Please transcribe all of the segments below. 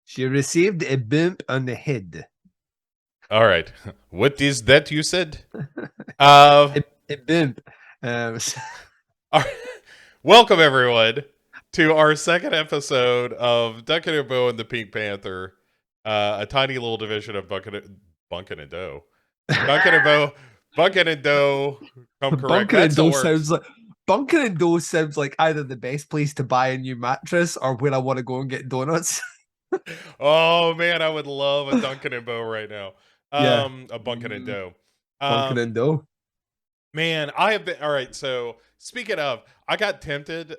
She received a bump on the head. All right. What is that you said? Uh, A bump. all right. Welcome, everyone, to our second episode of Duncan and Bo and the Pink Panther, a tiny little division of Bunkin and Doe. Duncan and Bo, Bunkin and Doe, come correct. Bunker That and still Doe works. sounds like Bunker and Doe sounds like either the best place to buy a new mattress or where I want to go and get donuts. Oh, man, I would love a Duncan and Bo right now. Yeah. A Bunkin and Doe. Bunker Um, and Doe. Man, I have been all right. So speaking of, I got tempted.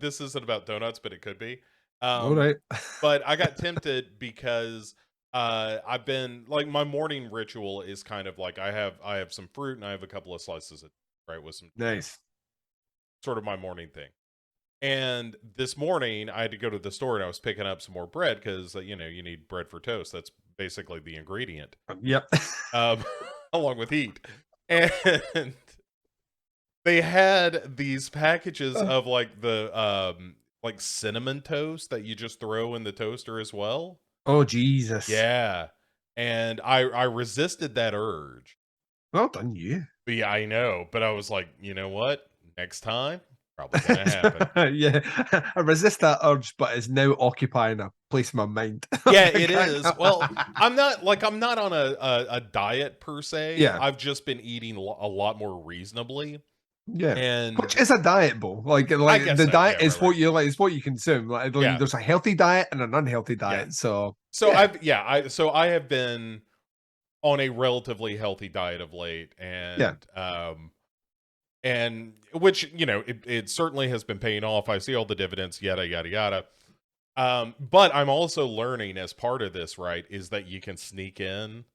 This isn't about donuts, but it could be. All Um, right. but I got tempted because I've been like my morning ritual is kind of like I have some fruit and I have a couple of slices of right with some Nice. sort of my morning thing. And this morning I had to go to the store and I was picking up some more bread because you need bread for toast. That's basically the ingredient, Yep. um, along with heat. And they had these packages of like the like cinnamon toast that you just throw in the toaster as well. Oh Jesus. Yeah. And I resisted that urge. Well done, you. But yeah, I know. But I was like, you know what? Next time, probably gonna happen. Yeah, I resist that urge, but it's now occupying a place in my mind. Yeah, I it can't- is. Well, I'm not on a diet per se. yeah, I've just been eating a lot more reasonably. yeah. Which And is a diet, Bo. Like, I like guess the so. diet Yeah, is right, right. what you like. It's what you consume. Like, Yeah. there's a healthy diet and an unhealthy Yeah. diet. So So yeah. I have been on a relatively healthy diet of late, Yeah. and which it certainly has been paying off. I see all the dividends, yada yada yada. But I'm also learning as part of this, right, is that you can sneak in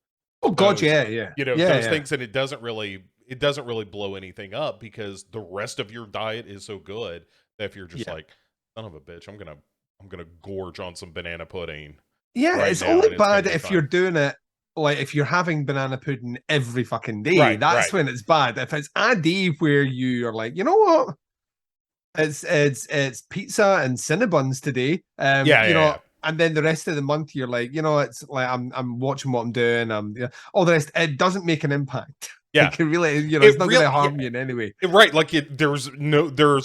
Oh God, those yeah, yeah, yeah, those yeah, things, and it doesn't really blow anything up because the rest of your diet is so good that if you're just yeah. like, son of a bitch, I'm gonna gorge on some banana pudding Yeah, right it's now only and it's gonna bad be if you're fine. doing it like if you're having banana pudding every fucking day. Right, That's right. when it's bad. If it's a day where you are like, you know what? It's pizza and Cinnabons today. Yeah, yeah, yeah. And then the rest of the month you're like, it's like I'm watching what I'm doing. Yeah, all the rest, it doesn't make an impact. Yeah. It can really, it's It not going really, to yeah, harm you in any way. right. Like there's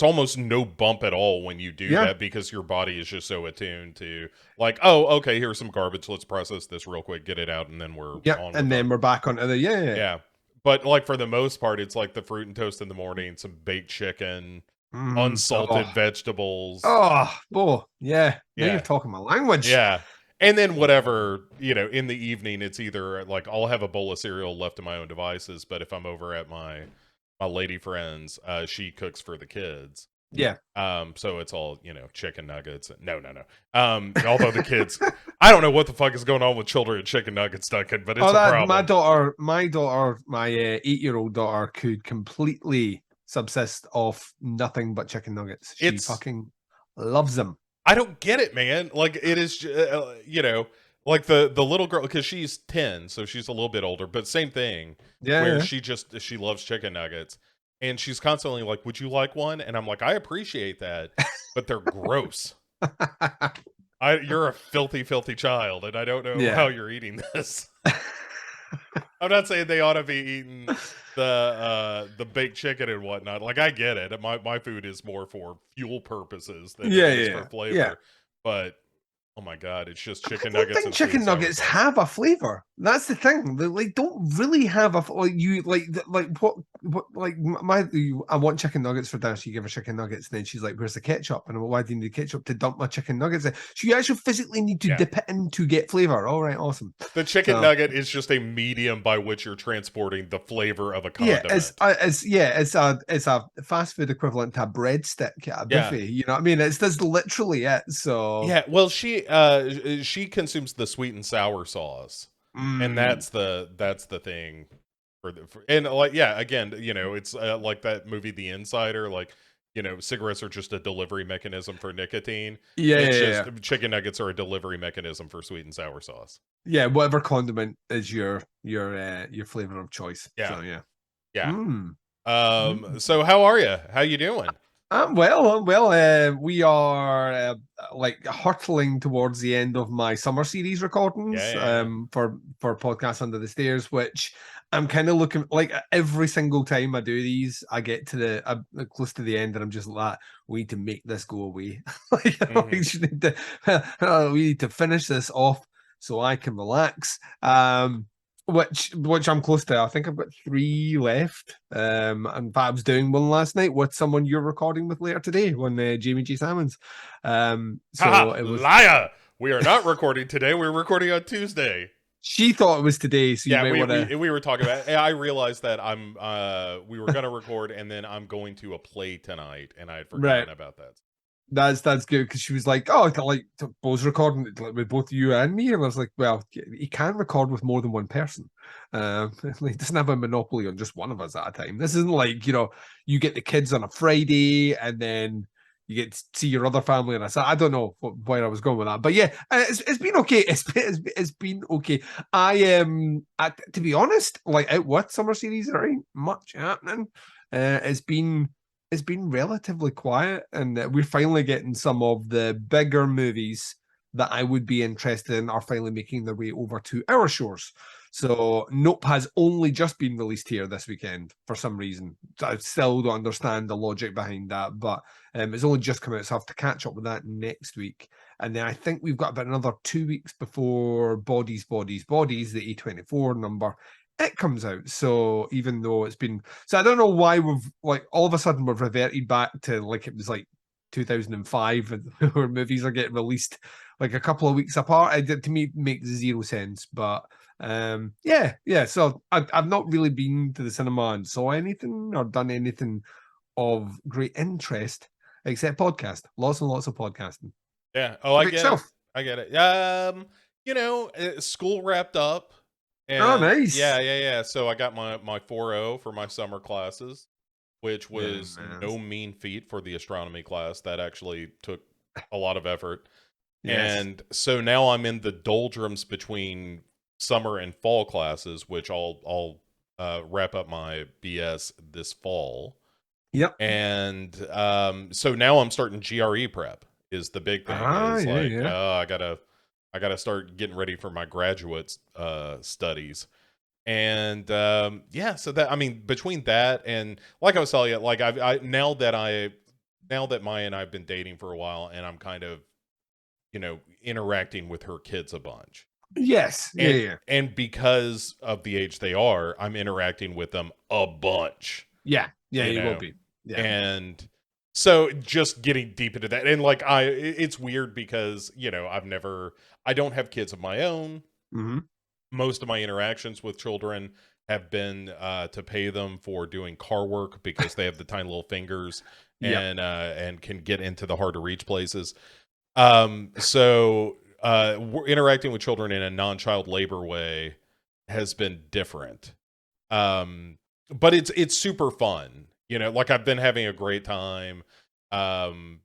almost no bump at all when you do Yeah, that because your body is just so attuned to like, oh, okay, here's some garbage. Let's process this real quick, get it out, and then we're yeah, on and with then our we're back onto the yeah. yeah. But like for the most part, it's like the fruit and toast in the morning, some baked chicken, unsalted Oh, vegetables. oh, yeah. Now you're Yeah. talking my language. Yeah. And then whatever, in the evening, it's either like I'll have a bowl of cereal left to my own devices, but if I'm over at my lady friend's, she cooks for the kids. Yeah. So it's all, chicken nuggets. No, no, no. Although the kids, I don't know what the fuck is going on with children and chicken nuggets, Duncan, but it's Oh, a that problem. my 8-year-old daughter could completely subsist off nothing but chicken nuggets. She It's fucking loves them. I don't get it, man. Like it is, like the little girl because she's 10, so she's a little bit older, but same thing where Yeah, she loves chicken nuggets, and she's constantly like, "Would you like one?" And I'm like, "I appreciate that, but they're gross. yeah. You're a filthy, filthy child, and I don't know how Yeah. you're eating this." I'm not saying they ought to be eating the baked chicken and whatnot. Like I get it. My food is more for fuel purposes than it Yeah, is for yeah, yeah. flavor. But oh my god, it's just I chicken don't nuggets think and sweet chicken and sour nuggets sauce. have a flavor. That's the thing. They like don't really have a like you like what like I want chicken nuggets for dinner. So you give her chicken nuggets, and then she's like, "Where's the ketchup?" And I'm like, "Why do you need ketchup to dump my chicken nuggets in?" So you actually physically need to Yeah. dip it in to get flavor. All right, awesome. The chicken So nugget is just a medium by which you're transporting the flavor of a yeah, condiment. it's a fast food equivalent to a breadstick at a Yeah. buffet. You know what I mean? It's that's literally it. So Yeah, well she consumes the sweet and sour sauce. And mm, that's the thing and like yeah, again, it's like that movie The Insider, like cigarettes are just a delivery mechanism for nicotine. yeah, It's yeah, just yeah. chicken nuggets are a delivery mechanism for sweet and sour sauce. Yeah, whatever condiment is your flavor of choice. Yeah. So yeah. Yeah. Mm. Mm. So how are you? How you doing? We are like hurtling towards the end of my summer series recordings Yeah. for Podcast Under the Stairs, which I'm kind of looking like every single time I do these, I get to the close to the end, and I'm just like, we need to make this go away. Like, we Mhm. just need to, we need to finish this off so I can relax. Which I'm close to. I think I've got 3 left. And I was doing one last night with someone you're recording with later today, one Jamie G. Salmons. So Haha, it was. liar! We are not recording today. We're recording on Tuesday. She thought it was today, so you Yeah, might we want to. we we were talking about. I realized that we were gonna record, and then I'm going to a play tonight, and I had Right. forgotten about that. That's good because she was like, "Oh, like Bo's recording like, with both you and me," and I was like, "Well, he can't record with more than one person. He doesn't have a monopoly on just one of us at a time. This isn't like you get the kids on a Friday and then you get to see your other family on a Saturday. I don't know where I was going with that, but yeah, it's been okay. It's been okay. To be honest, like out with summer series, there ain't much happening. It's been relatively quiet, and we're finally getting some of the bigger movies that I would be interested in are finally making their way over to our shores. So Nope has only just been released here this weekend for some reason. I still don't understand the logic behind that, but it's only just come out, so I have to catch up with that next week. And then I think we've got about another 2 weeks before Bodies, the A24 number, it comes out. So even though it's been, so I don't know why we've like all of a sudden we've reverted back to like it was like 2005 where movies are getting released like a couple of weeks apart. To me, it makes zero sense. But yeah. So I've not really been to the cinema and saw anything or done anything of great interest except podcast. Lots and lots of podcasting. Yeah. Oh, What I about get it. yourself? I get it. School wrapped up, Oh, and nice. yeah. So I got my 4.0 for my summer classes, which Yeah, was man. no mean feat for the astronomy class. That actually took a lot of effort. Yes. And so now I'm in the doldrums between summer and fall classes, which I'll wrap up my BS this fall. Yep. And so now I'm starting GRE prep is the big thing is Yeah, like yeah. I gotta start getting ready for my graduate studies. And yeah, so that I mean between that and like I was telling you, like I now that Maya and I've been dating for a while, and I'm kind of interacting with her kids a bunch, Yes. Yeah, and yeah. and because of the age they are, I'm interacting with them a bunch, Yeah, yeah, you you will know, be. Yeah. and so just getting deep into that, and like it's weird because I don't have kids of my own. Hmm. Most of my interactions with children have been to pay them for doing car work because they have the tiny little fingers Yep. and can get into the hard to reach places. So interacting with children in a non-child labor way has been different. But it's super fun. Like I've been having a great time. Um,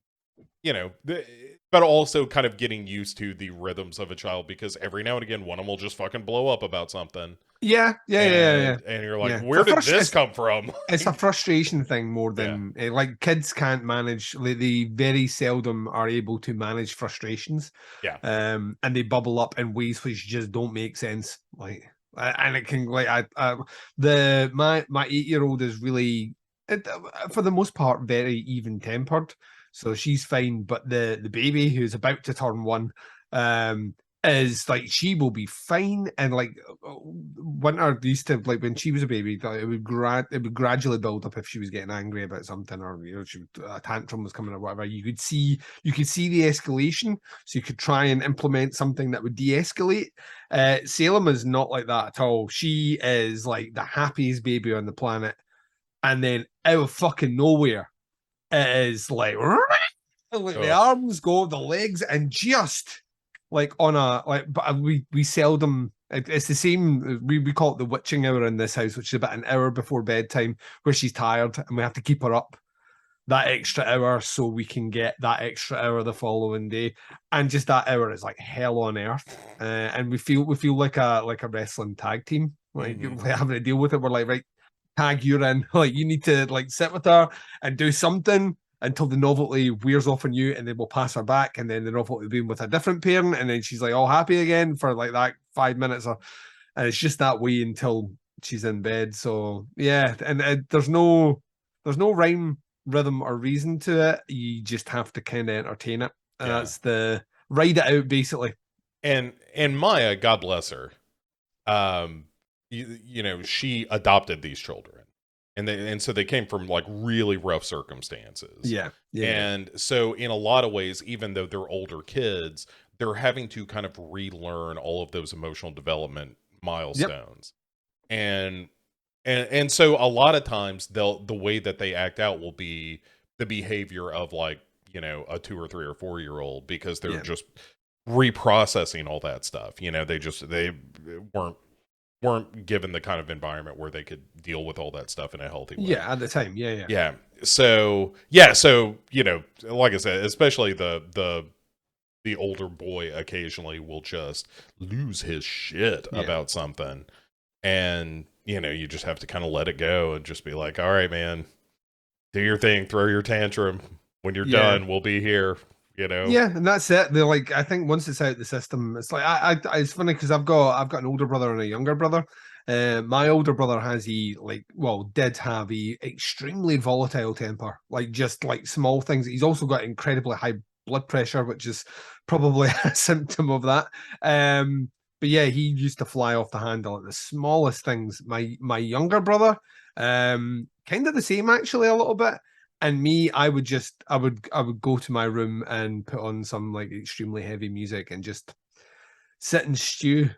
but also kind of getting used to the rhythms of a child because every now and again one of them will just fucking blow up about something, Yeah, yeah, yeah, yeah. and you're like, Yeah. where did this come from? It's a frustration thing more Yeah, than like kids can't manage. They very seldom are able to manage frustrations, yeah, and they bubble up in ways which just don't make sense. Like, and it can like my 8-year-old is really, for the most part, very even tempered, so she's fine. But the baby who's about to turn 1, um, is like she will be fine, and like winter used to, like when she was a baby, it would gradually build up if she was getting angry about something, or a tantrum was coming or whatever. You could see the escalation, so you could try and implement something that would de-escalate. Salem is not like that at all. She is like the happiest baby on the planet, and then out of fucking nowhere, it is like like the ugh, arms go, the legs, and just like on a like. But we seldom. It's the same. We call it the witching hour in this house, which is about an hour before bedtime, where she's tired, and we have to keep her up that extra hour so we can get that extra hour the following day. And just that hour is like hell on earth, and we feel like a wrestling tag team, like hmm having to deal with it. We're like, right, tag, you're in. Like you need to like sit with her and do something, until the novelty wears off on you, and then we'll pass her back, and then the novelty will be with a different parent, and then she's like all happy again for like that 5 minutes, and it's just that way until she's in bed. So yeah, and there's no rhyme, rhythm, or reason to it. You just have to kind of entertain it, and that's the ride it out basically. And Maya, God bless her, you know, she adopted these children, and so they came from like really rough circumstances. Yeah. And so in a lot of ways, even though they're older kids, they're having to kind of relearn all of those emotional development milestones. Yep. And so a lot of times the way that they act out will be the behavior of like, you know, a 2 or 3 or 4-year-old, because they're just reprocessing all that stuff. You know, they weren't given the kind of environment where they could deal with all that stuff in a healthy way. Yeah, at the time. Yeah. So you know, like I said, especially the older boy occasionally will just lose his shit about something, and you know, you just have to kind of let it go and just be like, all right, man, do your thing, throw your tantrum. When you're done, we'll be here. You know. Yeah, and that's it. They're like, I think once it's out the system, it's like I it's funny because I've got an older brother and a younger brother. My older brother has did have a extremely volatile temper, like just like small things. He's also got incredibly high blood pressure, which is probably a symptom of that. But yeah, he used to fly off the handle at the smallest things. My younger brother, kind of the same actually, a little bit. And me, I would go to my room and put on some like extremely heavy music and just sit and stew,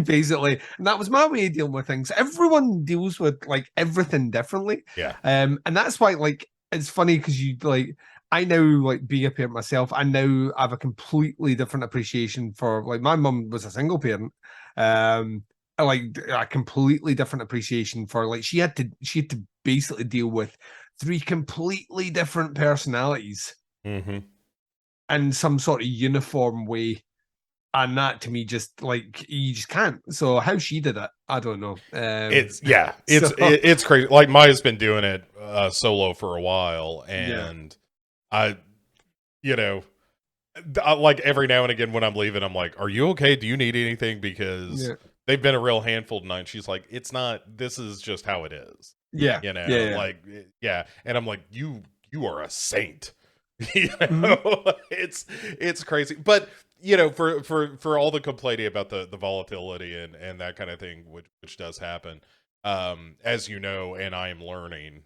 basically. And that was my way of dealing with things. Everyone deals with like everything differently. Yeah. And that's why like it's funny because you like, I now like being a parent myself, I now have a completely different appreciation for like my mum was a single parent. Like a completely different appreciation for like she had to basically deal with 3 completely different personalities in some sort of uniform way, and that to me just like you just can't. So how she did it, I don't know. It's crazy. Like Maya's been doing it solo for a while, and I, you know, like every now and again when I'm leaving, I'm like, "Are you okay? Do you need anything?" Because they've been a real handful tonight. She's like, "It's not. This is just how it is." Yeah, you know, like and I'm like, you are a saint. You know, it's crazy, but you know, for all the complaining about the volatility and that kind of thing, which does happen, as you know, and I am learning.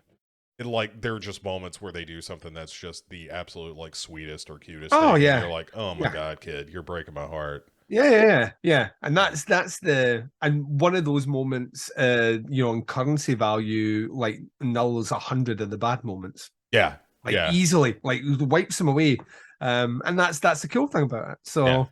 Like there are just moments where they do something that's just the absolute like sweetest or cutest thing. And you're like, oh my god, kid, you're breaking my heart. Yeah. And that's and one of those moments, you know, in currency value, like nulls 100 of the bad moments. Easily, like wipes them away. And that's the cool thing about it. So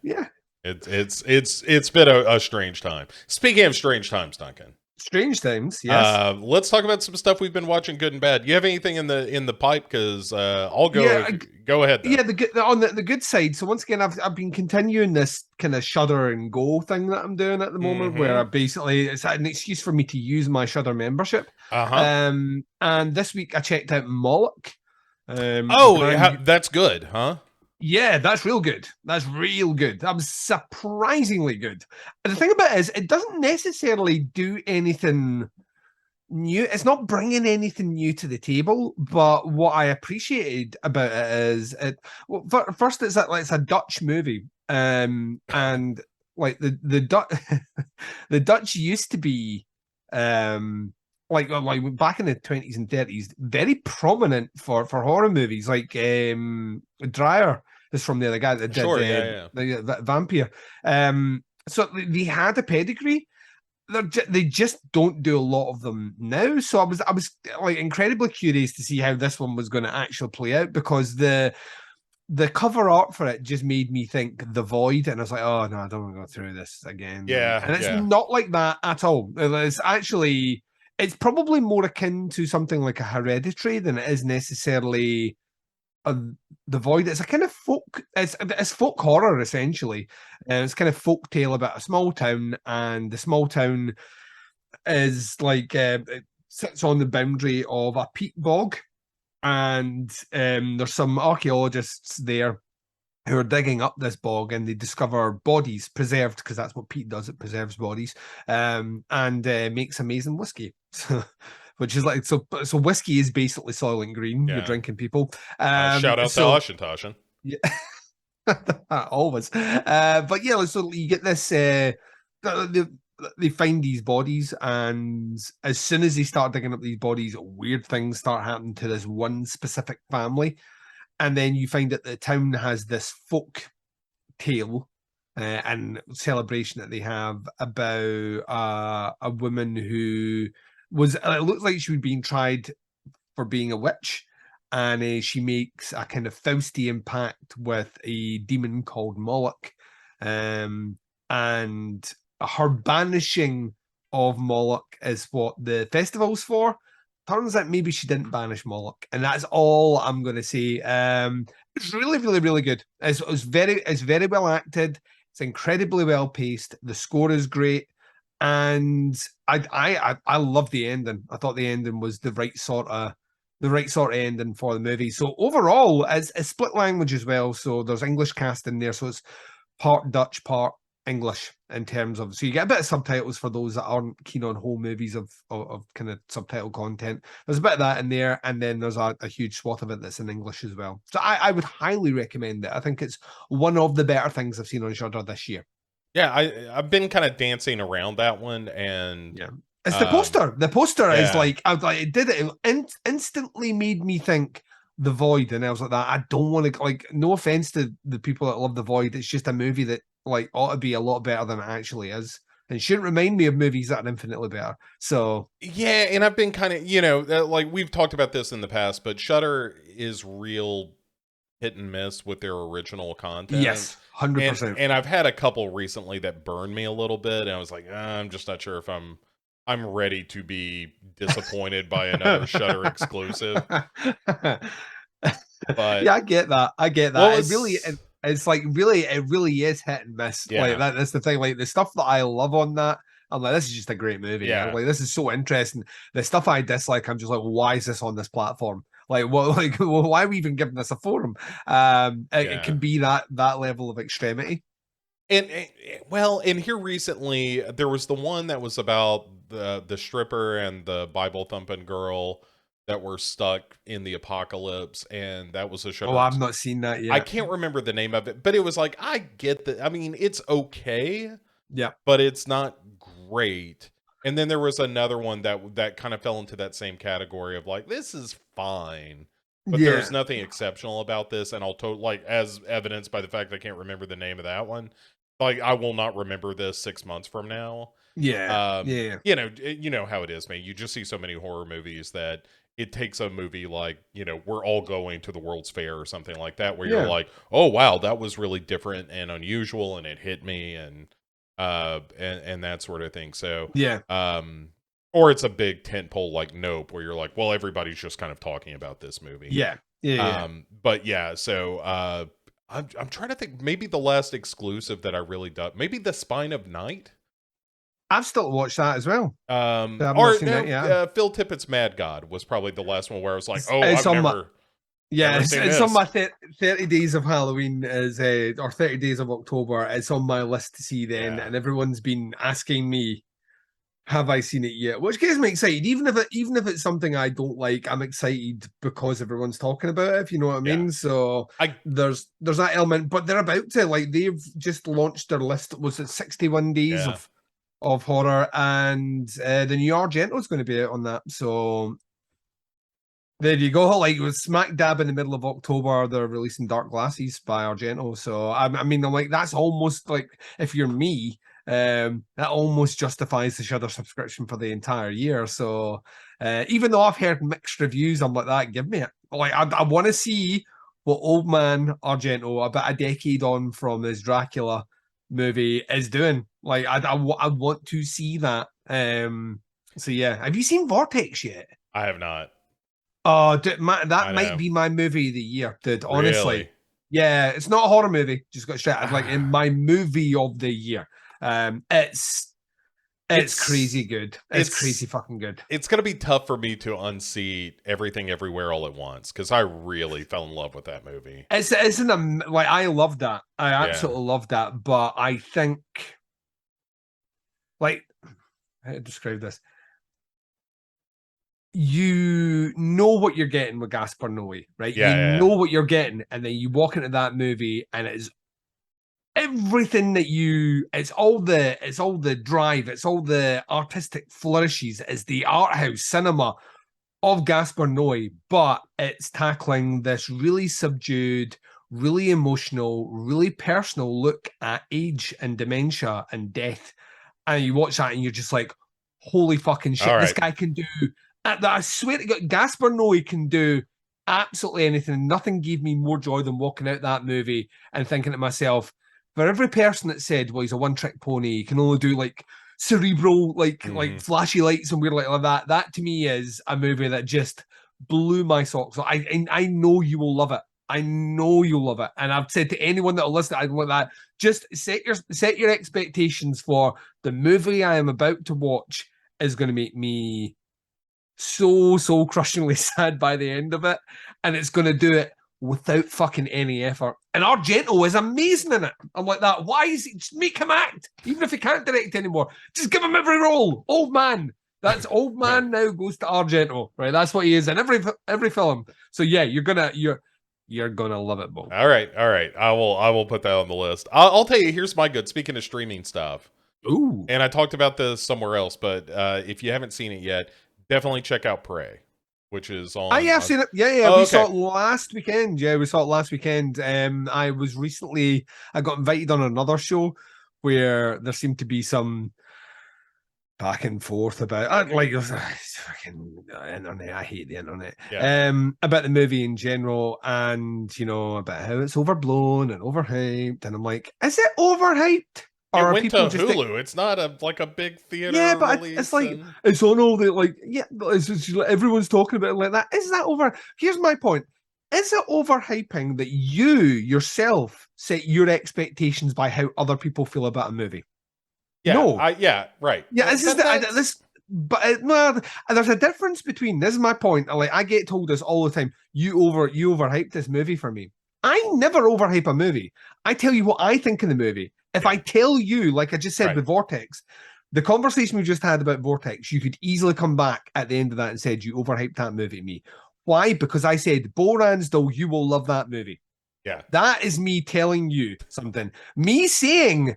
it's been a strange time. Speaking of strange times, Duncan. Strange times, yes. Let's talk about some stuff we've been watching, good and bad. You have anything in the pipe? Because I'll go. Go ahead. Though. Yeah, on the good side. So once again, I've been continuing this kind of Shudder and Go thing that I'm doing at the moment, where basically it's an excuse for me to use my Shudder membership. And this week I checked out Moloch. That's good, huh? Yeah, that's real good. That's real good. That was surprisingly good. And the thing about it is, it doesn't necessarily do anything new. It's not bringing anything new to the table. But what I appreciated about it is, first it's a Dutch movie, and like the Dutch, the Dutch used to be, like back in the 20s and 30s, very prominent for horror movies. Like Dreyer is from there, the guy that did the Vampire. So they had a pedigree. They just don't do a lot of them now. So I was like incredibly curious to see how this one was going to actually play out, because the cover art for it just made me think The Void, and I was like, oh no, I don't want to go through this again. And it's not like that at all. It's actually, it's probably more akin to something like a Hereditary than it is necessarily The Void. It's a kind of folk, it's folk horror essentially. It's kind of folk tale about a small town, and the small town is like it sits on the boundary of a peat bog. and there's some archaeologists there who are digging up this bog, and they discover bodies preserved, because that's what peat does, it preserves bodies, and makes amazing whiskey. Which is like, so whiskey is basically Soylent Green, you're Yeah. drinking, people. Shout out to So Osh and Toshin. yeah. Always. But yeah, so you get this. They, they find these bodies, and as soon as they start digging up these bodies, weird things start happening to this one specific family. And then you find that the town has this folk tale and celebration that they have about a woman who was, it looks like she was being tried for being a witch, and she makes a kind of Faustian pact with a demon called Moloch, um, and her banishing of Moloch is what the festival's for. Turns out maybe she didn't banish Moloch, and that's all I'm going to say. It's really, really, really good. It's very well acted. It's incredibly well paced. The score is great, and I love the ending. I thought the ending was the right sort of ending for the movie. So overall, it's split language as well. So there's English cast in there. So it's part Dutch, part English in terms of, so you get a bit of subtitles for those that aren't keen on whole movies of kind of subtitle content. There's a bit of that in there, and then there's a huge swath of it that's in English as well. So I would highly recommend it. I think it's one of the better things I've seen on Shudder this year. Yeah, I've been kind of dancing around that one, and Yeah. It's the poster. The poster is yeah. like, I was like, it did it. It instantly made me think The Void, and I was like, that I don't want to, like, no offense to the people that love The Void, it's just a movie that like ought to be a lot better than it actually is, and shouldn't remind me of movies that are infinitely better. So Yeah, and I've been kind of, like we've talked about this in the past, but Shudder is real hit and miss with their original content. yes, 100%. And I've had a couple recently that burned me a little bit, and I was like, I'm just not sure if I'm ready to be disappointed by another Shudder exclusive. But Yeah, I get that. I get that. well, It's like really, it really is hit and miss. Yeah. Like that's the thing. Like the stuff that I love on that, I'm like, this is just a great movie. Yeah. Like this is so interesting. The stuff I dislike, I'm just like, why is this on this platform? Like what? Like why are we even giving this a forum? It can be that level of extremity. And here recently there was the one that was about the stripper and the Bible thumping girl that were stuck in the apocalypse, and that was a show. Oh, I've not seen that yet. I can't remember the name of it, but it was like, I get that. I mean, it's okay. Yeah. But it's not great. And then there was another one that kind of fell into that same category of like, this is fine, but there's nothing exceptional about this. And like, as evidenced by the fact that I can't remember the name of that one, like, I will not remember this 6 months from now. Yeah. You know how it is, man. You just see so many horror movies that it takes a movie like, We're All Going to the World's Fair or something like that, where you're like, oh wow, that was really different and unusual, and it hit me, and that sort of thing. So or it's a big tentpole like Nope, where you're like, well, everybody's just kind of talking about this movie. But yeah, so I'm trying to think, maybe the last exclusive that I really dug, maybe The Spine of Night. I've still watched that as well. Phil Tippett's Mad God was probably the last one where I was like, oh, I've never. It's on my 30 days of Halloween or 30 days of October. It's on my list to see then, and everyone's been asking me, have I seen it yet? Which gets me excited. Even if it's something I don't like, I'm excited because everyone's talking about it, if you know what I mean. So there's that element, but they're about to, like, they've just launched their list. Was it 61 days of horror, and the new Argento is going to be out on that. So there you go. Like, with smack dab in the middle of October, they're releasing Dark Glasses by Argento. So I mean, I'm like, that's almost like, if you're me, that almost justifies the Shudder subscription for the entire year. So even though I've heard mixed reviews, I'm like, that, give me it. Like, I want to see what old man Argento, about a decade on from his Dracula movie, is doing. Like, I want to see that. So yeah, have you seen Vortex yet? I have not. Oh, dude, that might be my movie of the year, dude. Honestly, really? Yeah, it's not a horror movie. Just got straight. Like, in my movie of the year. It's It's crazy good. It's crazy it's fucking good. it's gonna be tough for me to unsee Everything Everywhere All at Once because I really fell in love with that movie. Like I love that. I Yeah. absolutely love that. But I think, like, how to describe this? You know what you're getting with Gaspar Noé, right? Yeah, You yeah, know yeah. what you're getting, and then you walk into that movie, and it is everything that it's all the drive, it's all the artistic flourishes, it's the art house cinema of Gaspar Noé, but it's tackling this really subdued, really emotional, really personal look at age and dementia and death. And you watch that and you're just like, holy fucking All shit, this right. guy can do. I swear to God, Gaspar Noé can do absolutely anything. Nothing gave me more joy than walking out that movie and thinking to myself, for every person that said, well, he's a one-trick pony, he can only do like cerebral, like flashy lights and weird like that. That to me is a movie that just blew my socks off. I know you will love it. I know you'll love it. And I've said to anyone that'll listen, I want that. Just set your expectations for the movie I am about to watch is going to make me so crushingly sad by the end of it, and it's going to do it without fucking any effort. And Argento is amazing in it. I'm like that. Why is he? Just make him act, even if he can't direct anymore. Just give him every role. Old man. That's old man now goes to Argento, right? That's what he is in every film. So yeah, you're gonna love it, Bo. All right, all right. I will put that on the list. I'll tell you. Here's my good. Speaking of streaming stuff, Ooh. and I talked about this somewhere else, but if you haven't seen it yet, definitely check out Prey, which is Ah, on. yeah, I've seen it. Yeah, Oh, we okay. saw it last weekend. Yeah, we saw it last weekend. I got invited on another show where there seemed to be some back and forth about fucking internet. I hate the internet. Yeah. About the movie in general, and about how it's overblown and overhyped. And I'm like, is it overhyped, or It are went to people just Hulu. It's not a big yeah, theater but it's release, like and it's on all the everyone's talking about it like that. Is that over? Here's my point: is it overhyping that you yourself set your expectations by how other people feel about a movie? No. yeah, right. Yeah, this is That's but no, there's a difference between. This is my point. Like I get told this all the time. You overhyped this movie for me. I never overhype a movie. I tell you what I think of the movie. If I yeah, tell you, like I just said right. with Vortex, the conversation we just had about Vortex, you could easily come back at the end of that and said you overhyped that movie to me. Why? Because I said, Bo Ransdell, you will love that movie. Yeah, That is me telling you something. Me saying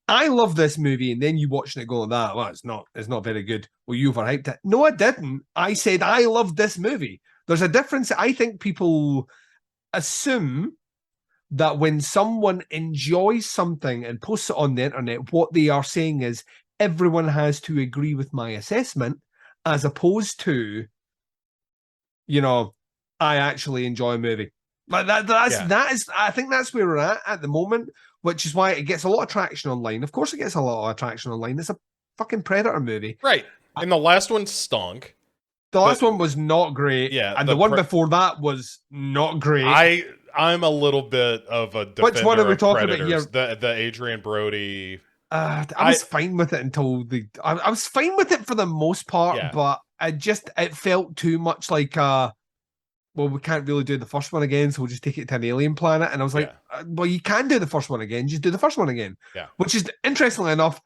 I love this movie, and then you watching it going, that well, it's not very good. Well, you overhyped it. No, I didn't. I said I love this movie. There's a difference. I think people assume that when someone enjoys something and posts it on the internet, what they are saying is everyone has to agree with my assessment, as opposed to, I actually enjoy a movie. Like yeah. that is I think that's where we're at the moment, which is why it gets a lot of traction online. Of course it gets a lot of traction online. It's a fucking Predator movie. Right. And the last one stunk. The But last one was not great, yeah, and the one before that was not great. I'm a little bit of a Which one are defender we of talking about Predators. here? The Adrian Brody. I I was fine with it until I was fine with it for the most part, Yeah, but it felt too much like well, we can't really do the first one again, so we'll just take it to an alien planet. And I was like, yeah, well, you can do the first one again, just do the first one again. yeah. Which is interestingly enough,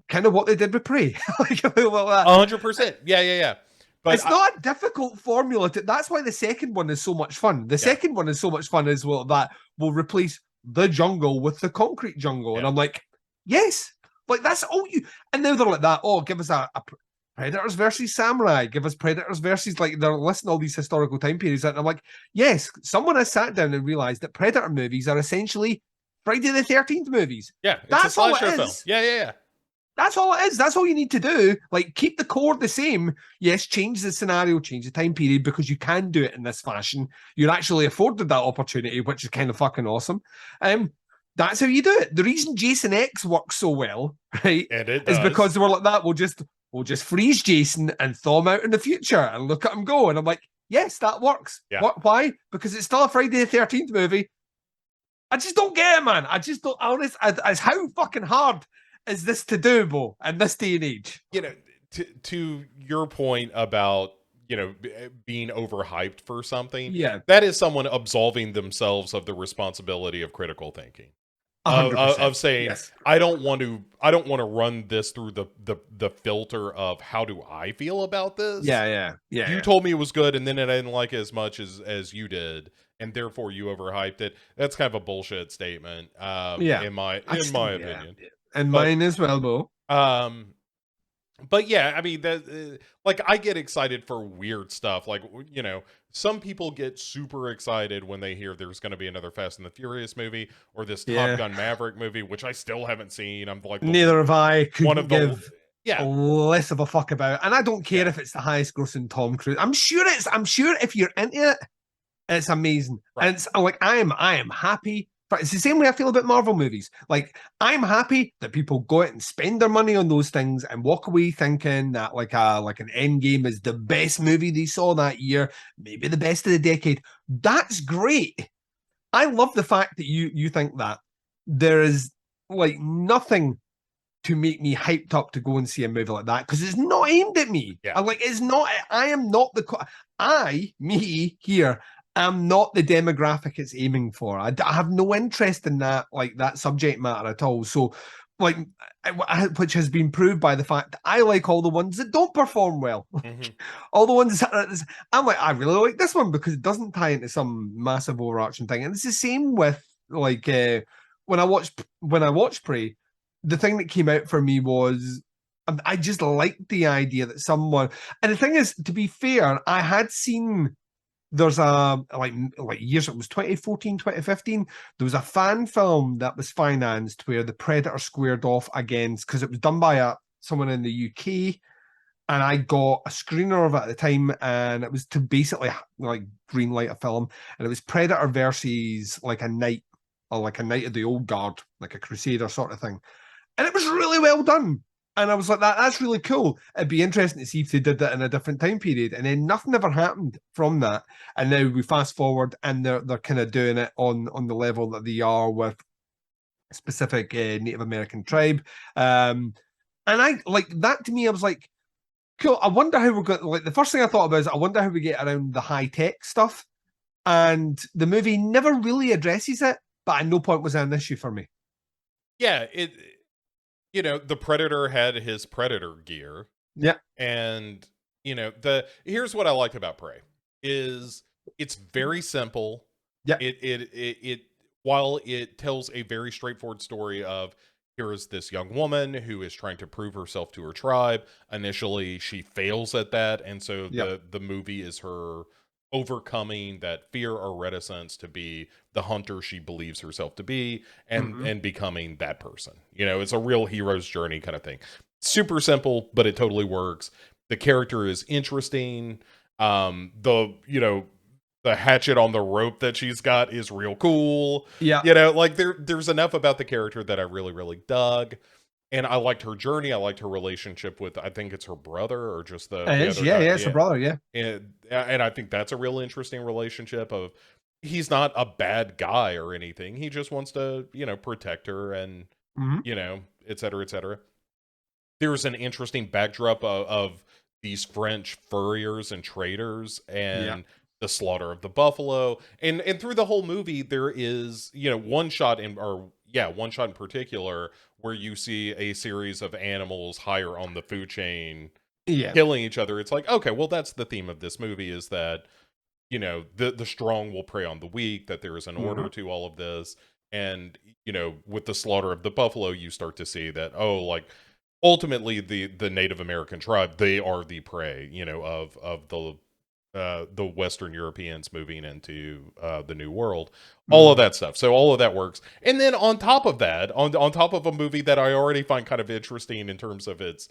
kind of what they did with Prey. like, that. 100%. Yeah, yeah, yeah. But It's not a difficult formula. That's why the second one is so much fun. The yeah, second one is so much fun as well, that will replace the jungle with the concrete jungle. And yeah, I'm like, yes, like that's all you. And now they're like that. Oh, give us a Predators versus Samurai. Give us Predators versus, like, they're listing all these historical time periods. And I'm like, yes, someone has sat down and realized that Predator movies are essentially Friday the 13th movies. yeah. It's a That's all it slasher film. is. Yeah, yeah, yeah. That's all it is. That's all you need to do. Like, keep the core the same. Yes, change the scenario, change the time period, because you can do it in this fashion. You're actually afforded that opportunity, which is kind of fucking awesome. That's how you do it. The reason Jason X works so well, right, And it is does. because they were like that. We'll just freeze Jason and thaw him out in the future and look at him go. And I'm like, yes, that works. Yeah. What? Why? Because it's still a Friday the 13th movie. I just don't get it, man. I just don't. Honest, as how fucking hard is this to do, Bo, in this day and age? You know, to your point about, being overhyped for something, Yeah, that is someone absolving themselves of the responsibility of critical thinking. Of 100%. saying, Yes. I don't want to run this through the filter of how do I feel about this. Yeah, yeah, yeah, You yeah. told me it was good, and then I didn't like it as much as you did, and therefore you overhyped it. That's kind of a bullshit statement, Yeah. in my Yeah. opinion. And But mine as well, Bo. um, but yeah, I mean that, like, I get excited for weird stuff. Like, some people get super excited when they hear there's going to be another Fast and the Furious movie or this Top Yeah. Gun Maverick movie, which I still haven't seen. I'm like Neither have I. one Couldn't of the give yeah, less of a fuck about. And I don't care yeah. if it's the highest grossing Tom Cruise. I'm sure if you're into it, it's amazing. Right. And it's like I am happy. But it's the same way I feel about Marvel movies. Like I'm happy that people go out and spend their money on those things and walk away thinking that like an Endgame is the best movie they saw that year, maybe the best of the decade. That's great. I love the fact that you think that. There is like nothing to make me hyped up to go and see a movie like that because it's not aimed at me. Yeah. I'm like, it's not. I am not me here. I'm not the demographic it's aiming for. I have no interest in that subject matter at all. So, like, which has been proved by the fact that I like all the ones that don't perform well. Hmm. All the ones that I'm like, I really like this one because it doesn't tie into some massive overarching thing. And it's the same with like when I watched Prey, the thing that came out for me was I just liked the idea that someone. And the thing is, to be fair, I had seen there's a like years, it was 2014, 2015. There was a fan film that was financed where the Predator squared off against, because it was done by someone in the UK, and I got a screener of it at the time, and it was to basically like green light a film, and it was Predator versus like a knight, or like a knight of the old guard, like a crusader sort of thing, and it was really well done. And I was like, that's really cool. It'd be interesting to see if they did that in a different time period. And then nothing ever happened from that. And now we fast forward, and they're kind of doing it on the level that they are with a specific Native American tribe. And I like that. To me, I was like, cool. I wonder how we're going. Like the first thing I thought about is I wonder how we get around the high tech stuff. And the movie never really addresses it, but at no point was it an issue for me. Yeah, the Predator had his Predator gear, Yeah. and the here's what I liked about Prey is it's very simple. Yeah. It while it tells a very straightforward story of, here is this young woman who is trying to prove herself to her tribe. Initially, she fails at that, and so Yeah. the movie is her overcoming that fear or reticence to be the hunter she believes herself to be, and Mm-hmm. becoming that person. It's a real hero's journey kind of thing. Super simple, but it totally works. The character is interesting. The hatchet on the rope that she's got is real cool. Yeah. Like there's enough about the character that I really, really dug. And I liked her journey. I liked her relationship with, I think it's her brother or just It the is. other Yeah. guy. Yeah. It's a Yeah. brother. Yeah. And I think that's a real interesting relationship of, he's not a bad guy or anything. He just wants to, protect her and, Mm-hmm. et cetera, et cetera. There's an interesting backdrop of these French furriers and traders Yeah. and the slaughter of the buffalo. And through the whole movie, there is, one shot one shot in particular where you see a series of animals higher on the food chain Yeah. killing each other. It's like, okay, well, that's the theme of this movie, is that, the strong will prey on the weak, that there is an Mm-hmm. order to all of this. And, with the slaughter of the buffalo, you start to see that, oh, like, ultimately the Native American tribe, they are the prey, of the Western Europeans moving into the New World, all of Mm-hmm. that stuff. So all of that works. And then on top of that, on top of a movie that I already find kind of interesting in terms of its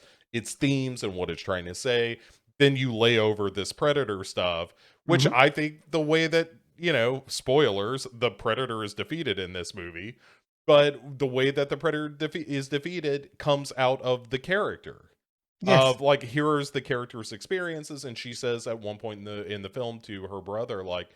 themes and what it's trying to say, then you lay over this Predator stuff, which Mm-hmm. I think the way that, spoilers, the Predator is defeated in this movie, but the way that the Predator is defeated comes out of the character Yes. of, like, here's the character's experiences. And she says at one point in the film to her brother, like,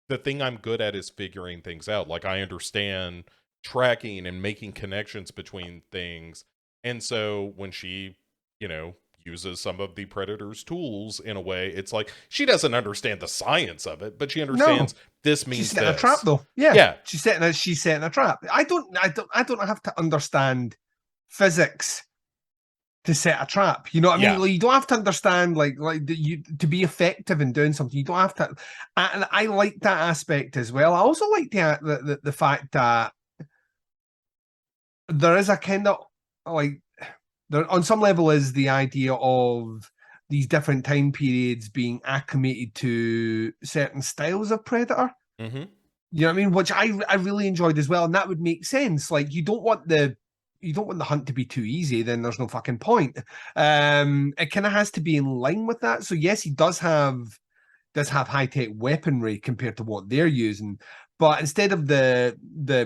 the thing I'm good at is figuring things out. Like, I understand tracking and making connections between things And so when she, you know, uses some of the predator's tools in a way, it's like she doesn't understand the science of it, but she No, understands this she's means setting a trap this. though. Yeah, Yeah. she's setting a trap. I don't have to understand physics to set a trap. You know what I mean? Yeah. Like, you don't have to understand you to be effective in doing something. You don't have to, and I like that aspect as well. I also like the fact that there is a kind of like there on some level is the idea of these different time periods being acclimated to certain styles of predator. Mm-hmm. You know what I mean? Which I really enjoyed as well, and that would make sense. Like you don't want the hunt to be too easy, then there's no fucking point. It kind of has to be in line with that. So yes, he does have high tech weaponry compared to what they're using. But instead of the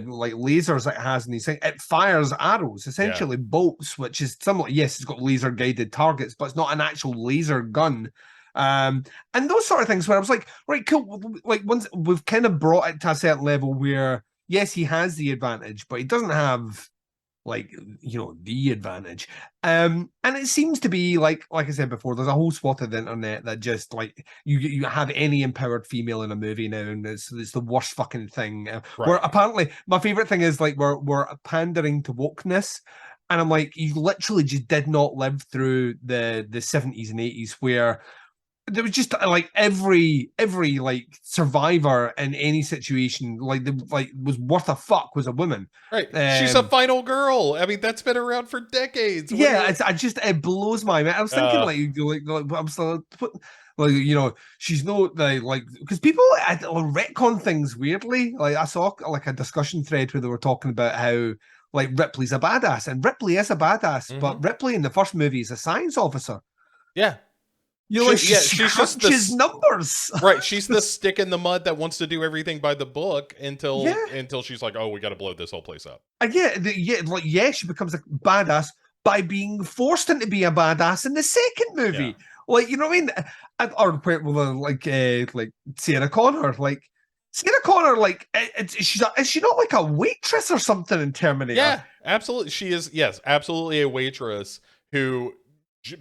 like lasers it has in these things, it fires arrows, Yeah. essentially bolts, which is somewhat yes, it's got laser guided targets, but it's not an actual laser gun. And those sort of things where I was like, right, cool. Like once we've kind of brought it to a certain level where yes, he has the advantage, but he doesn't have like the advantage. And it seems to be like I said before, there's a whole swath of the internet that just like you have any empowered female in a movie now, and it's the worst fucking thing. Where Right. apparently my favorite thing is like we're pandering to wokeness. And I'm like, you literally just did not live through the 70s and 80s where there was just like every like survivor in any situation like was worth a fuck was a woman. Right. She's a um final girl. I mean, that's been around for decades. What do yeah, you it blows my mind. I was thinking uh like I'm still like she's no like because people retcon things weirdly. Like I saw like a discussion thread where they were talking about how like Ripley's a badass, and Ripley is a badass, mhm. but Ripley in the first movie is a science officer. Yeah. You know, like she She's just crunches this numbers. right. She's the stick in the mud that wants to do everything by the book Yeah. until she's like, oh, we got to blow this whole place up. She becomes a badass by being forced into be a badass in the second Yeah. movie. Like, you know what I mean? Or like Sarah Connor, is she not like a waitress or something in Terminator? Yeah, absolutely. She is, yes, absolutely a waitress who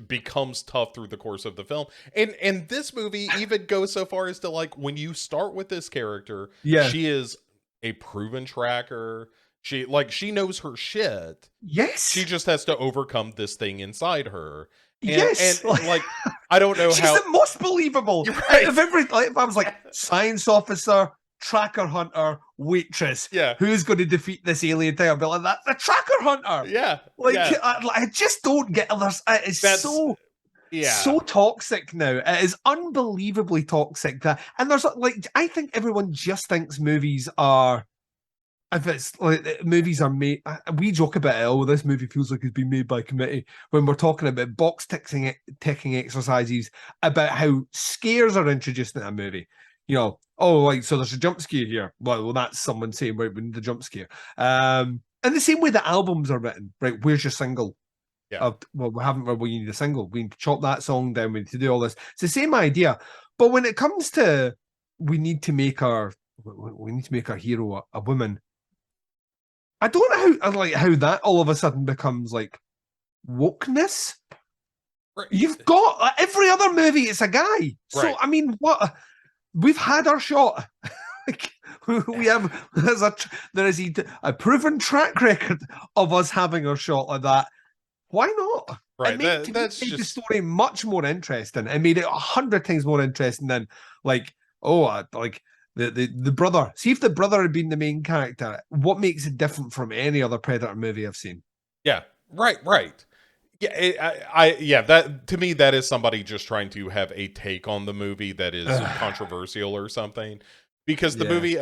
becomes tough through the course of the film. And this movie even goes so far as to like when you start with this character, Yeah. she is a proven tracker. She knows her shit. She Yes. just has to overcome this thing inside her. And Yes. like I don't know She's how the most believable. you're right. If I was like science officer, tracker hunter, waitress, Yeah. who's going to defeat this alien thing? I'll be like, that's the tracker hunter. Yeah. Like, Yeah. I just don't get others. It is That's so yeah. toxic now. It is unbelievably toxic. And there's like, I think everyone just thinks movies are. If it's like movies are made, we joke about it. Oh, this movie feels like it's been made by committee. When we're talking about ticking exercises about how scares are introduced in a movie. Oh, like so there's a jump scare here. Well, that's someone saying right, we need a jump scare. And the same way the albums are written. Right, where's your single? Yeah. Well, we haven't. Well, we need a single. We need to chop that song down. We need to do all this. It's the same idea. But when it comes to we need to make our hero a woman. I don't know how that all of a sudden becomes like wokeness. Right. You've got every other movie, it's a guy. So Right. I mean, what we've had our shot. Like, we have there is a proven track record of us having our shot like that. Why not? Right. It That's made the just story much more interesting. It made it 100 times more interesting than like like the brother. See if the brother had been the main character. What makes it different from any other Predator movie I've seen? yeah. Right. Yeah, yeah, that to me that is somebody just trying to have a take on the movie that is controversial or something. Because the Yeah. movie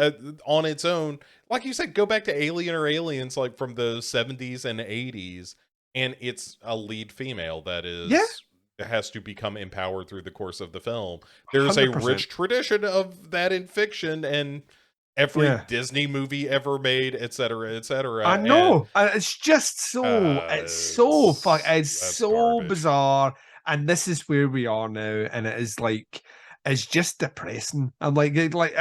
on its own, like you said, go back to Alien or Aliens like from the 70s and 80s and it's a lead female that Yeah. has to become empowered through the course of the film. There's a 100%. rich tradition of that in fiction and every Disney movie ever made, etc., etc. I know. It's just it's That's so garbage. bizarre. And this is where we are now. And it is like, is just depressing. I'm it's like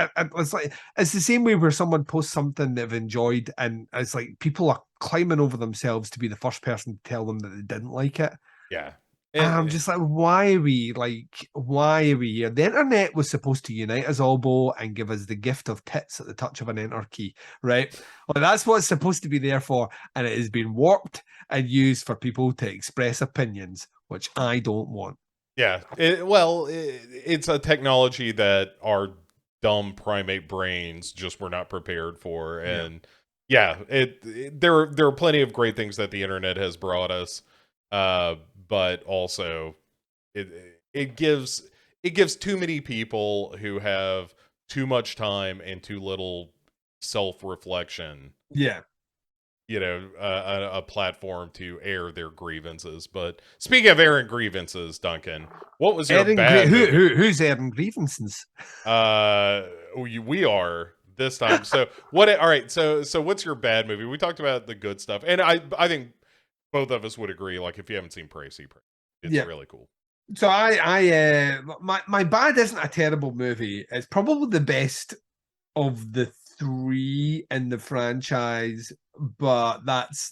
it's the same way where someone posts something they've enjoyed, and it's like people are climbing over themselves to be the first person to tell them that they didn't like it. Yeah. And I'm just like, why are we here? The internet was supposed to unite us all, Bo, and give us the gift of tits at the touch of an enter key, right? Well, that's what it's supposed to be there for, and it has been warped and used for people to express opinions, which I don't want. Yeah. It's a technology that our dumb primate brains just were not prepared for. Yeah. And there are plenty of great things that the internet has brought us. But also it it gives it gives too many people who have too much time and too little self-reflection, Yeah. a platform to air their grievances. But speaking of airing grievances, Duncan, what was your bad movie? Who's airing grievances? We are this time. So what? All right. So what's your bad movie? We talked about the good stuff, and I think both of us would agree. Like if you haven't seen Prey, see Prey. It's Yeah. really cool. So my bad isn't a terrible movie. It's probably the best of the three in the franchise, but that's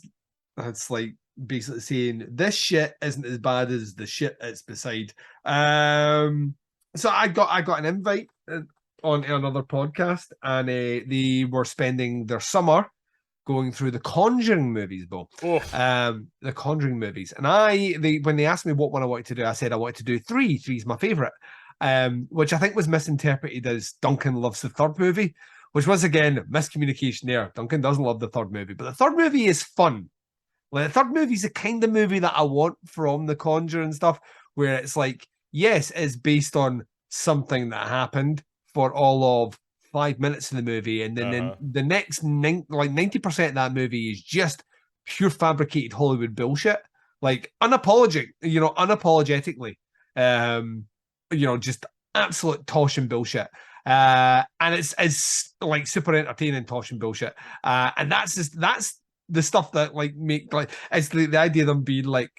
like basically saying this shit isn't as bad as the shit it's beside. So I got an invite on another podcast, and they were spending their summer going through the Conjuring movies, Bo. Oof. The Conjuring movies. And when they asked me what one I wanted to do, I said I wanted to do three. Three's my favorite. Which I think was misinterpreted as Duncan loves the third movie, which was again miscommunication there. Duncan doesn't love the third movie, but the third movie is fun. Like the third movie is the kind of movie that I want from the Conjuring stuff, where it's like, yes, it's based on something that happened for all of 5 minutes of the movie, and then the next 90% of that movie is just pure fabricated Hollywood bullshit, like unapologetically, just absolute tosh and bullshit. And it's like super entertaining tosh and bullshit. And that's the stuff that like make like it's the idea of them being like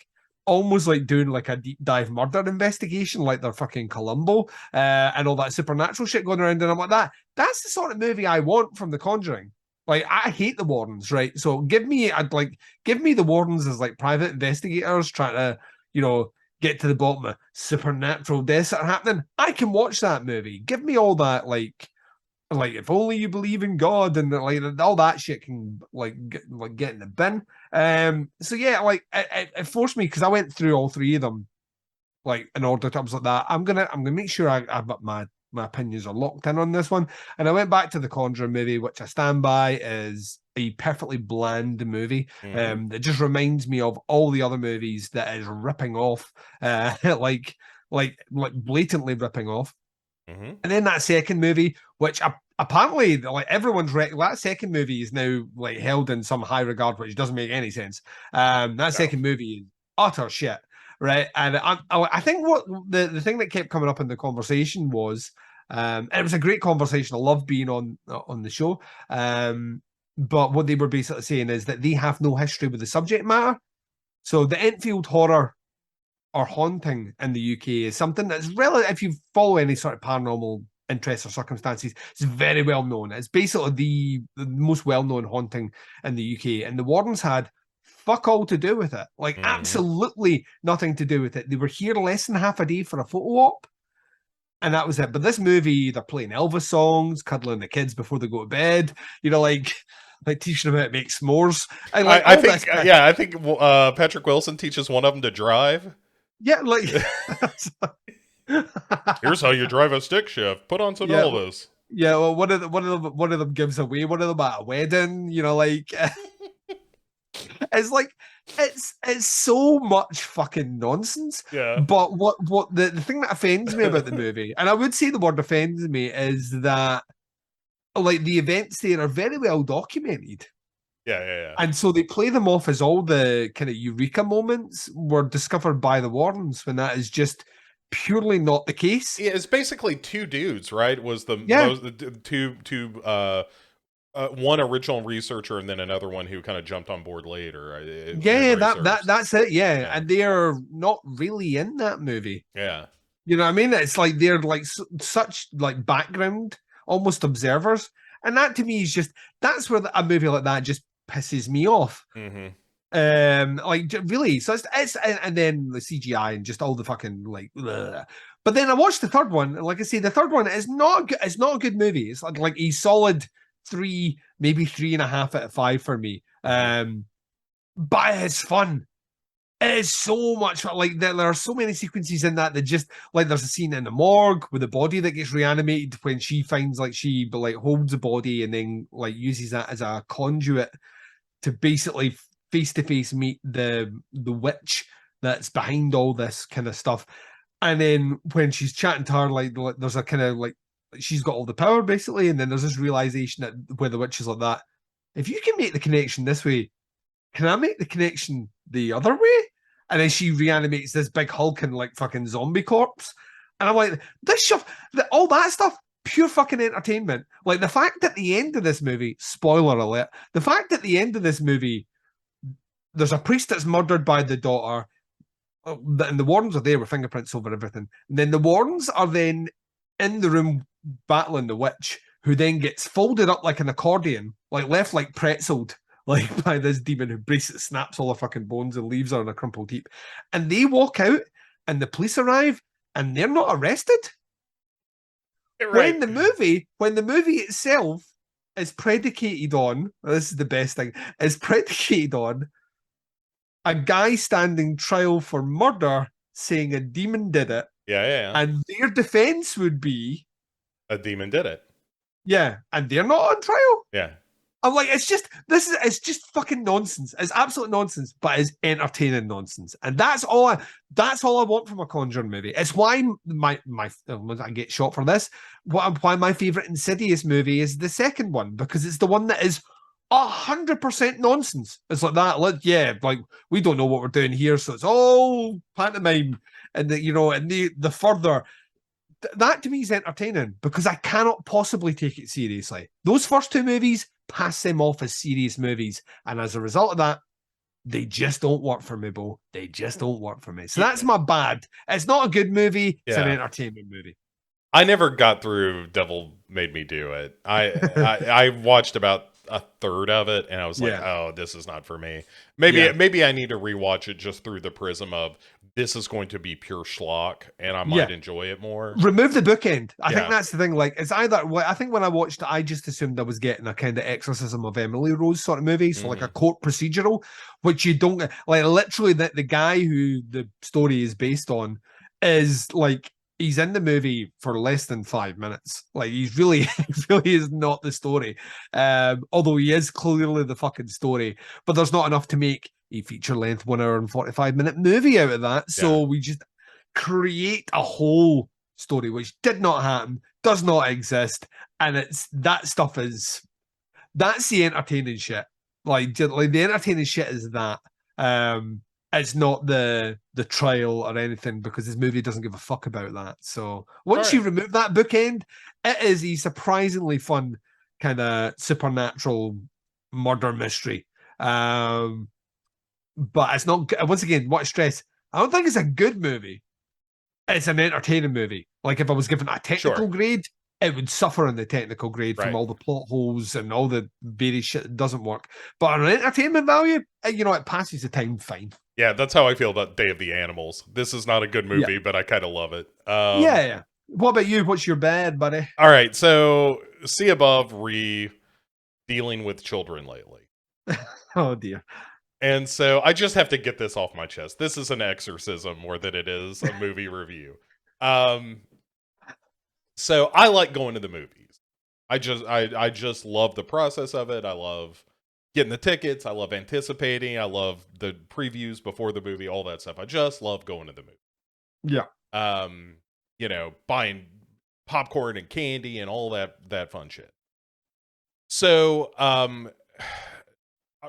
almost like doing like a deep dive murder investigation, like they're fucking Columbo, and all that supernatural shit going around. And I'm like, that's the sort of movie I want from The Conjuring. Like, I hate the Wardens, right? So give me the Wardens as like private investigators trying to, get to the bottom of supernatural deaths that are happening. I can watch that movie. Give me all that, like if only you believe in God, and like all that shit can get in the bin. So yeah, like it forced me, because I went through all three of them like in order terms like that. I'm gonna make sure I've got my opinions are locked in on this one. And I went back to the Conjuring movie, which I stand by is a perfectly bland movie. It just reminds me of all the other movies that is ripping off, like blatantly ripping off. And then that second movie, which apparently like everyone's that second movie is now like held in some high regard, which doesn't make any sense. That second movie is utter shit, right? And I think what the thing that kept coming up in the conversation was, and it was a great conversation. I love being on the show. But what they were basically saying is that they have no history with the subject matter. So the Enfield horror or haunting in the UK is something that's relative. If you follow any sort of paranormal interests or circumstances, it's very well known. It's basically the most well-known haunting in the UK, and the Wardens had fuck all to do with it. Like absolutely nothing to do with it. They were here less than half a day for a photo op, and that was it. But this movie, they're playing Elvis songs, cuddling the kids before they go to bed. Like teaching them how to make s'mores. And like I think Patrick Wilson teaches one of them to drive. Yeah, like here's how you drive a stick shift. Put on some Elvis. Yeah, well, one of them gives away one of them at a wedding. It's like it's so much fucking nonsense. Yeah. But what the thing that offends me about the movie, and I would say the word offends me, is that like the events there are very well documented. Yeah. And so they play them off as all the kind of eureka moments were discovered by the Wardens, when that is just purely not the case. Yeah, it's basically two dudes, right? Was the two one original researcher and then another one who kind of jumped on board later. That's it. Yeah, and they are not really in that movie. Yeah. You know what I mean? It's like they're like such like background, almost observers, and that to me is just that's where a movie like that just pisses me off. Mm-hmm. Like really, so it's and then the CGI and just all the fucking like. Ugh. But then I watched the third one, and like I say, the third one is not it's not a good movie. It's like a solid 3, maybe 3.5 out of 5 for me. But it's fun. It is so much fun. Like there are so many sequences in that just like there's a scene in the morgue with a body that gets reanimated when she finds like she like holds the body and then like uses that as a conduit to basically face to face meet the witch that's behind all this kind of stuff. And then when she's chatting to her, like there's a kind of like she's got all the power basically, and then there's this realization that where the witch is like that. If you can make the connection this way, can I make the connection the other way? And then she reanimates this big hulking like fucking zombie corpse. And I'm like, this stuff, all that stuff, pure fucking entertainment. Like the fact that the end of this movie, spoiler alert, the fact that the end of this movie, there's a priest that's murdered by the daughter, and the wardens are there with fingerprints over everything. And then the wardens are then in the room battling the witch, who then gets folded up like an accordion, like left like pretzeled, like by this demon who basically snaps all her fucking bones and leaves her in a crumpled heap. And they walk out, and the police arrive, and they're not arrested. Right. When the movie itself is predicated on, this is the best thing, is predicated on a guy standing trial for murder saying a demon did it. Yeah. And their defense would be A demon did it. Yeah, and they're not on trial. Yeah. I'm like, it's just fucking nonsense. It's absolute nonsense, but it's entertaining nonsense, and that's all I want from a Conjuring movie. It's why my I get shot for this. Why my favorite Insidious movie is the second one, because it's the one that is 100% nonsense. It's like that. Like we don't know what we're doing here, so it's all pantomime, and the further. That to me is entertaining because I cannot possibly take it seriously. Those first two movies pass them off as serious movies, and as a result of that, they just don't work for me, Bo. They just don't work for me. So that's my bad. It's not a good movie. It's an entertainment movie. I never got through Devil Made Me Do It. I watched about a third of it, and I was like, oh, this is not for me. Maybe I need to rewatch it just through the prism of this is going to be pure schlock, and I might enjoy it more. Remove the bookend. I think that's the thing. Like, it's either. I think when I watched it, I just assumed I was getting a kind of Exorcism of Emily Rose sort of movie, so like a court procedural, which you don't like. Literally, the guy who the story is based on is like he's in the movie for less than 5 minutes. Like he's really, really is not the story. Although he is clearly the fucking story, but there's not enough to make a feature-length 1 hour and 45-minute movie out of that. So we just create a whole story, which did not happen, does not exist, and that's the entertaining shit. Like the entertaining shit is that. It's not the trial or anything, because this movie doesn't give a fuck about that. So once you remove that bookend, it is a surprisingly fun kind of supernatural murder mystery. But it's not. Once again, what I stress, I don't think it's a good movie. It's an entertaining movie. Like if I was given a technical grade, it would suffer in the technical grade from all the plot holes and all the various shit that doesn't work. But on an entertainment value, it passes the time fine. Yeah, that's how I feel about Day of the Animals. This is not a good movie, but I kind of love it. Yeah. What about you? What's your bad, buddy? All right, so see above dealing with children lately. Oh dear. And so I just have to get this off my chest. This is an exorcism more than it is a movie review. So I like going to the movies. I just love the process of it. I love getting the tickets. I love anticipating. I love the previews before the movie, all that stuff. I just love going to the movie. Yeah. Buying popcorn and candy and all that fun shit. So,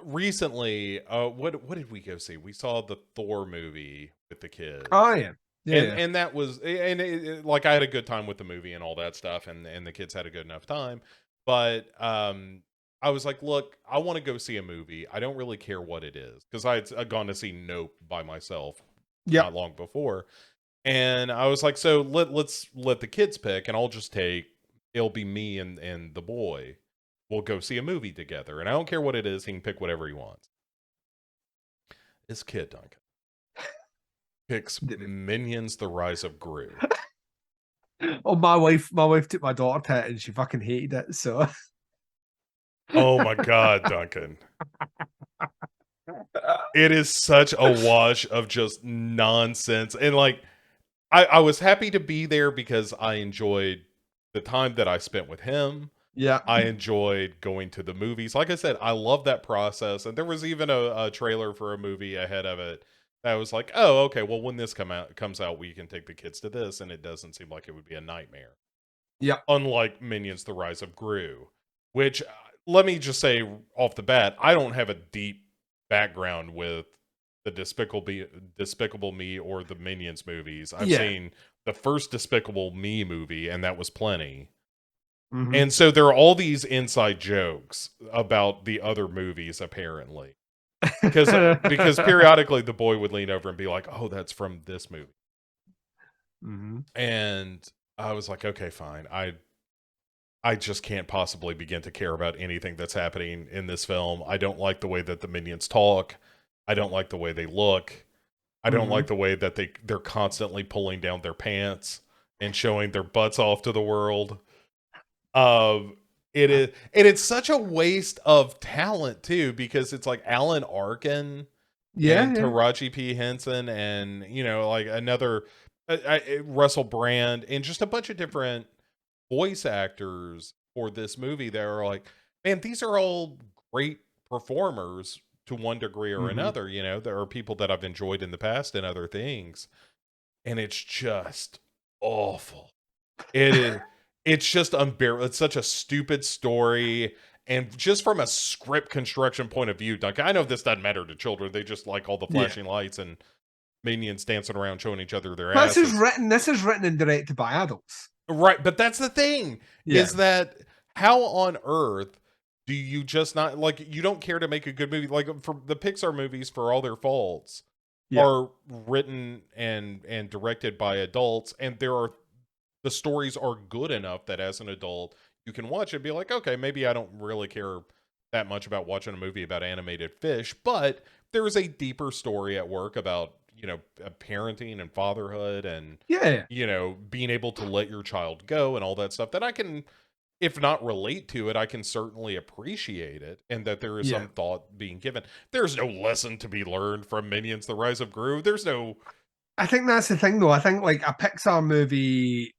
recently, what did we go see? We saw the Thor movie with the kids. Oh yeah. And that was, like I had a good time with the movie and all that stuff, and the kids had a good enough time. But I was like, look, I want to go see a movie. I don't really care what it is, because I'd gone to see Nope by myself not long before. And I was like, so let's let the kids pick, and I'll just take. It'll be me and the boy. We'll go see a movie together, and I don't care what it is. He can pick whatever he wants. This kid, Duncan, picks Did it. Minions: The Rise of Gru. Oh, my wife took my daughter to it and she fucking hated it. So Oh my god, Duncan. It is such a wash of just nonsense. And like I was happy to be there because I enjoyed the time that I spent with him. yeah, I enjoyed going to the movies. Like I said, I love that process. And there was even a trailer for a movie ahead of it that was like, oh, okay, well, when this comes out, we can take the kids to this, and it doesn't seem like it would be a nightmare. yeah, Unlike Minions: The Rise of Gru, which let me just say off the bat, I don't have a deep background with the Despicable Me or the Minions movies. I've yeah. seen the first Despicable Me movie, and that was plenty. Mm-hmm. And so there are all these inside jokes about the other movies, apparently, because periodically the boy would lean over and be like, "Oh, that's from this movie," Mm-hmm. and I was like, "Okay, fine. I just can't possibly begin to care about anything that's happening in this film. I don't like the way that the minions talk. I don't like the way they look. I don't Mm-hmm. like the way that they're constantly pulling down their pants and showing their butts off to the world. It is, and it's such a waste of talent too, because it's like Alan Arkin Yeah, and yeah. Taraji P Henson, and like another Russell Brand, and just a bunch of different voice actors for this movie that are like, man, these are all great performers to one degree or Mm-hmm. another. There are people that I've enjoyed in the past and other things, and it's just awful. It is. It's just unbearable. It's such a stupid story. And just from a script construction point of view, Duncan, I know this doesn't matter to children. They just like all the Yeah. flashing lights and minions dancing around showing each other their This is asses. written. This is written and directed by adults. Right, but that's the thing, Yeah. is that how on earth do you just not, like, you don't care to make a good movie? Like, for the Pixar movies, for all their faults, Yeah. are written and directed by adults, and the stories are good enough that as an adult you can watch it and be like, okay, maybe I don't really care that much about watching a movie about animated fish, but there is a deeper story at work about parenting and fatherhood and Yeah. being able to let your child go and all that stuff that I can, if not relate to it, I can certainly appreciate it, and that there is Yeah. some thought being given. There's no lesson to be learned from Minions: The Rise of Gru. There's no. I think that's the thing, though. I think like a Pixar movie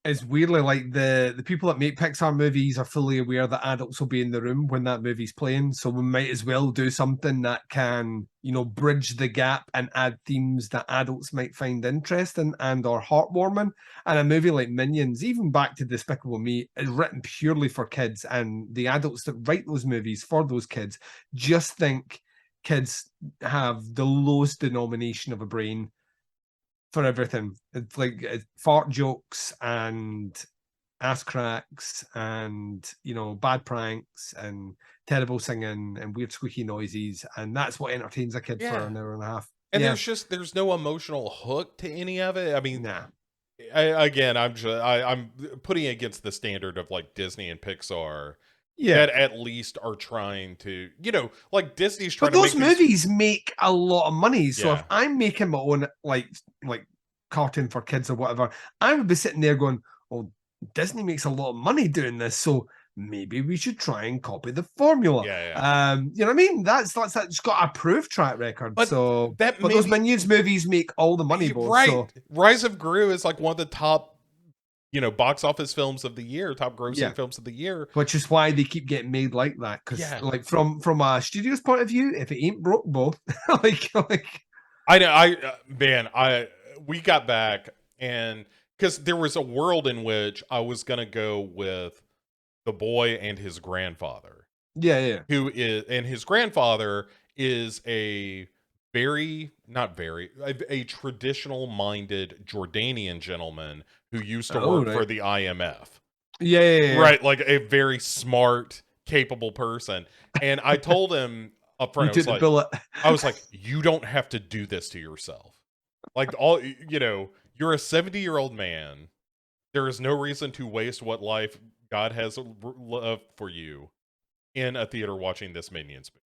is weirdly like the people that make Pixar movies are fully aware that adults will be in the room when that movie's playing. So we might as well do something that can, bridge the gap and add themes that adults might find interesting and or heartwarming. And a movie like Minions, even back to Despicable Me, is written purely for kids, and the adults that write those movies for those kids just think kids have the lowest denomination of a brain for everything. It's like fart jokes and ass cracks and bad pranks and terrible singing and weird squeaky noises, and that's what entertains a kid for Yeah. an hour and a half. And Yeah, there's no emotional hook to any of it. I mean, nah, I'm putting it against the standard of like Disney and Pixar yeah. that at least are trying to, like Disney's trying But to those make these. movies make a lot of money. So if Yeah. I'm making my own like cartoon for kids or whatever, I would be sitting there going, "Well, Disney makes a lot of money doing this, so maybe we should try and copy the formula." Yeah, yeah. You know what I mean? That's got a proof track record. But So, that but those maybe Minions movies make all the money, both. right. So Rise of Gru is like one of the top, box office films of the year, top yeah, grossing films of the year. which is why they keep getting made like that. Because Yeah. like from a studio's point of view, if it ain't broke, both like I know. Man, we got back, and because there was a world in which I was gonna go with the boy and his grandfather, yeah, yeah. and his grandfather is a very, not very, a traditional minded Jordanian gentleman who used to Oh work right, for the IMF. yeah, yeah, yeah. Right, like a very smart, capable person. And I told him up You front, took the bullet. I was like, you don't have to do this to yourself. Like, all, You're a 70-year-old man. There is no reason to waste what life God has left for you in a theater watching this Minions movie.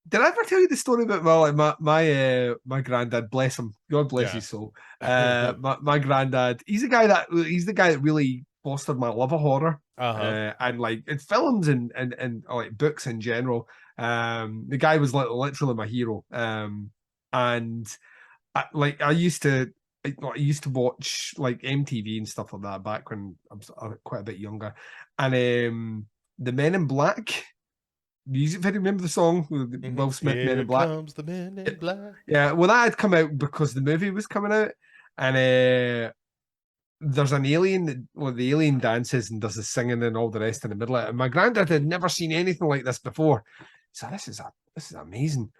Did I ever tell you the story about my granddad? Bless him, God bless Yeah. his soul. My granddad, he's the guy that really fostered my love of horror. Uh-huh. And like it's films and like books in general. The guy was literally my hero. And I used to watch like MTV and stuff like that back when I'm quite a bit younger, and the Men in Black music video. Remember the song with Will Smith, Men Here in Black? comes the Men in Black. Yeah, well, that had come out because the movie was coming out, and there's an alien that, well, the alien dances and does the singing and all the rest in the middle of it. And my granddad had never seen anything like this before. So this is amazing.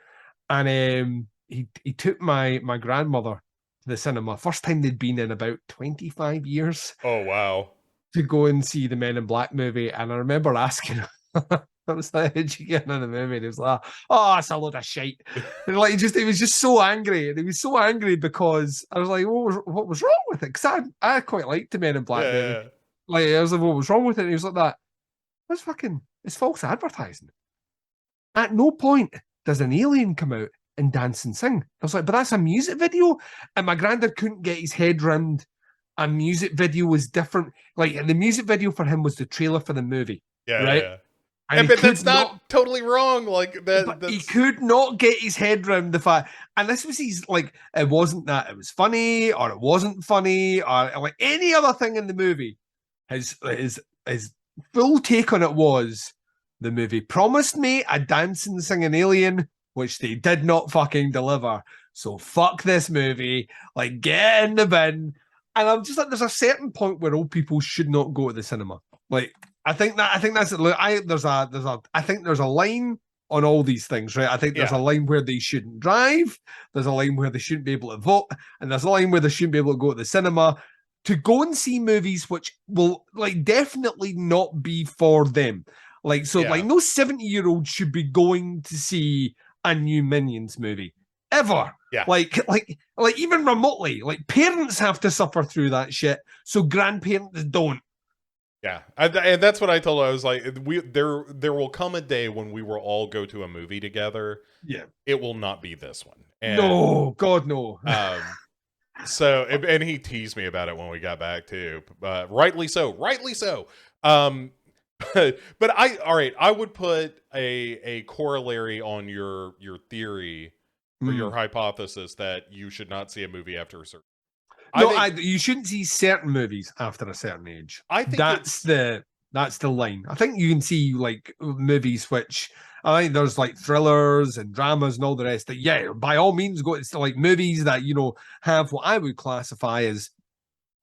And he took my grandmother to the cinema. First time they'd been in about 25 years Oh, wow. to go and see the Men in Black movie. And I remember asking him, I was like, how'd you get into the movie? And he was like, oh, it's a load of shite. And like, he was just so angry. And he was so angry because I was like, what was wrong with it? Because I quite liked the Men in Black movie. Yeah. Like, I was like, what was wrong with it? And he was like, it's false advertising. At no point does an alien come out and dance and sing. I was like, but that's a music video. And my granddad couldn't get his head around a music video was different. Like, the music video for him was the trailer for the movie. Yeah, right? yeah. And but that's not totally wrong. Like that. He could not get his head around the fact, and this was his like. It wasn't that it was funny, or it wasn't funny, or like any other thing in the movie. His full take on it was the movie promised me a dancing, singing alien, which they did not fucking deliver. So fuck this movie. Like, get in the bin. And I'm just like, there's a certain point where old people should not go to the cinema. Like, I think that's it. I think there's a line on all these things, right? I think there's a line where they shouldn't drive. There's a line where they shouldn't be able to vote, and there's a line where they shouldn't be able to go to the cinema to go and see movies which will like definitely not be for them. Like, so like no 70-year-old should be going to see a new Minions movie ever. Yeah. Like even remotely. Like, parents have to suffer through that shit, so grandparents don't. Yeah, and that's what I told her. I was like, there will come a day when we will all go to a movie together. Yeah, it will not be this one. And, no, God, no. So, and he teased me about it when we got back too. Rightly so. But I would put a corollary on your theory or your hypothesis that you should not see a movie after a certain. You shouldn't see certain movies after a certain age. I think that's the line. I think you can see like movies which I think there's like thrillers and dramas and all the rest. That by all means go to like movies that have what I would classify as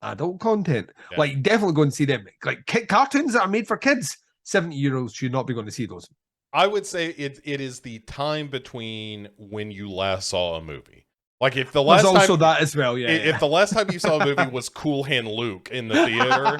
adult content. Yeah. Like, definitely go and see them. Like cartoons that are made for kids. 70-year-olds should not be going to see those. I would say it is the time between when you last saw a movie. Like, if the last time also that as well, yeah. If the last time you saw a movie was Cool Hand Luke in the theater,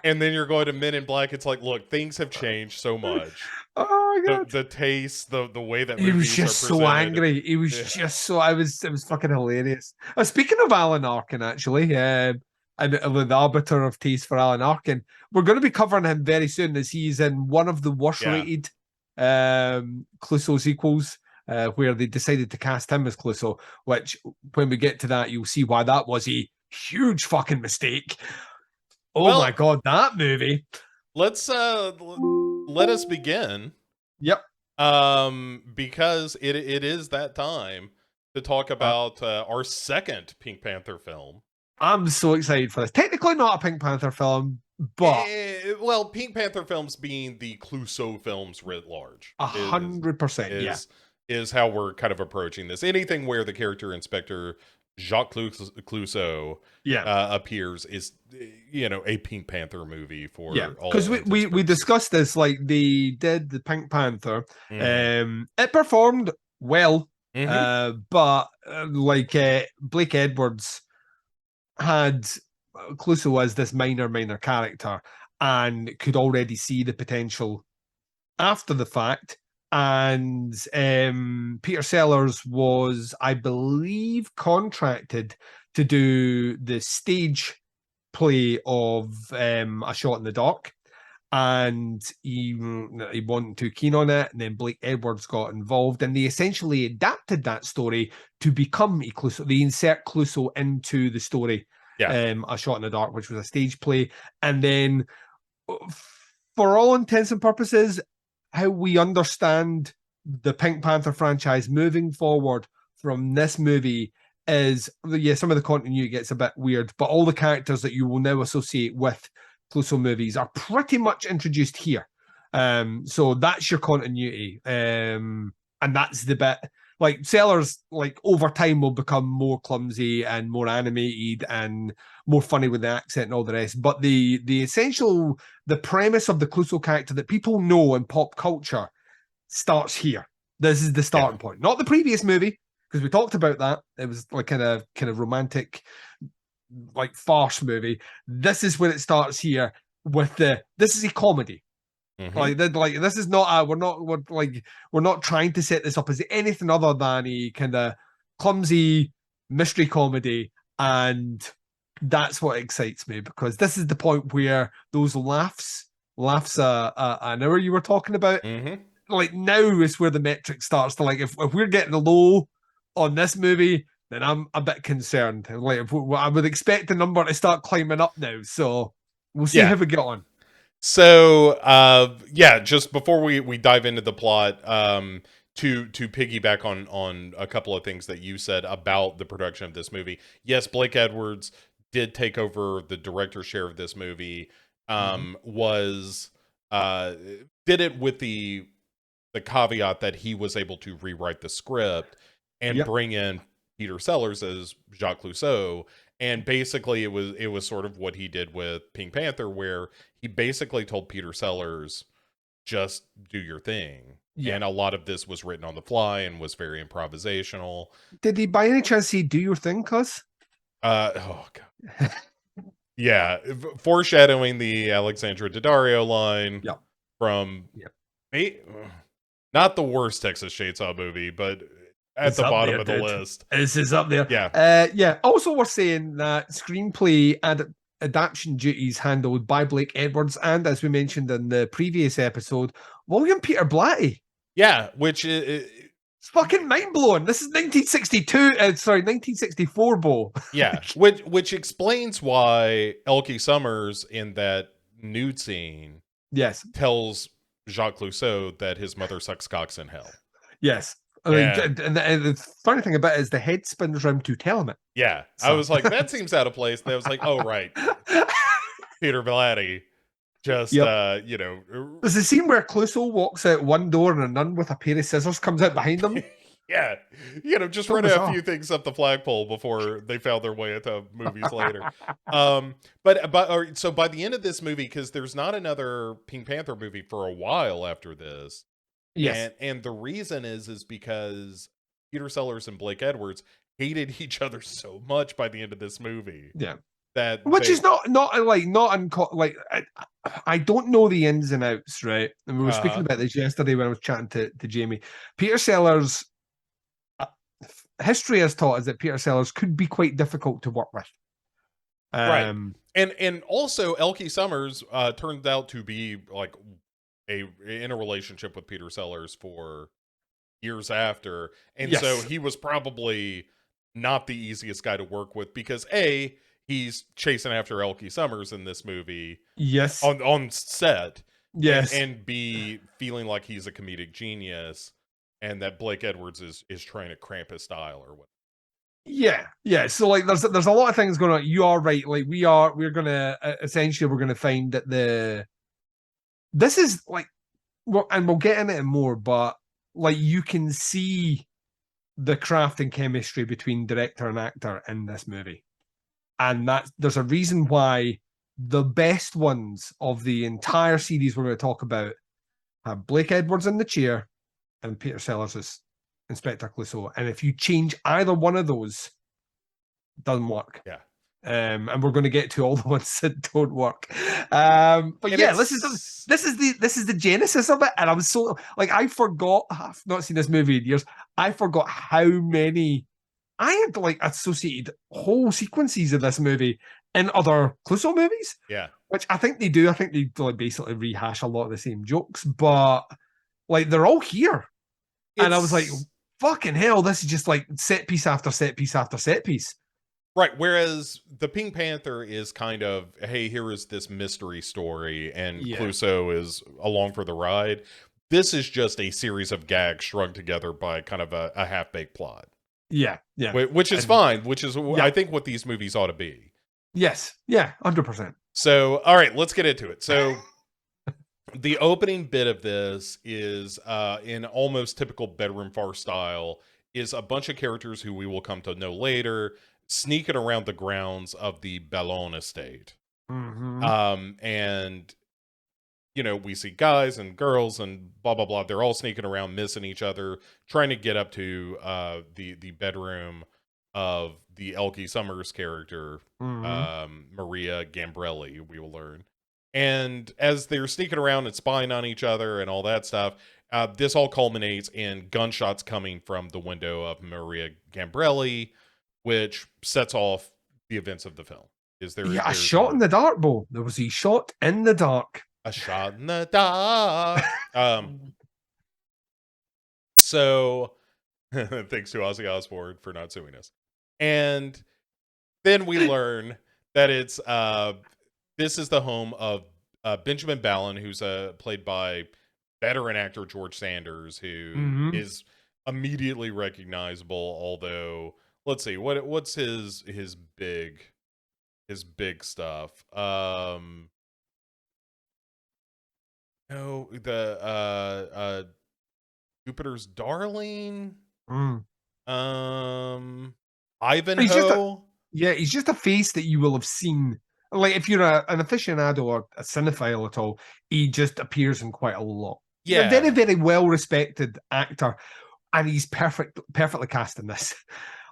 and then you're going to Men in Black, it's like, look, things have changed so much. Oh my God. The taste, the way that he was just so angry. He was just so. It was fucking hilarious. Speaking of Alan Arkin, actually, and the arbiter of taste for Alan Arkin, we're going to be covering him very soon, as he's in one of the worst rated Clouseau sequels. Where they decided to cast him as Clouseau, which when we get to that, you'll see why that was a huge fucking mistake. Oh my God, that movie. Let's let us begin. Yep. Because it is that time to talk about our second Pink Panther film. I'm so excited for this. Technically not a Pink Panther film, but Pink Panther films being the Clouseau films writ large. 100%, is how we're kind of approaching this. Anything where the character Inspector Jacques Clouseau appears is, a Pink Panther movie for all. Because we discussed this, like they did the Pink Panther. It performed well, but Blake Edwards had Clouseau as this minor character and could already see the potential after the fact. And Peter Sellers was, I believe, contracted to do the stage play of A Shot in the Dark, and he wasn't too keen on it, and then Blake Edwards got involved, and they essentially adapted that story to become a Clouseau. They insert Clouseau into the story, A Shot in the Dark, which was a stage play, and then, for all intents and purposes, how we understand the Pink Panther franchise moving forward from this movie is, yeah, some of the continuity gets a bit weird, but all the characters that you will now associate with Clouseau movies are pretty much introduced here. So that's your continuity. And that's the bit, like, Sellers, like, over time will become more clumsy and more animated and more funny with the accent and all the rest. But the essential, the premise of the Clouseau character that people know in pop culture starts here. This is the starting point, not the previous movie, because we talked about that. It was like kind of romantic, like, farce movie. This is where it starts here with this is a comedy. Like this is not we're not trying to set this up as anything other than a kind of clumsy mystery comedy, and that's what excites me, because this is the point where those laughs an hour you were talking about, like, now is where the metric starts to, like, if we're getting low on this movie, then I'm a bit concerned. Like, I would expect the number to start climbing up now, so we'll see how we get on. So, just before we dive into the plot, to piggyback on a couple of things that you said about the production of this movie. Yes, Blake Edwards did take over the director's share of this movie. Did it with the caveat that he was able to rewrite the script and bring in Peter Sellers as Jacques Clouseau. And basically it was sort of what he did with Pink Panther, where he basically told Peter Sellers, just do your thing. And a lot of this was written on the fly and was very improvisational. Did he by any chance say "do your thing"? Oh god. Yeah, foreshadowing the Alexandra Daddario line from not the worst Texas Chainsaw movie, but at the bottom of the list. This is up there. Yeah. Also, we're saying that screenplay adaptation duties handled by Blake Edwards, and, as we mentioned in the previous episode, William Peter Blatty. Yeah, which is it's fucking mind blowing. This is 1964, Bo. Yeah, which explains why Elke Summers in that nude scene, tells Jacques Clouseau that his mother sucks cocks in hell. Yes. I mean, and the funny thing about it is the head spins around to tell him it. Yeah, so. I was like, that seems out of place. And I was like, oh, right. Peter Blatty. Just, There's a scene where Clouseau walks out one door and a nun with a pair of scissors comes out behind them. Yeah. Just running a few things up the flagpole before they found their way into movies later. So by the end of this movie, because there's not another Pink Panther movie for a while after this. Yes. And the reason is because Peter Sellers and Blake Edwards hated each other so much by the end of this movie. Yeah. Which is not I don't know the ins and outs, right? And we were speaking about this yesterday when I was chatting to Jamie. Peter Sellers, history has taught us that Peter Sellers could be quite difficult to work with. Right. And also Elke Summers turned out to be like in a relationship with Peter Sellers for years after. And so he was probably not the easiest guy to work with, because he's chasing after Elke Summers in this movie. Yes. On set. Yes. And be feeling like he's a comedic genius, and that Blake Edwards is trying to cramp his style or what. Yeah. So, like, there's a lot of things going on. You are right. Like, we're gonna find that this is like, and we'll get into it more, but, like, you can see the craft and chemistry between director and actor in this movie. And there's a reason why the best ones of the entire series we're going to talk about have Blake Edwards in the chair and Peter Sellers as Inspector Clouseau. And if you change either one of those, it doesn't work. Yeah. And we're going to get to all the ones that don't work. But this is the genesis of it. And I was so, like, I forgot, I've not seen this movie in years. I forgot how many I had like associated whole sequences of this movie in other Clouseau movies, Yeah. which I think they do. I think they like basically rehash a lot of the same jokes, but like they're all here. And I was like, It's fucking hell, this is just like set piece after set piece after set piece. right. Whereas the Pink Panther is kind of, hey, here is this mystery story, and Yeah. Clouseau is along for the ride. This is just a series of gags strung together by kind of a half baked plot, Yeah. Yeah. which is And fine, which is, yeah. I think, what these movies ought to be. Yes. Yeah. 100%. So, all right, let's get into it. So, the opening bit of this is in almost typical bedroom far style, is a bunch of characters who we will come to know later sneaking around the grounds of the Ballon estate. Mm-hmm. And we see guys and girls and blah blah blah. They're all sneaking around, missing each other, trying to get up to the bedroom of the Elkie Summers character, Mm-hmm. Maria Gambrelli, we will learn. And as they're sneaking around and spying on each other and all that stuff, this all culminates in gunshots coming from the window of Maria Gambrelli, which sets off the events of the film. Yeah, a shot in the dark, Bo. There was a shot in the dark. A shot in the dark. So thanks to Ozzy Osbourne for not suing us. And then we learn that it's this is the home of Benjamin Ballon, who's played by veteran actor George Sanders, who is immediately recognizable. Although, let's see, what's his big stuff. No, the Jupiter's Darling. Ivanhoe. He's just a face that you will have seen. Like if you're an aficionado or a cinephile at all, he just appears in quite a lot. Yeah, a very, very well respected actor, and he's perfectly cast in this.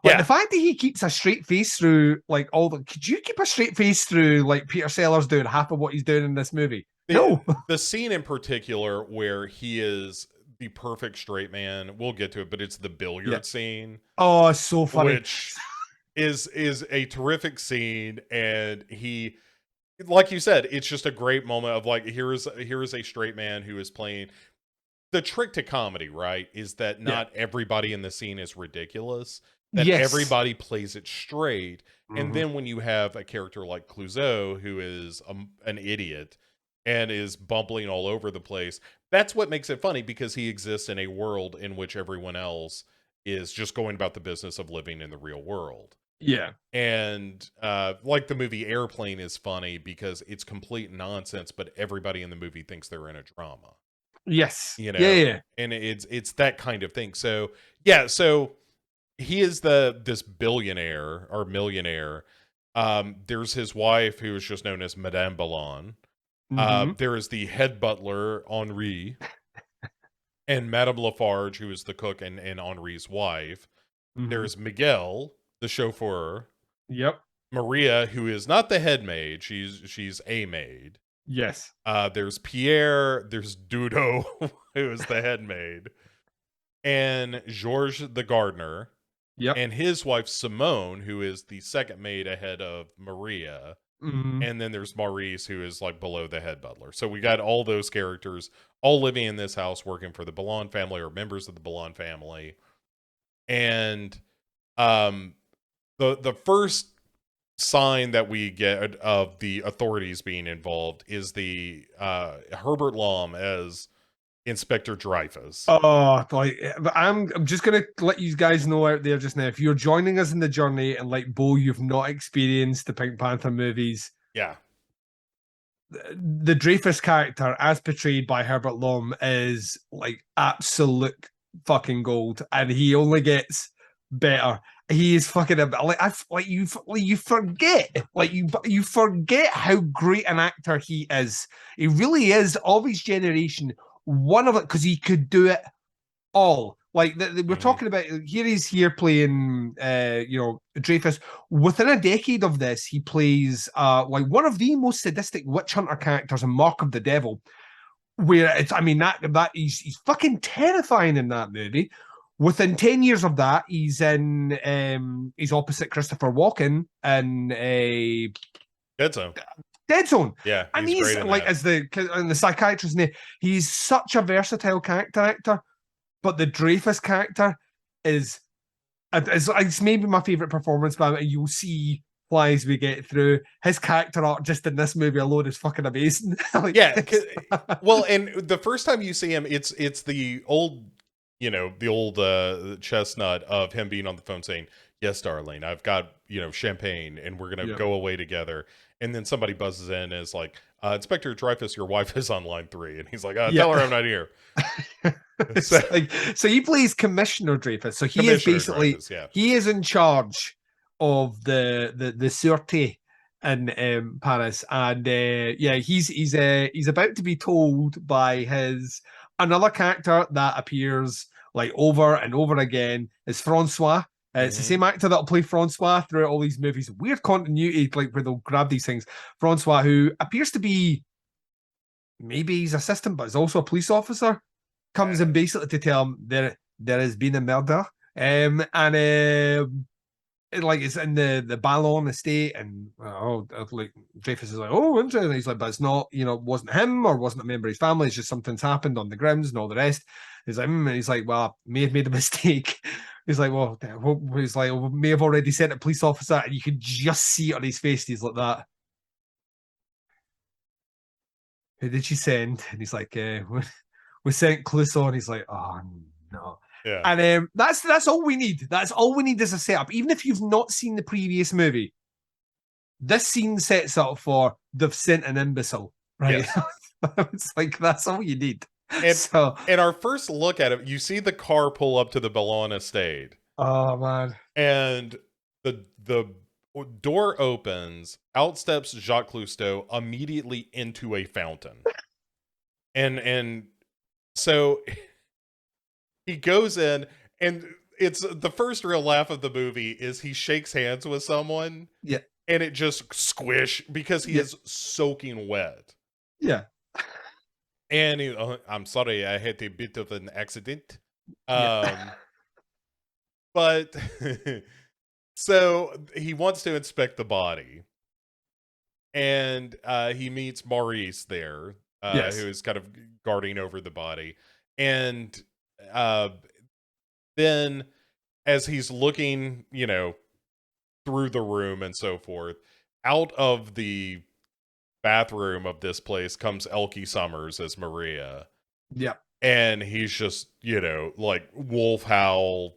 Like the fact that he keeps a straight face through like all the. Could you keep a straight face through like Peter Sellers doing half of what he's doing in this movie? No. The scene in particular where he is the perfect straight man. We'll get to it, but it's the billiard scene. Oh, it's so funny. Which is a terrific scene, and he, like you said, it's just a great moment of like here is a straight man who is playing. The trick to comedy, right, is that not everybody in the scene is ridiculous. That everybody plays it straight. And then when you have a character like Clouseau, who is an idiot and is bumbling all over the place, that's what makes it funny, because he exists in a world in which everyone else is just going about the business of living in the real world. Yeah. And like the movie Airplane is funny because it's complete nonsense, but everybody in the movie thinks they're in a drama. Yes. Yeah. And it's that kind of thing. So so he is this billionaire or millionaire. There's his wife, who is just known as Madame Ballon. There is the head butler, Henri, and Madame Lafarge, who is the cook and Henri's wife. There's Miguel, the chauffeur. Yep. Maria, who is not the head maid, she's a maid. Yes. There's Pierre, there's Dudo, who is the head maid, and Georges the gardener. Yep. And his wife Simone, who is the second maid ahead of Maria. And then there's Maurice, who is like below the head butler. So we got all those characters all living in this house, working for the Ballon family or members of the Ballon family. And the first sign that we get of the authorities being involved is the Herbert Lom as Inspector Dreyfus. Oh, like I'm just gonna let you guys know out there just now, if you're joining us in the journey and like Bo, you've not experienced the Pink Panther movies. Yeah. The Dreyfus character, as portrayed by Herbert Lom, is like absolute fucking gold, and he only gets better. He is fucking you forget you forget how great an actor he is. He really is, of his generation, one of it, because he could do it all. Like we're talking about here, he's here playing Dreyfus. Within a decade of this, he plays like one of the most sadistic witch hunter characters in Mark of the Devil, where it's that he's fucking terrifying in that movie, Within 10 years of that, he's opposite Christopher Walken in a Dead Zone. Dead Zone. Yeah, And he's he's great in like, that. as the psychiatrist name, he's such a versatile character actor. But the Dreyfus character is it's maybe my favorite performance by him. You'll see why as we get through. His character arc just in this movie alone is fucking amazing. Like, Yeah, well, and the first time you see him, it's the old, the old chestnut of him being on the phone saying, "Yes, darling, I've got champagne, and we're gonna yeah. go away together." And then somebody buzzes in and is like, "Inspector Dreyfus, your wife is on line 3," and he's like, "Tell her I'm not here." It's So, like, so he plays Commissioner Dreyfus. So he is Commissioner basically Dreyfus, yeah, he is in charge of the sûreté in Paris, and yeah, he's about to be told by his another character that appears like over and over again is Francois. It's the hmm same actor that'll play Francois throughout all these movies. Weird continuity, like where they'll grab these things. Francois, who appears to be maybe he's assistant, but is also a police officer, comes in basically to tell him there has been a murder. Like it's in the Ballon estate, and like Dreyfus is like, oh, interesting. He's like, but it's not, it wasn't him or wasn't a member of his family. It's just something's happened on the grounds and all the rest. He's like, and he's like, well, may have made a mistake. He's like, well, he's like, well, may have already sent a police officer, and you can just see it on his face. He's like that. Who did she send? And he's like, we sent Clouseau, and he's like, oh no. yeah. And that's all we need. That's all we need as a setup. Even if you've not seen the previous movie, this scene sets up for they've sent an imbecile, right? Yes. It's like that's all you need. And So, our first look at it, you see the car pull up to the Ballon estate. oh man, And the door opens, out steps Jacques Cousteau immediately into a fountain. And so he goes in, and it's the first real laugh of the movie is he shakes hands with someone, yeah, and it just squish because he is soaking wet. yeah, And I'm sorry, I had a bit of an accident. yeah. But so he wants to inspect the body, and he meets Maurice there, Yes, who is kind of guarding over the body. And uh, then as he's looking, through the room and so forth, out of the bathroom of this place comes Elkie Summers as Maria. yeah, And he's just, like wolf howl,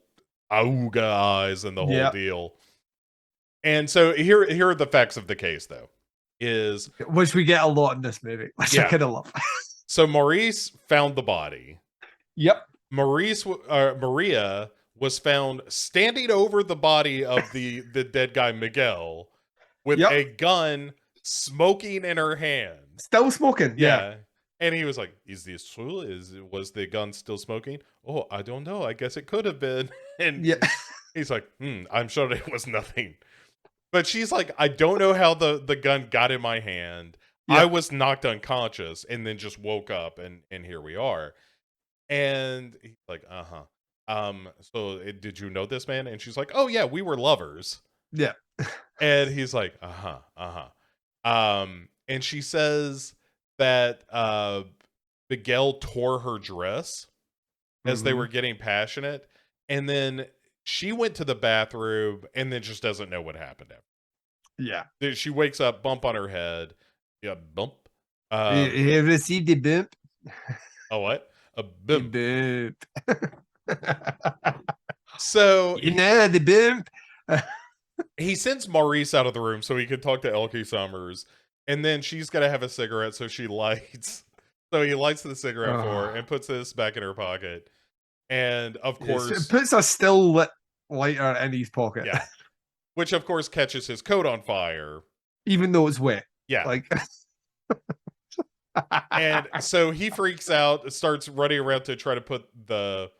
auga eyes, and the whole yeah. deal. And so here are the facts of the case, though. Is Which we get a lot in this movie, which I kind of love. So Maurice found the body. Yep. Maria was found standing over the body of the dead guy Miguel with a gun smoking in her hand. Still smoking. Yeah. And he was like, "Is this true? Was the gun still smoking?" "Oh, I don't know. I guess it could have been." And he's like, "I'm sure it was nothing." But she's like, "I don't know how the gun got in my hand. I was knocked unconscious and then just woke up, and here we are." And he's like, so did you know this man? And she's like, "Oh yeah, we were lovers." Yeah. And he's like, and she says that Miguel tore her dress as they were getting passionate, and then she went to the bathroom and then just doesn't know what happened after. Yeah. She wakes up, bump on her head. Yeah, bump. You received a bump. A what? A bump. Bump. So the bump. He sends Maurice out of the room so he can talk to Elkie Summers, and then she's got to have a cigarette, so she lights. So he lights the cigarette for her and puts this back in her pocket. And of course, it puts a still lit lighter in his pocket. Yeah, which of course catches his coat on fire, even though it's wet. Yeah, like. And so he freaks out, starts running around to try to put the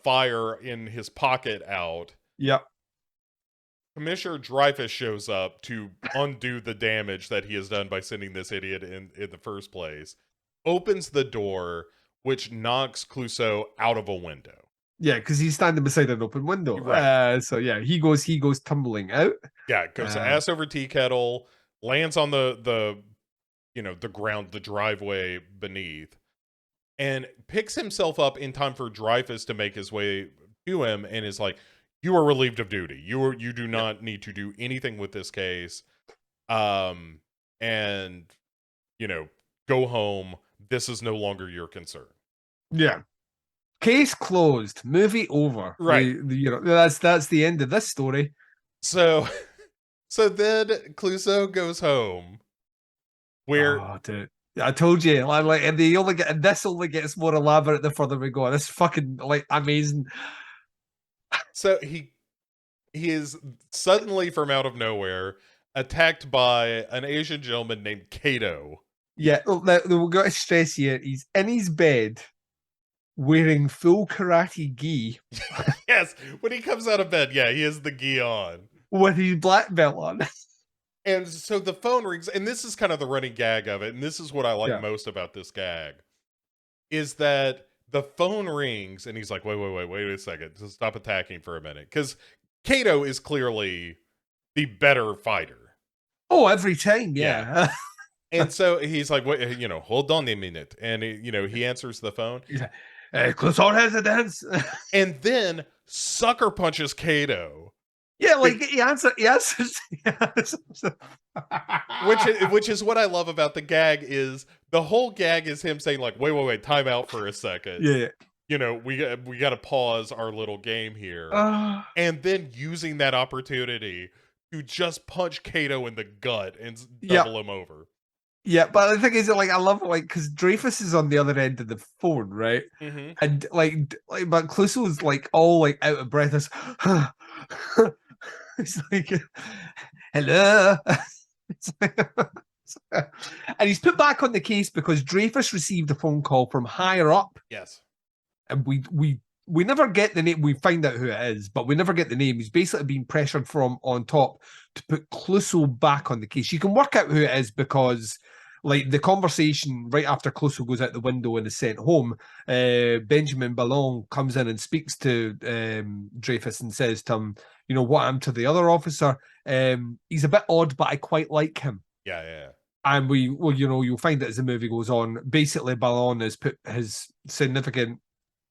fire in his pocket out. Yep. Commissioner Dreyfus shows up to undo the damage that he has done by sending this idiot in the first place. Opens the door, which knocks Clouseau out of a window. Yeah, because he's standing beside an open window. Right. So yeah, he goes tumbling out. Yeah, goes ass over tea kettle, lands on the the ground, the driveway beneath, and picks himself up in time for Dreyfus to make his way to him, and is like, "You are relieved of duty. You do Yep. not need to do anything with this case. Um, and go home. This is no longer your concern." Yeah. Case closed. Movie over. Right. That's the end of this story. So so then Clouseau goes home, where Oh, dude. I told you, and they only get this only gets more elaborate the further we go. This fucking amazing. so he is suddenly from out of nowhere attacked by an Asian gentleman named Kato. Yeah, we've got to stress here. He's in his bed wearing full karate gi Yes, when he comes out of bed, yeah, he has the gi on. with his black belt on. And so the phone rings, and this is kind of the running gag of it, and this is what I like Yeah. most about this gag, is that the phone rings, and he's like, wait a second, just stop attacking for a minute. Because Kato is clearly the better fighter. Oh, every time, yeah. And so he's like, wait, hold on a minute. And, he answers the phone. He's like, Clouseau has a dance. And then sucker punches Kato. Yeah, he answers. Which is what I love about the gag is the whole gag is him saying like, wait, time out for a second. Yeah. We got to pause our little game here. And then using that opportunity to just punch Kato in the gut and double him over. Yeah, but the thing is, I love because Dreyfus is on the other end of the phone, right? Mm-hmm. And but Clouseau is all out of breath. It's like, hello. And he's put back on the case because Dreyfus received a phone call from higher up. Yes. And we never get the name. We find out who it is, but we never get the name. He's basically being pressured from on top to put Clouseau back on the case. You can work out who it is because, the conversation right after Clouseau goes out the window and is sent home, Benjamin Ballon comes in and speaks to Dreyfus and says to him, what happened to the other officer? He's a bit odd, but I quite like him. Yeah. And you'll find that as the movie goes on, basically Ballon has put his significant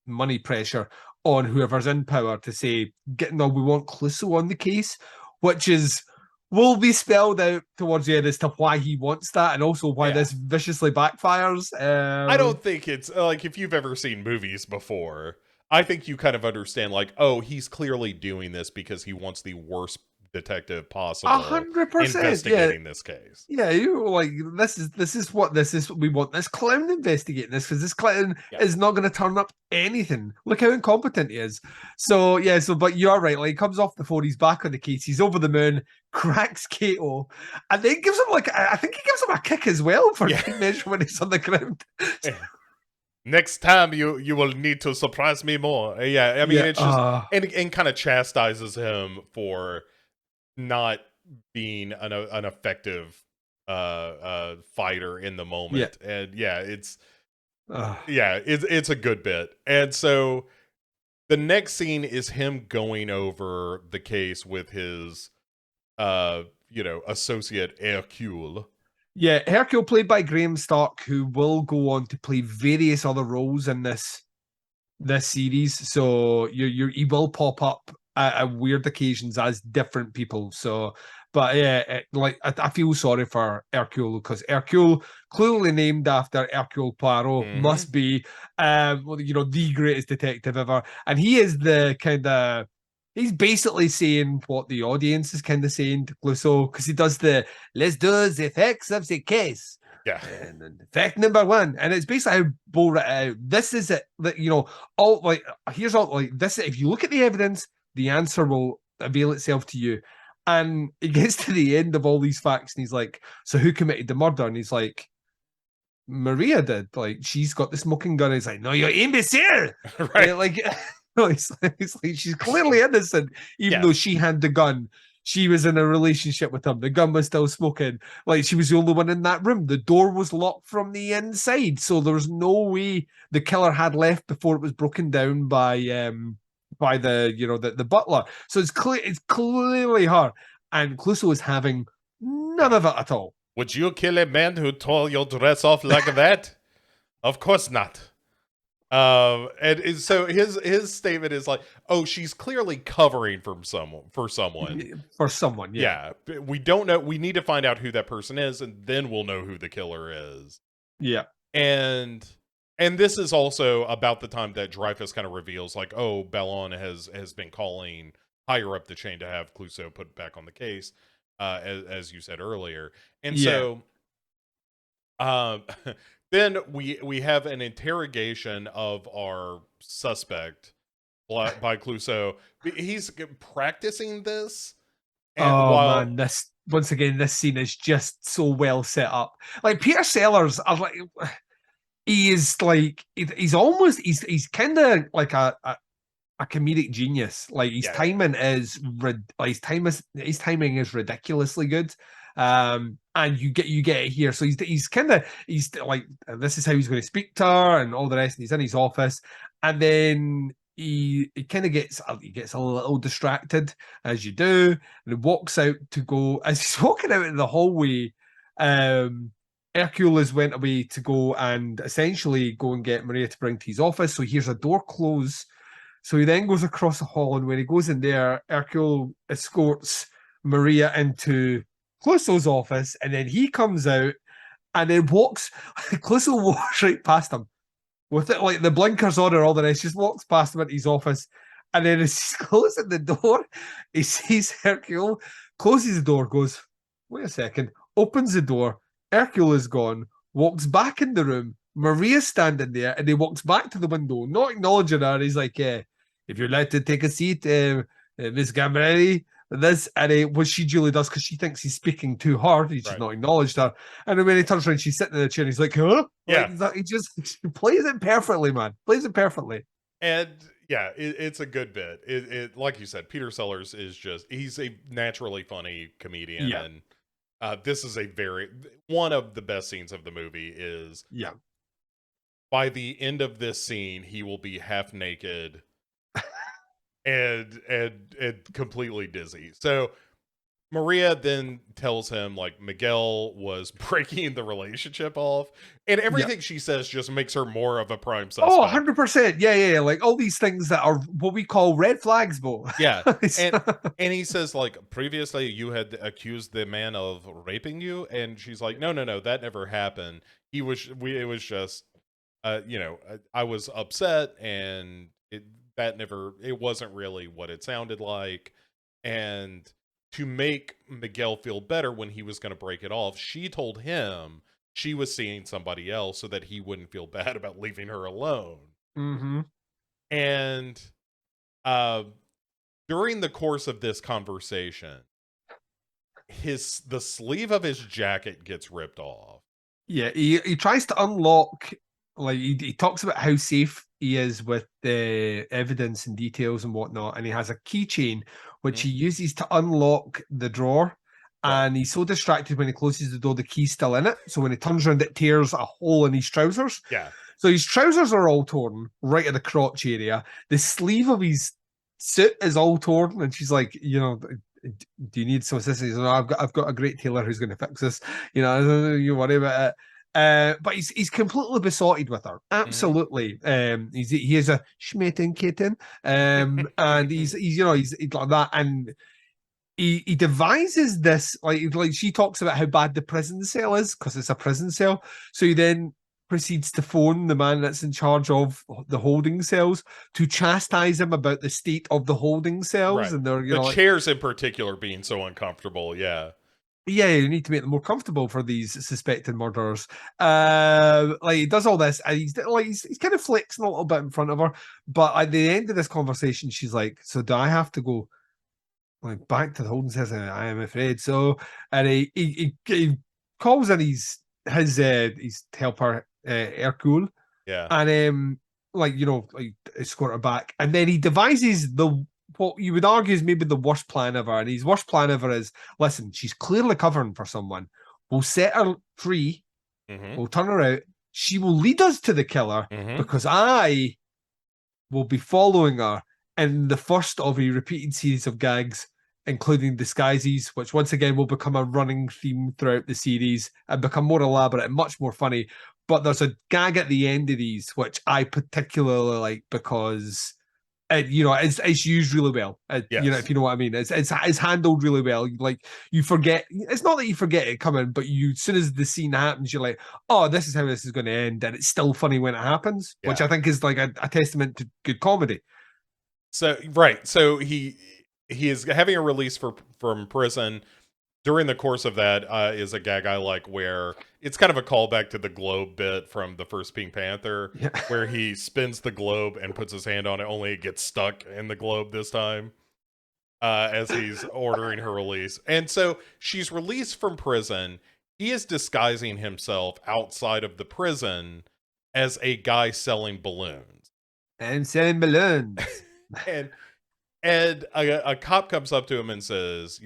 money pressure on whoever's in power to say, we want Clouseau on the case, which will be spelled out towards the end as to why he wants that and also why this viciously backfires. I don't think it's if you've ever seen movies before, I think you kind of understand he's clearly doing this because he wants the worst detective possible 100% investigating this case. Yeah, this is what this is. We want this clown investigating this because this clown is not going to turn up anything. Look how incompetent he is. So but you're right. He comes off the phone, he's back on the case, he's over the moon, cracks Kato, and then gives him I think he gives him a kick as well for measure when he's on the ground. Next time you will need to surprise me more. It's just and kind of chastises him for not being an effective fighter in the moment. And it's a good bit. And so the next scene is him going over the case with his associate Hercule. Yeah, Hercule, played by Graham Stark, who will go on to play various other roles in this series. So he will pop up at weird occasions as different people. So, but I feel sorry for Hercule because Hercule, clearly named after Hercule Poirot, must be the greatest detective ever, and he is the kind of. He's basically saying what the audience is kind of saying to Clouseau because he does the let's do the facts of the case. Yeah. And fact number one. And it's basically how Bo wrote it out. This is it. Here's all this. If you look at the evidence, the answer will avail itself to you. And it gets to the end of all these facts, and he's like, so who committed the murder? And he's like, Maria did. She's got the smoking gun. And he's like, no, you're imbecile. Right. It's like she's clearly innocent, even though she had the gun. she was in a relationship with him. The gun was still smoking. Like she was the only one in that room. The door was locked from the inside, so there was no way the killer had left before it was broken down by the the butler. So it's clearly her. And Clouseau is having none of it at all. Would you kill a man who tore your dress off like that? Of course not. And so his statement is like, oh, she's clearly covering from someone for someone. For someone, yeah. Yeah. We don't know. We need to find out who that person is, and then we'll know who the killer is. Yeah. And this is also about the time that Dreyfus kind of reveals, like, oh, Bellon has been calling higher up the chain to have Clouseau put back on the case, as you said earlier. And so then we have an interrogation of our suspect by Clouseau. He's practicing this. And man, this scene is just so well set up. Like Peter Sellers, he's kind of like a comedic genius. Like his timing is his timing is ridiculously good. And you get it here. So he's like, this is how he's going to speak to her and all the rest. And he's in his office, and then he kind of gets a little distracted, as you do, and he walks out to go. As he's walking out in the hallway, Hercule has went away to go and essentially go and get Maria to bring to his office. So he hears a door close. So he then goes across the hall, and when he goes in there, Hercule escorts Maria into Clouseau's office, and then he comes out and then Clouseau walks right past him with it, like the blinkers on and all the rest, just walks past him into his office. And then as he's closing the door, he sees Hercule, closes the door, goes, wait a second, opens the door, Hercule is gone, walks back in the room, Maria's standing there, and he walks back to the window, not acknowledging her. He's like, if you're allowed to take a seat, Miss Gambarelli, this, and what she duly does, because she thinks he's speaking to her, he's just not acknowledged her. And then when he turns around, she's sitting in the chair, and he's like, huh? Yeah. Like, he just plays it perfectly, man. Plays it perfectly. And yeah, it's a good bit. It like you said, Peter Sellers is he's a naturally funny comedian. Yeah. And this is one of the best scenes of the movie is, by the end of this scene, he will be half naked and completely dizzy. So Maria then tells him, like, Miguel was breaking the relationship off, and everything she says just makes her more of a prime suspect. Oh, 100%. Yeah. Like all these things that are what we call red flags, Bo. Yeah. And he says, like, previously you had accused the man of raping you, and she's like, no, that never happened. It was just, I was upset, and it wasn't really what it sounded like. And to make Miguel feel better when he was going to break it off, she told him she was seeing somebody else so that he wouldn't feel bad about leaving her alone. Mm-hmm. And during the course of this conversation, the sleeve of his jacket gets ripped off. Yeah, he tries to unlock, like he talks about how safe he is with the evidence and details and whatnot, and he has a keychain which he uses to unlock the drawer. And he's so distracted when he closes the door, the key's still in it. So when he turns around, it tears a hole in his trousers. Yeah. So his trousers are all torn right at the crotch area. The sleeve of his suit is all torn, and she's like, do you need some assistance? No, I've got a great tailor who's going to fix this. You worry about it. But he's completely besotted with her. Absolutely. He is a schmitten kitten. And he's like that. And he devises this, like she talks about how bad the prison cell is, because it's a prison cell. So he then proceeds to phone the man that's in charge of the holding cells to chastise him about the state of the holding cells. Right. And they're the chairs in particular being so uncomfortable. Yeah, you need to make them more comfortable for these suspected murderers. He does all this, and he's kind of flexing a little bit in front of her. But at the end of this conversation, she's like, "So do I have to go back to the holding cells?" I am afraid so. And he calls in his helper Hercule. Yeah. And escort her back, and then he devises what you would argue is maybe the worst plan ever. And his worst plan ever is, listen, she's clearly covering for someone. We'll set her free. We'll turn her out. She will lead us to the killer because I will be following her in the first of a repeated series of gags, including disguises, which once again will become a running theme throughout the series and become more elaborate and much more funny. But there's a gag at the end of these, which I particularly like because it's used really well. If you know what I mean, it's handled really well. Like you forget, it's not that you forget it coming, but as soon as the scene happens, you're like, oh, this is how this is going to end, and it's still funny when it happens, which I think is like a testament to good comedy. So he is having a release from prison. During the course of that is a gag I like where it's kind of a callback to the globe bit from the first Pink Panther, where he spins the globe and puts his hand on it, only it gets stuck in the globe this time as he's ordering her release. And so she's released from prison. He is disguising himself outside of the prison as a guy selling balloons. I'm selling balloons. And a cop comes up to him and says,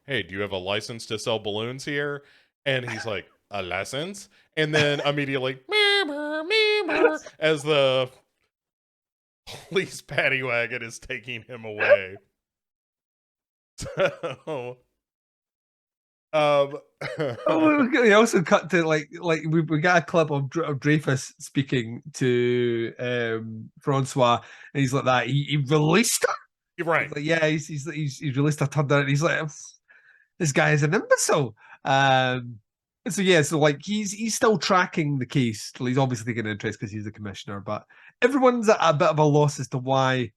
hey, do you have a license to sell balloons here? And he's like, a license? And then immediately, as the police paddy wagon is taking him away. So, we also cut to like we got a clip of Dreyfus speaking to Francois, and he's like that. He released her. You're right. Like, yeah, he's released a thunder, and he's like, this guy is an imbecile. So like he's still tracking the case. He's obviously taking interest because he's the commissioner, but everyone's at a bit of a loss as to why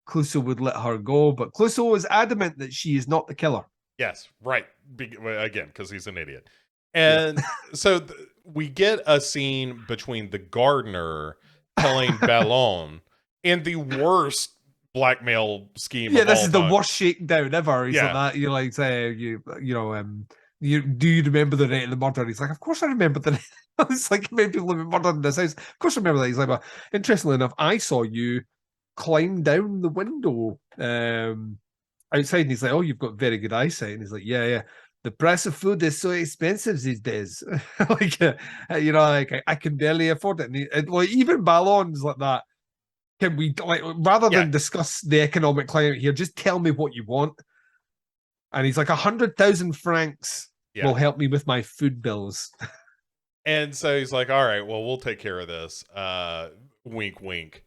Clouseau would let her go. But Clouseau is adamant that she is not the killer. Yes, right. Again, because he's an idiot. And so we get a scene between the gardener telling Ballon and the worst blackmail scheme. Yeah, this is the worst shakedown ever. He's like that. You're like, say, do you remember the night of the murder? And he's like, of course I remember the night. It's like many people have been murdered in this house. Of course I remember that. He's like, well, interestingly enough, I saw you climb down the window outside. And he's like, oh, you've got very good eyesight. And he's like, yeah. The price of food is so expensive these days. I can barely afford it. And like even Ballon's like that. Can we rather than discuss the economic climate here, just tell me what you want? And he's like, 100,000 francs will help me with my food bills. And so he's like, all right, well, we'll take care of this. Wink, wink.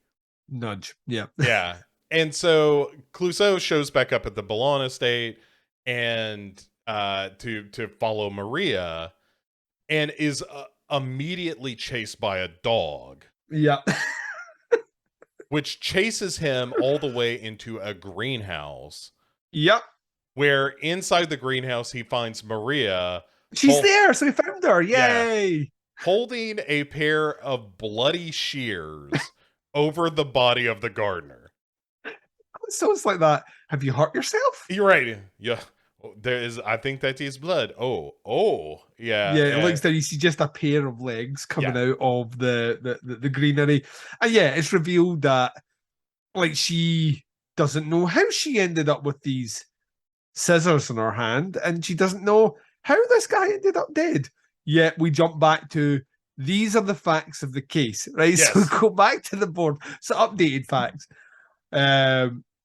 Nudge. Yeah. Yeah. And so Clouseau shows back up at the Ballon estate and to follow Maria, and is immediately chased by a dog. Yeah. Which chases him all the way into a greenhouse. Yep. Where inside the greenhouse he finds Maria. She's there, so he found her. Yay! Yeah, holding a pair of bloody shears over the body of the gardener. So it's like that. Have you hurt yourself? You're right. Yeah. I think that is blood. Oh, yeah. Yeah, it looks like you see just a pair of legs coming out of the greenery. And it's revealed that like she doesn't know how she ended up with these scissors in her hand, and she doesn't know how this guy ended up dead. Yet we jump back to these are the facts of the case, right? Yes. So go back to the board. So updated facts.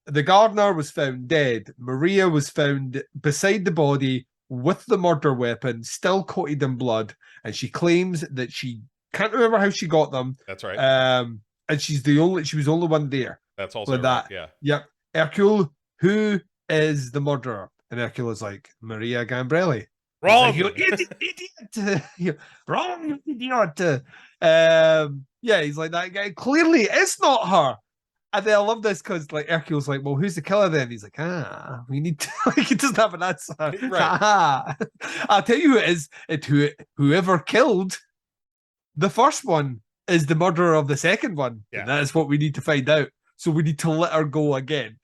The gardener was found dead. Maria was found beside the body with the murder weapon, still coated in blood, and she claims that she can't remember how she got them. That's right. And she was the only one there. That's also right. Yeah. Yep. Hercule, who is the murderer? And Hercule is like, Maria Gambrelli. Wrong. Like, you idiot. Wrong, you idiot. He's like, that guy. Clearly, it's not her. And then I love this because like Hercule's like, well, who's the killer then? He's like, we need to like he doesn't have an answer. Right. I'll tell you who it is. Whoever killed the first one is the murderer of the second one. Yeah. And that is what we need to find out. So we need to let her go again.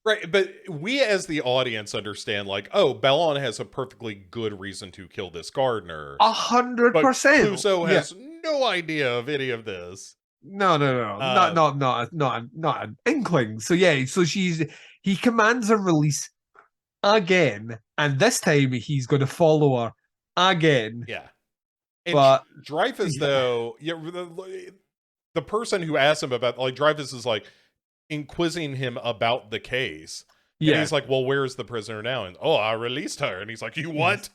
Right, but we as the audience understand, like, oh, Ballon has a perfectly good reason to kill this gardener. 100%. Clouseau has no idea of any of this. No. Not an inkling. So so He commands her release again, and this time he's going to follow her again. Yeah. And But Dreyfus, yeah, though, yeah, the person who asked him about, like, Dreyfus is like inquisiting him about the case. And yeah, he's like, well, where's the prisoner now? And, oh, I released her. And he's like, you what?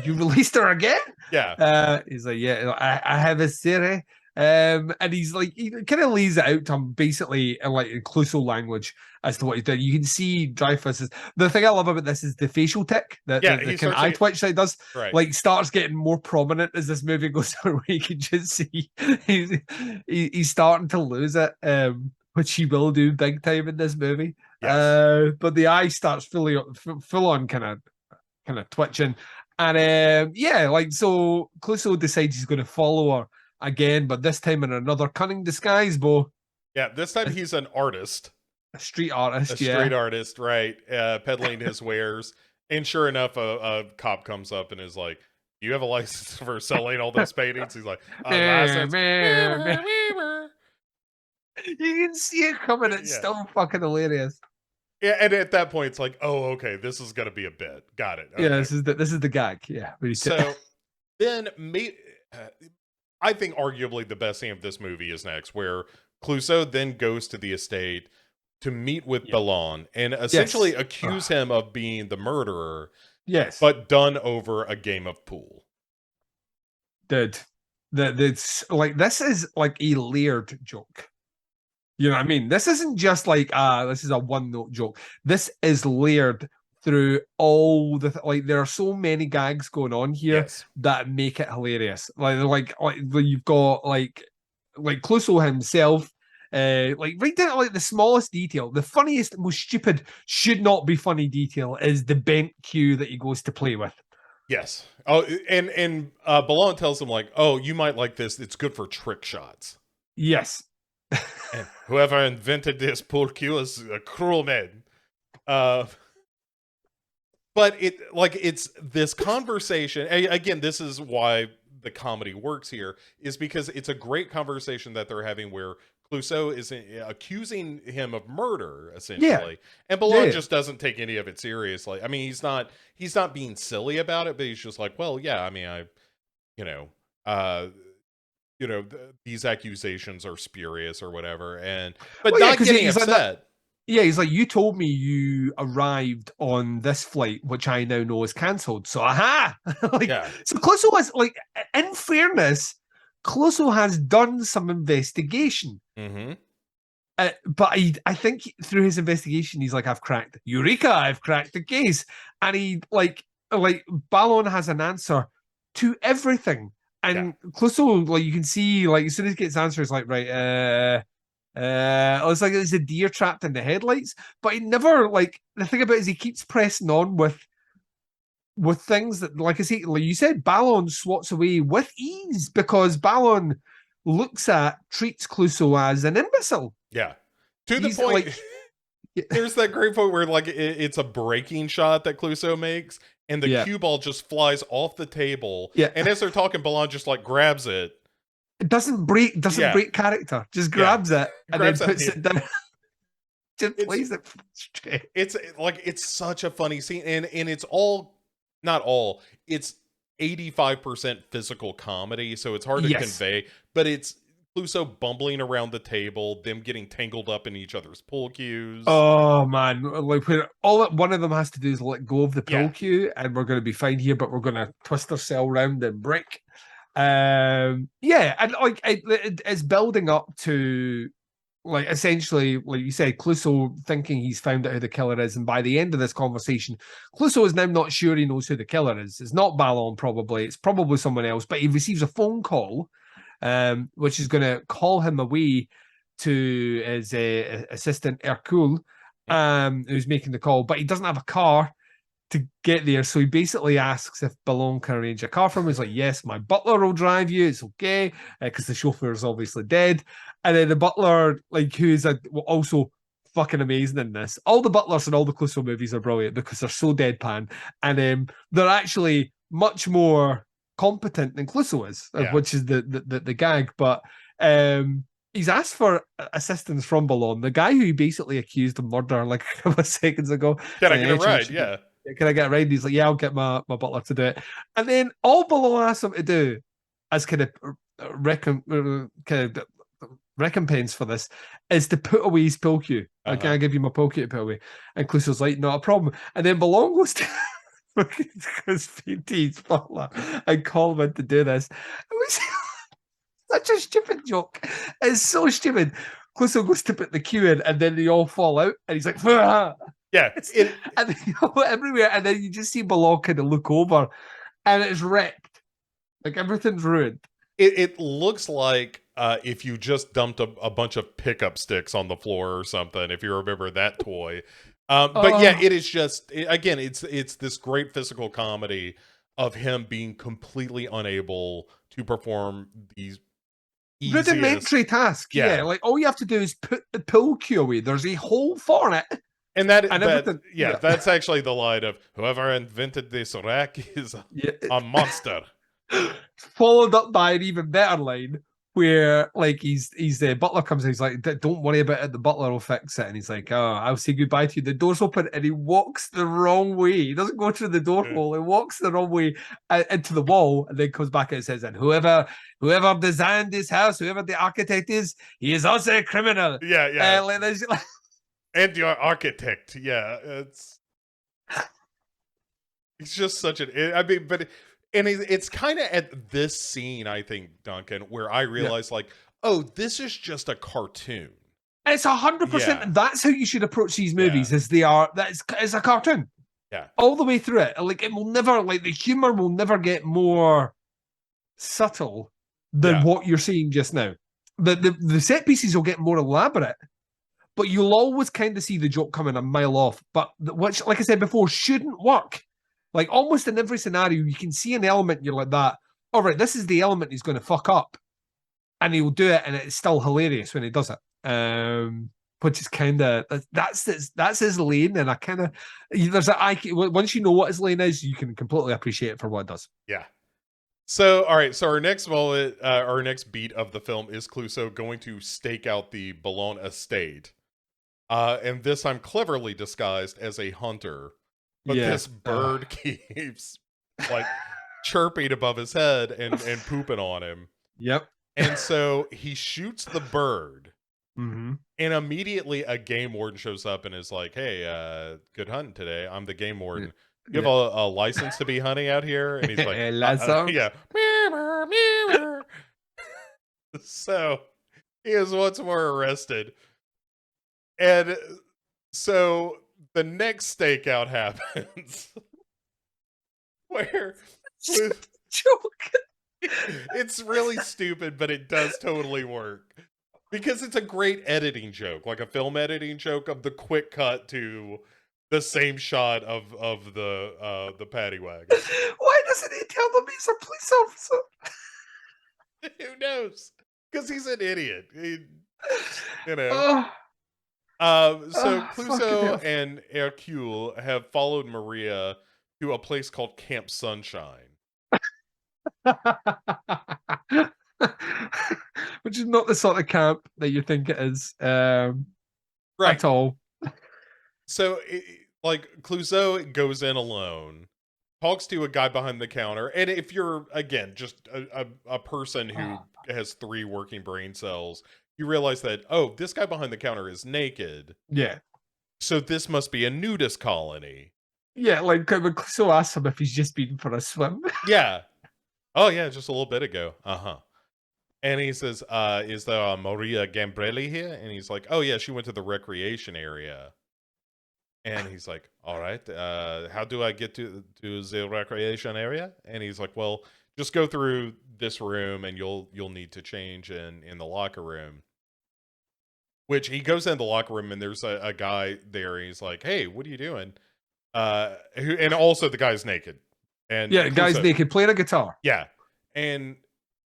you released her again? Yeah. He's like, yeah, I have a theory. And he's like, he kind of lays it out to him basically in like Clouseau language as to what he did. You can see Dreyfus is the thing I love about this is the facial tick, Yeah, the he kind of starts eye to twitch that he does, right. like starts getting more prominent as this movie goes on. Where you can just see he's he's starting to lose it, which he will do big time in this movie. Yes. But the eye starts full on kind of twitching. And yeah, like so Clouseau decides he's going to follow her again, but this time in another cunning disguise, Bo. Yeah, this time he's an artist. A street A artist, street yeah. artist, right? Peddling his wares. And sure enough, a cop comes up and is like, do you have a license for selling all those paintings? He's like, a license. You can see it coming. It's Yeah. still fucking hilarious. Yeah, and at that point, it's like, oh, okay, this is going to be a bit. Got it. Okay. Yeah, this is the gag. Yeah. So then, I think arguably the best scene of this movie is next, where Clouseau then goes to the estate to meet with Ballon and essentially accuse him of being the murderer. Yes, but done over a game of pool. Dude, that's like this is like a layered joke. You know what I mean? This isn't just like this is a one note joke. This is layered through all the like. There are so many gags going on here that make it hilarious. Like you've got like Clouseau himself. Like right down to like the smallest detail, the funniest, most stupid, should not be funny detail is the bent cue that he goes to play with. Yes. Oh, and Ballon tells him like, "Oh, you might like this. It's good for trick shots." Yes. And whoever invented this pool cue is a cruel man. But it's this conversation. Again, this is why the comedy works here, is because it's a great conversation that they're having where Clouseau is accusing him of murder, essentially. And Ballon just doesn't take any of it seriously. I mean, he's not being silly about it, but he's just like, well, yeah, I mean, these accusations are spurious or whatever, but not getting upset. He's like, you told me you arrived on this flight, which I now know is cancelled. So, aha! So Clouseau has, like, in fairness, Clouseau has done some investigation. Mm-hmm. But I think through his investigation, he's like, I've cracked Eureka! I've cracked the case. And he, like Ballon has an answer to everything. And Clouseau, like, you can see, like, as soon as he gets answers, like, right, it's like there's a deer trapped in the headlights, but he never, like, the thing about it is he keeps pressing on with things that, like I say, like you said, Ballon swats away with ease because Ballon treats Clouseau as an imbecile. Yeah. To the point, like, there's that great point where, like, it's a breaking shot that Clouseau makes, and the cue ball just flies off the table. Yeah. And as they're talking, Ballon just, like, grabs it. It doesn't break character. Just grabs it and then puts it down. Just plays it straight. It's like, it's such a funny scene, and it's all, not all, it's 85% physical comedy, so it's hard to convey, but it's Clouseau bumbling around the table, them getting tangled up in each other's pool cues. Oh man, like all that one of them has to do is let go of the pool cue, and we're going to be fine here, but we're going to twist ourselves around and break. And like it's building up to, like, essentially, like you said, Clouseau thinking he's found out who the killer is, and by the end of this conversation, Clouseau is now not sure he knows who the killer is. It's not Ballon, probably. It's probably someone else, but he receives a phone call, which is going to call him away to his assistant Hercule, who's making the call, but he doesn't have a car to get there, so he basically asks if Ballon can arrange a car for him. He's like, yes, my butler will drive you, it's okay, because the chauffeur is obviously dead. And then the butler, like, who is also fucking amazing in this. All the butlers in all the Clouseau movies are brilliant because they're so deadpan, and they're actually much more competent than Clouseau is, which is the gag. But he's asked for assistance from Ballon, the guy who he basically accused of murder like a couple of seconds ago. Can I Saying, get a hey, ride? Yeah. can I get a ride? And he's like, yeah, I'll get my butler to do it. And then all Ballon asks him to do as kind of recompense for this is to put away his pill cue. Like, can I give you my pill cue to put away? And Clouseau's like, not a problem. And then Ballon goes to speak to his butler and call him in to do this. It was such a stupid joke. It's so stupid. Clouseau goes to put the cue in, and then they all fall out, and he's like, "Wah!" Yeah. And they go everywhere, and then you just see Ballon kind of look over, and it's wrecked. Like everything's ruined. It looks like if you just dumped a bunch of pickup sticks on the floor or something, if you remember that toy. But yeah, it is just, again, it's this great physical comedy of him being completely unable to perform these rudimentary task. Yeah, like all you have to do is put the pill cue away. There's a hole for it. And that's actually the line of whoever invented this rack is a monster. Followed up by an even better line where like he's the butler comes in, he's like, don't worry about it, the butler will fix it. And he's like, oh, I'll say goodbye to you. The door's open and he walks the wrong way. He doesn't go through the door hole, he walks the wrong way into the wall, and then comes back and says, and whoever designed this house, whoever the architect is, he is also a criminal. Yeah. And your architect. Yeah. It's just such it's kind of at this scene, I think, Duncan, where I realized like, oh, this is just a cartoon. It's 100%. That's how you should approach these movies, as they are. It's a cartoon. Yeah. All the way through it. Like it will never, like the humor will never get more subtle than what you're seeing just now. The set pieces will get more elaborate, but you'll always kind of see the joke coming a mile off. But which, like I said before, shouldn't work. Like almost in every scenario, you can see an element, you're like that. All right, this is the element he's going to fuck up, and he'll do it, and it's still hilarious when he does it. Which is kind of that's his lane, and I kind of once you know what his lane is, you can completely appreciate it for what it does. Yeah. So all right, so our next moment, our next beat of the film is Clouseau going to stake out the Ballon estate, and this time cleverly disguised as a hunter. But this bird keeps like chirping above his head and pooping on him. Yep. And so he shoots the bird. Mm-hmm. And immediately a game warden shows up and is like, hey, good hunting today. I'm the game warden. You have a license to be hunting out here? And he's like, yeah. So he is once more arrested. And so the next stakeout happens where it's really stupid, but it does totally work because it's a great editing joke, like a film editing joke of the quick cut to the same shot of the paddy wagon. Why doesn't he tell them he's a police officer? Who knows? Because he's an idiot. You know. So Clouseau and Hercule have followed Maria to a place called Camp Sunshine. Which is not the sort of camp that you think it is right. at all. So, like, Clouseau goes in alone, talks to a guy behind the counter, and if you're, again, just a person who has 3 working brain cells, you realize that, oh, this guy behind the counter is naked. Yeah. So this must be a nudist colony. Yeah, like when Clouseau asks him if he's just been for a swim. Yeah. Oh, yeah, just a little bit ago. Uh-huh. And he says, is there Maria Gambrelli here? And he's like, oh, yeah, she went to the recreation area. And he's like, all right, how do I get to the recreation area? And he's like, well, just go through this room and you'll need to change in the locker room. Which he goes in the locker room and there's a guy there. And he's like, hey, what are you doing? And also the guy's naked. And yeah, the guy's naked playing a guitar. Yeah. And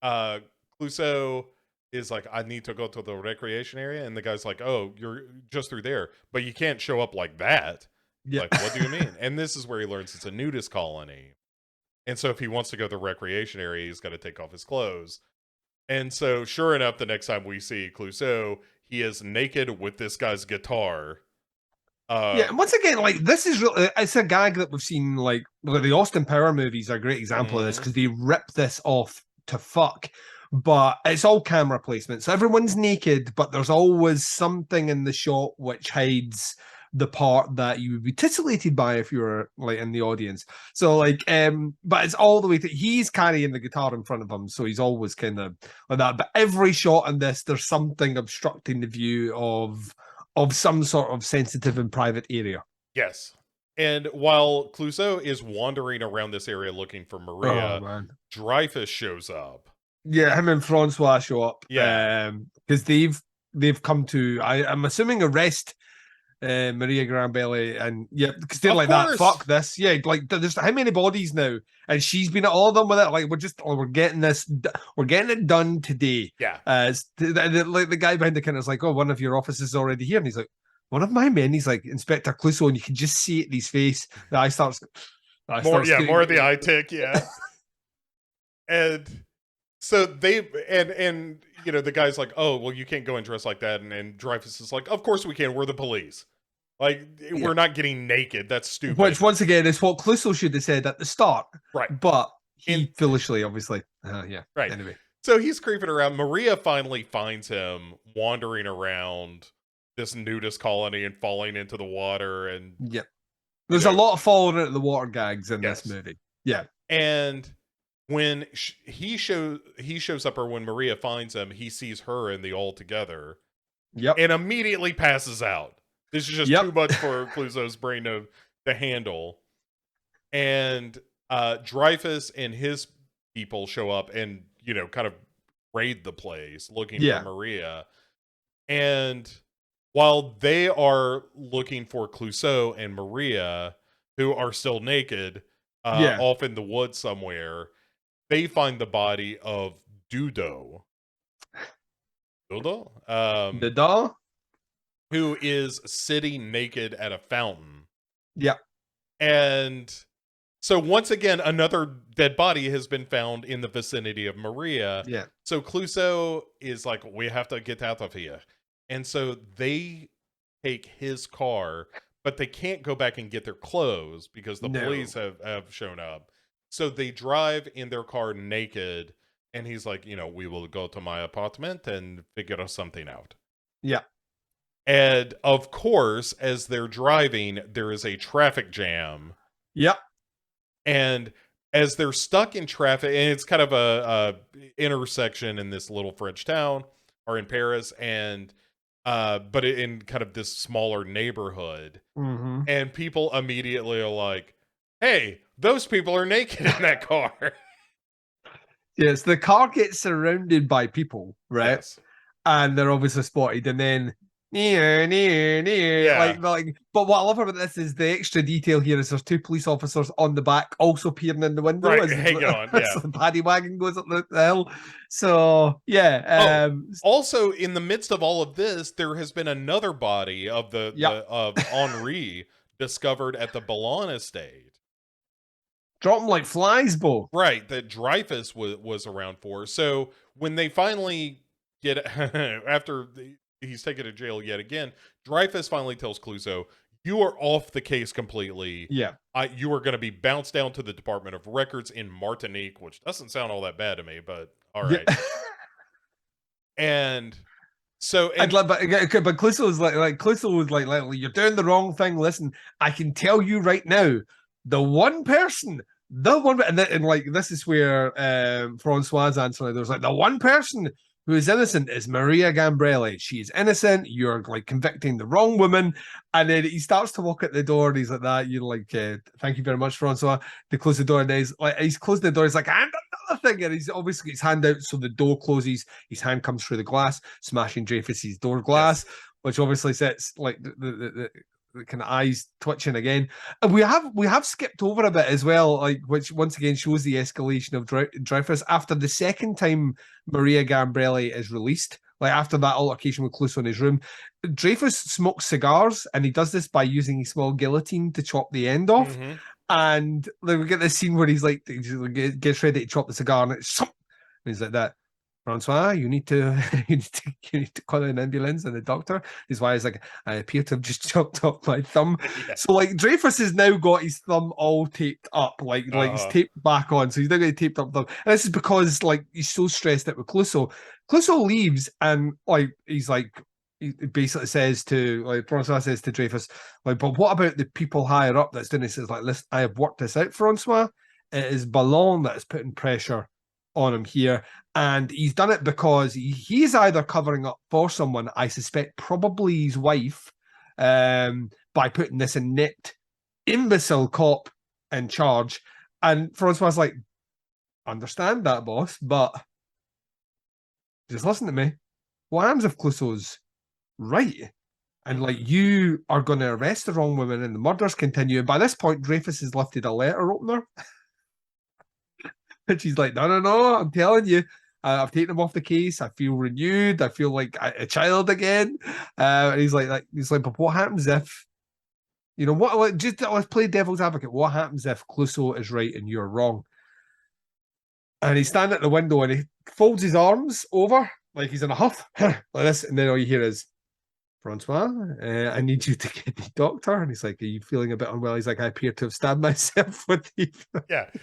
Clouseau is like, I need to go to the recreation area. And the guy's like, oh, you're just through there. But you can't show up like that. Yeah. Like, what do you mean? And this is where he learns it's a nudist colony. And so if he wants to go to the recreation area, he's got to take off his clothes. And so, sure enough, the next time we see Clouseau, he is naked with this guy's guitar. Yeah, and once again, like this is really it's a gag that we've seen like the Austin Power movies are a great example of this Mhm. because they rip this off to fuck. But it's all camera placement. So everyone's naked, but there's always something in the shot which hides the part that you would be titillated by if you were like in the audience. So but it's all the way to he's carrying the guitar in front of him, so he's always kind of like that. But every shot in this, there's something obstructing the view of some sort of sensitive and private area. Yes. And while Clouseau is wandering around this area looking for Oh Maria, man. Dreyfus shows up. Yeah, him and Francois show up. Yeah. Because they've come to I'm assuming arrest Maria Grambelli, and yeah, because they're Of like that. course. Fuck this. Yeah, like there's how many bodies now, and she's been at all of them with it. Like we're getting this, we're getting it done today. Yeah. Like the guy behind the counter is like, oh, one of your officers is already here, and he's like, one of my men. He's like Inspector Clouseau, and you can just see it in his face. The eye starts. More of the eye tick, yeah. And so and you know, the guy's like, oh, well, you can't go and dress like that. And Dreyfus is like, of course we can. We're the police. Like, Yeah. we're not getting naked. That's stupid. Which, once again, is what Clouseau should have said at the start. Right. But he And- foolishly, obviously. Yeah. Right. Anyway. So he's creeping around. Maria finally finds him wandering around this nudist colony and falling into the water. And Yep. There's a lot of falling into the water gags in Yes. this movie. Yeah. And when he shows up, or when Maria finds him, he sees her and they all together. Yep. And immediately passes out. This is just Yep. too much for Clouseau's brain to handle. And Dreyfus and his people show up and, you know, kind of raid the place looking Yeah. for Maria. And while they are looking for Clouseau and Maria, who are still naked, Yeah. off in the woods somewhere, they find the body of Dudo. Dudo? The doll? Who is sitting naked at a fountain. Yeah. And so once again, another dead body has been found in the vicinity of Maria. Yeah. So Clouseau is like, we have to get out of here. And so they take his car, but they can't go back and get their clothes because the police have shown up. So they drive in their car naked, and he's like, you know, we will go to my apartment and figure something out. Yeah. And of course, as they're driving, there is a traffic jam. Yep. And as they're stuck in traffic, and it's kind of a intersection in this little French town, or in Paris, and but in kind of this smaller neighborhood, and people immediately are like, "Hey, those people are naked in that car." Yes, the car gets surrounded by people, right? Yes. And they're obviously spotted, and then near, Yeah. like. But what I love about this is the extra detail here is there's two police officers on the back also peering in the window Right, as hang on, yeah. the paddy wagon goes up the hill. So yeah. Also, in the midst of all of this, there has been another body of of Henri discovered at the Ballon estate. Drop them like flies, Bo. Right, that Dreyfus was around for. So when they finally get after he's taken to jail yet again, Dreyfus finally tells Clouseau, "You are off the case completely. Yeah, you are going to be bounced down to the Department of Records in Martinique," which doesn't sound all that bad to me, but all right. Yeah. And so, but Clouseau was like Clouseau was like, "You're doing the wrong thing. Listen, I can tell you right now, the one person." And like this is where Francois' answer. There's like the one person who is innocent is Maria Gambrelli. She is innocent. You're like convicting the wrong woman. And then he starts to walk at the door, and he's like that. You're like, thank you very much, Francois. They close the door, and he's closing the door. He's like, and another thing, and he's obviously his hand out, so the door closes. His hand comes through the glass, smashing Dreyfus's door glass, which obviously sets like the kind of eyes twitching again. And we have skipped over a bit as well, like which once again shows the escalation of Dreyfus after the second time Maria Gambrelli is released. Like after that altercation with Clouseau in his room, Dreyfus smokes cigars, and he does this by using a small guillotine to chop the end off. Mm-hmm. And then we get this scene where he gets ready to chop the cigar, and he's like that. Francois, you need to you need to call an ambulance and the doctor. Is why he's like, I appear to have just chopped off my thumb. Yeah. So like Dreyfus has now got his thumb all taped up, like he's taped back on. So he's now got a taped up thumb. And this is because like he's so stressed out with Clouseau. Clouseau leaves and like he's like he basically says to like Francois says to Dreyfus, like, but what about the people higher up that's doing this? Is like, listen, I have worked this out, Francois. It is Ballon that is putting pressure on him here. And he's done it because he's either covering up for someone, I suspect probably his wife, by putting this inept, imbecile cop in charge. And Francois's like, understand that, boss, but just listen to me. What happens if Clouseau's right? And like, you are going to arrest the wrong woman and the murders continue. And by this point, Dreyfus has lifted a letter opener. And she's like, no, I'm telling you, I've taken him off the case. I feel renewed. I feel like a child again. And he's like, but what happens if, you know, what? Like, just let's play devil's advocate. What happens if Clouseau is right and you're wrong? And he's standing at the window and he folds his arms over like he's in a huff, like this, and then all you hear is, Francois, I need you to get the doctor. And he's like, are you feeling a bit unwell? He's like, I appear to have stabbed myself with the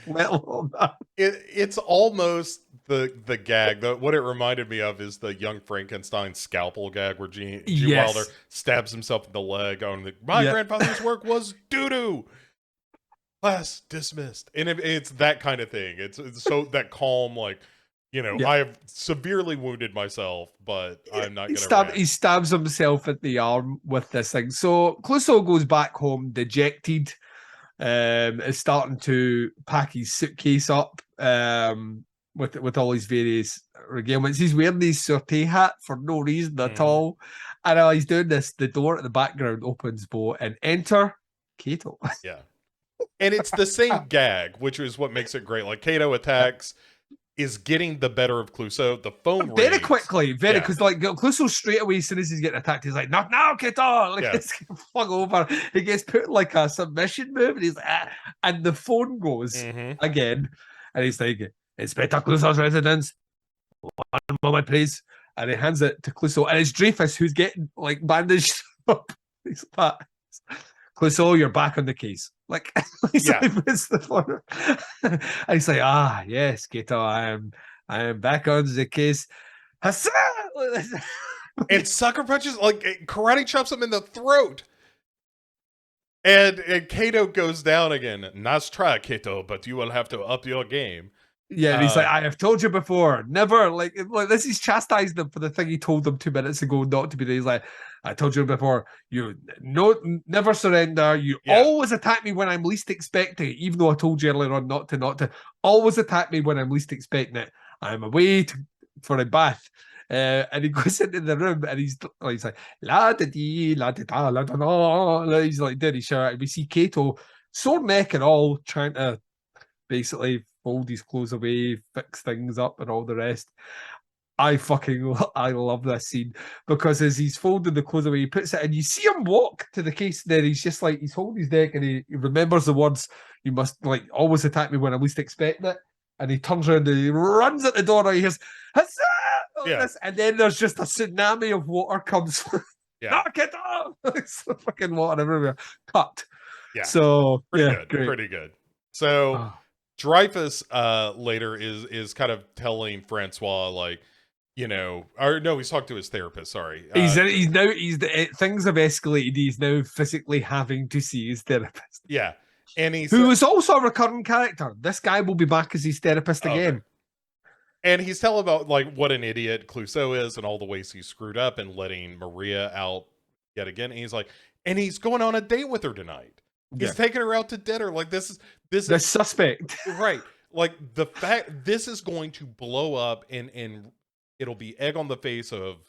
metal on that. It's almost the gag. What it reminded me of is the Young Frankenstein scalpel gag where Gene Wilder stabs himself in the leg on my grandfather's work was doo-doo. Class dismissed. And it's that kind of thing. It's so that calm, like, you know, I have severely wounded myself, but I'm not going to. He stabs himself at the arm with this thing. So Clouseau goes back home dejected. Is starting to pack his suitcase up with all his various regalements. He's wearing his sortie hat for no reason at all. And while he's doing this, the door at the background opens, Bo, and enter Kato. Yeah. And it's the same gag, which is what makes it great. Like, Kato attacks, is getting the better of Clouseau. The phone very rings. quickly, because like Clouseau straight away, as soon as he's getting attacked, he's like, "Not now, Kato!" Like he's flung over. He gets put in like a submission move, and he's like, ah. And the phone goes again, and he's like, "Inspector Clouseau's residence. One moment, please." And he hands it to Clouseau, and it's Dreyfus who's getting like bandaged up. He's like, Clouseau, you're back on the case. Like, he's like, it's the phone. And he's like, yes, Kato, I am back on the case. And sucker punches, like, karate chops him in the throat. And Kato goes down again. Nice try, Kato, but you will have to up your game. Yeah, and he's like, I have told you before, never, like this, he's chastised them for the thing he told them 2 minutes ago not to be. He's like, I told you before, never surrender. You always attack me when I'm least expecting it, even though I told you earlier on not to. Always attack me when I'm least expecting it. I'm away for a bath. And he goes into the room and he's like, la da dee, la da da, la da da. He's like, did he shout? And we see Kato, sword neck and all, trying to basically fold his clothes away, fix things up, and all the rest. I love this scene because as he's folding the clothes away, he puts it, and you see him walk to the case. There, he's just like he's holding his neck, and he remembers the words. You must like always attack me when I'm least expecting it. And he turns around and he runs at the door. And he hears, and then there's just a tsunami of water comes. Knock it off! It's fucking water everywhere. Cut. Yeah. So pretty good. So. Dreyfus later is kind of telling Francois, like, you know, or no, he's talking to his therapist. Sorry, things have escalated. He's now physically having to see his therapist. Yeah, and who is also a recurring character. This guy will be back as his therapist again. Okay. And he's telling about like what an idiot Clouseau is and all the ways he's screwed up and letting Maria out yet again. And he's like, and he's going on a date with her tonight. He's taking her out to dinner. Like this is suspect, right? Like the fact this is going to blow up and it'll be egg on the face of,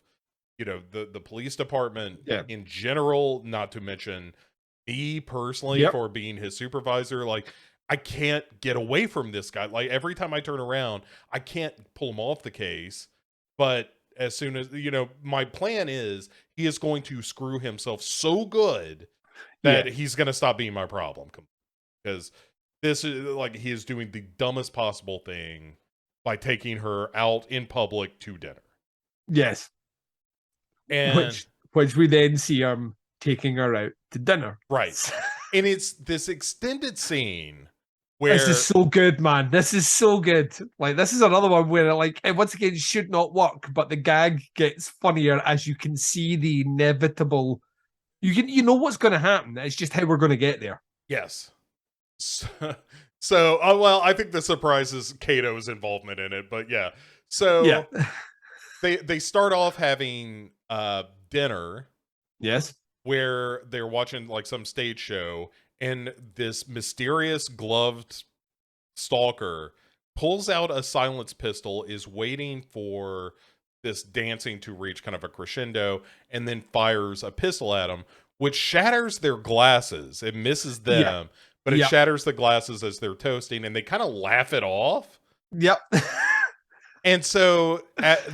you know, the police department in general. Not to mention me personally for being his supervisor. Like I can't get away from this guy. Like every time I turn around, I can't pull him off the case. But as soon as my plan is he is going to screw himself so good that he's going to stop being my problem, because this is like he is doing the dumbest possible thing by taking her out in public to dinner. Yes. And Which we then see him taking her out to dinner. right. And it's this extended scene This is where so good, man. This is so good. Like, this is another one where, like, it once again should not work, but the gag gets funnier as you can see the inevitable. You know what's going to happen. It's just how we're going to get there. yes. So, well, I think the surprise is Kato's involvement in it, but yeah. Yeah. So they start off having dinner Yes. where they're watching like some stage show, and this mysterious gloved stalker pulls out a silenced pistol, is waiting for this dancing to reach kind of a crescendo, and then fires a pistol at them, which shatters their glasses. It misses them, but it shatters the glasses as they're toasting, and they kind of laugh it off. Yep. And so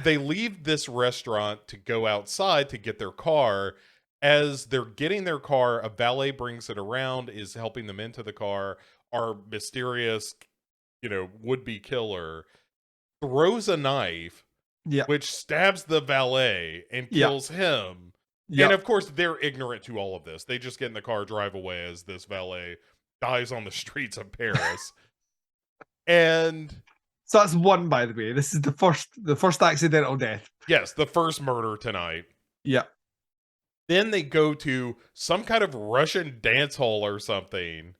they leave this restaurant to go outside to get their car. As they're getting their car, a valet brings it around, is helping them into the car. Our mysterious, would-be killer throws a knife, which stabs the valet and kills him. And of course, they're ignorant to all of this. They just get in the car, drive away as this valet dies on the streets of Paris. And so that's one, by the way. This is the first accidental death. Yes, the first murder tonight. Yeah. Then they go to some kind of Russian dance hall or something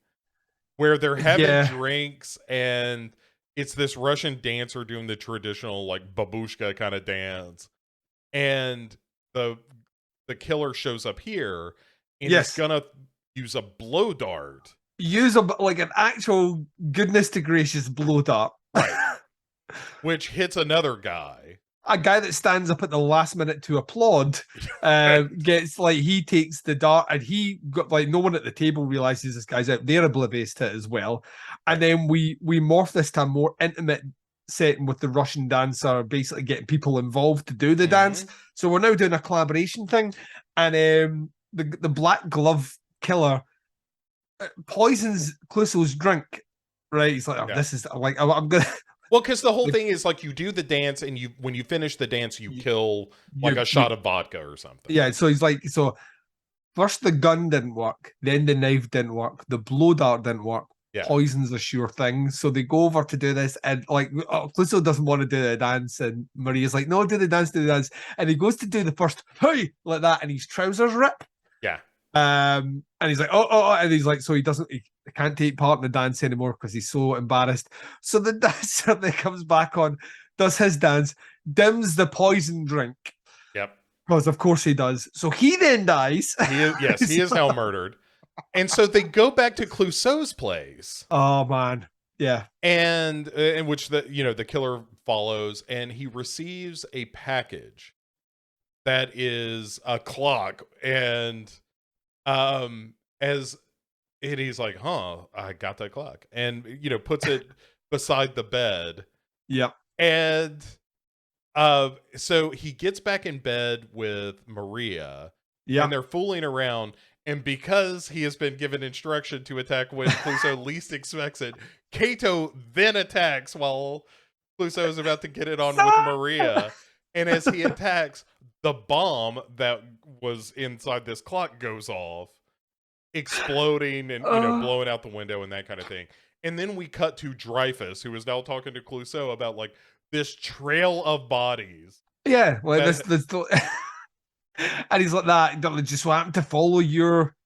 where they're having drinks, and it's this Russian dancer doing the traditional like babushka kind of dance. And the killer shows up here and is gonna use a blow dart. Use like an actual goodness to gracious blow dart. Right. Which hits another guy. A guy that stands up at the last minute to applaud gets like, he takes the dart, and he got like, no one at the table realizes this guy's out. They're oblivious to it as well. And then we morph this to a more intimate setting with the Russian dancer basically getting people involved to do the dance. So we're now doing a collaboration thing, and the black glove killer poisons Clouseau's drink. Right? He's like, this is like, I'm gonna. Well, because the whole thing is like, you do the dance, and when you finish the dance, you kill like a shot of vodka or something. Yeah, so he's like, so first the gun didn't work, then the knife didn't work, the blow dart didn't work. Poison's a sure thing. So they go over to do this, and like, Clouseau doesn't want to do the dance, and Maria's like, no, do the dance. And he goes to do the first, hey, like that, and his trousers rip. Yeah. And he's like, and he's like, so he can't take part in the dance anymore because he's so embarrassed. So the dancer that comes back on does his dance, dims the poison drink. Yep. Because of course he does. So he then dies. He is now murdered. And so they go back to Clouseau's place. Oh man. Yeah. And in which the killer follows, and he receives a package that is a clock, and he's like, I got that clock, and puts it beside the bed. Yep. And so he gets back in bed with Maria. Yeah. And they're fooling around, and because he has been given instruction to attack when Clouseau least expects it, Kato then attacks while Clouseau is about to get it on with Maria. And as he attacks, the bomb that was inside this clock goes off, exploding and blowing out the window and that kind of thing. And then we cut to Dreyfus, who is now talking to Clouseau about like this trail of bodies. Yeah, well, this and he's like, that just happened to follow your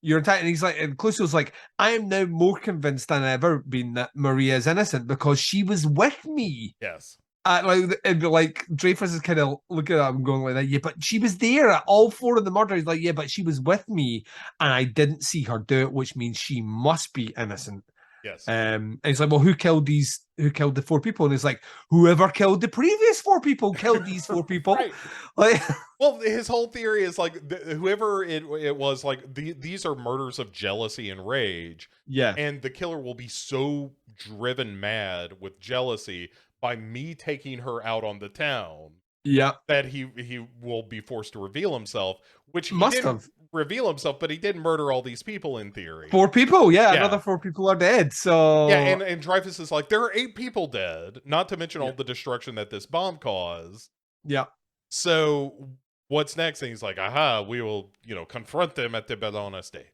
attack. And he's like, and Clouseau's like, I am now more convinced than I've ever been that Maria is innocent because she was with me. Yes. Like Dreyfus is kind of looking at him going like that. Yeah, but she was there at all four of the murders. Like, yeah, but she was with me, and I didn't see her do it, which means she must be innocent. Yes. And he's like, well, who killed the four people? And he's like, whoever killed the previous four people killed these four people. Right. Like, well, his whole theory is like, whoever it was, like these are murders of jealousy and rage. Yeah. And the killer will be so driven mad with jealousy by me taking her out on the town. Yeah. That he will be forced to reveal himself, which he must didn't have reveal himself, but he didn't murder all these people in theory. 4 people, yeah, Yeah. another 4 people are dead. So Yeah, and Dreyfus is like, there are 8 people dead, not to mention all Yeah. the destruction that this bomb caused. yeah. So what's next? And he's like, aha, we will, confront them at the Bellon estate.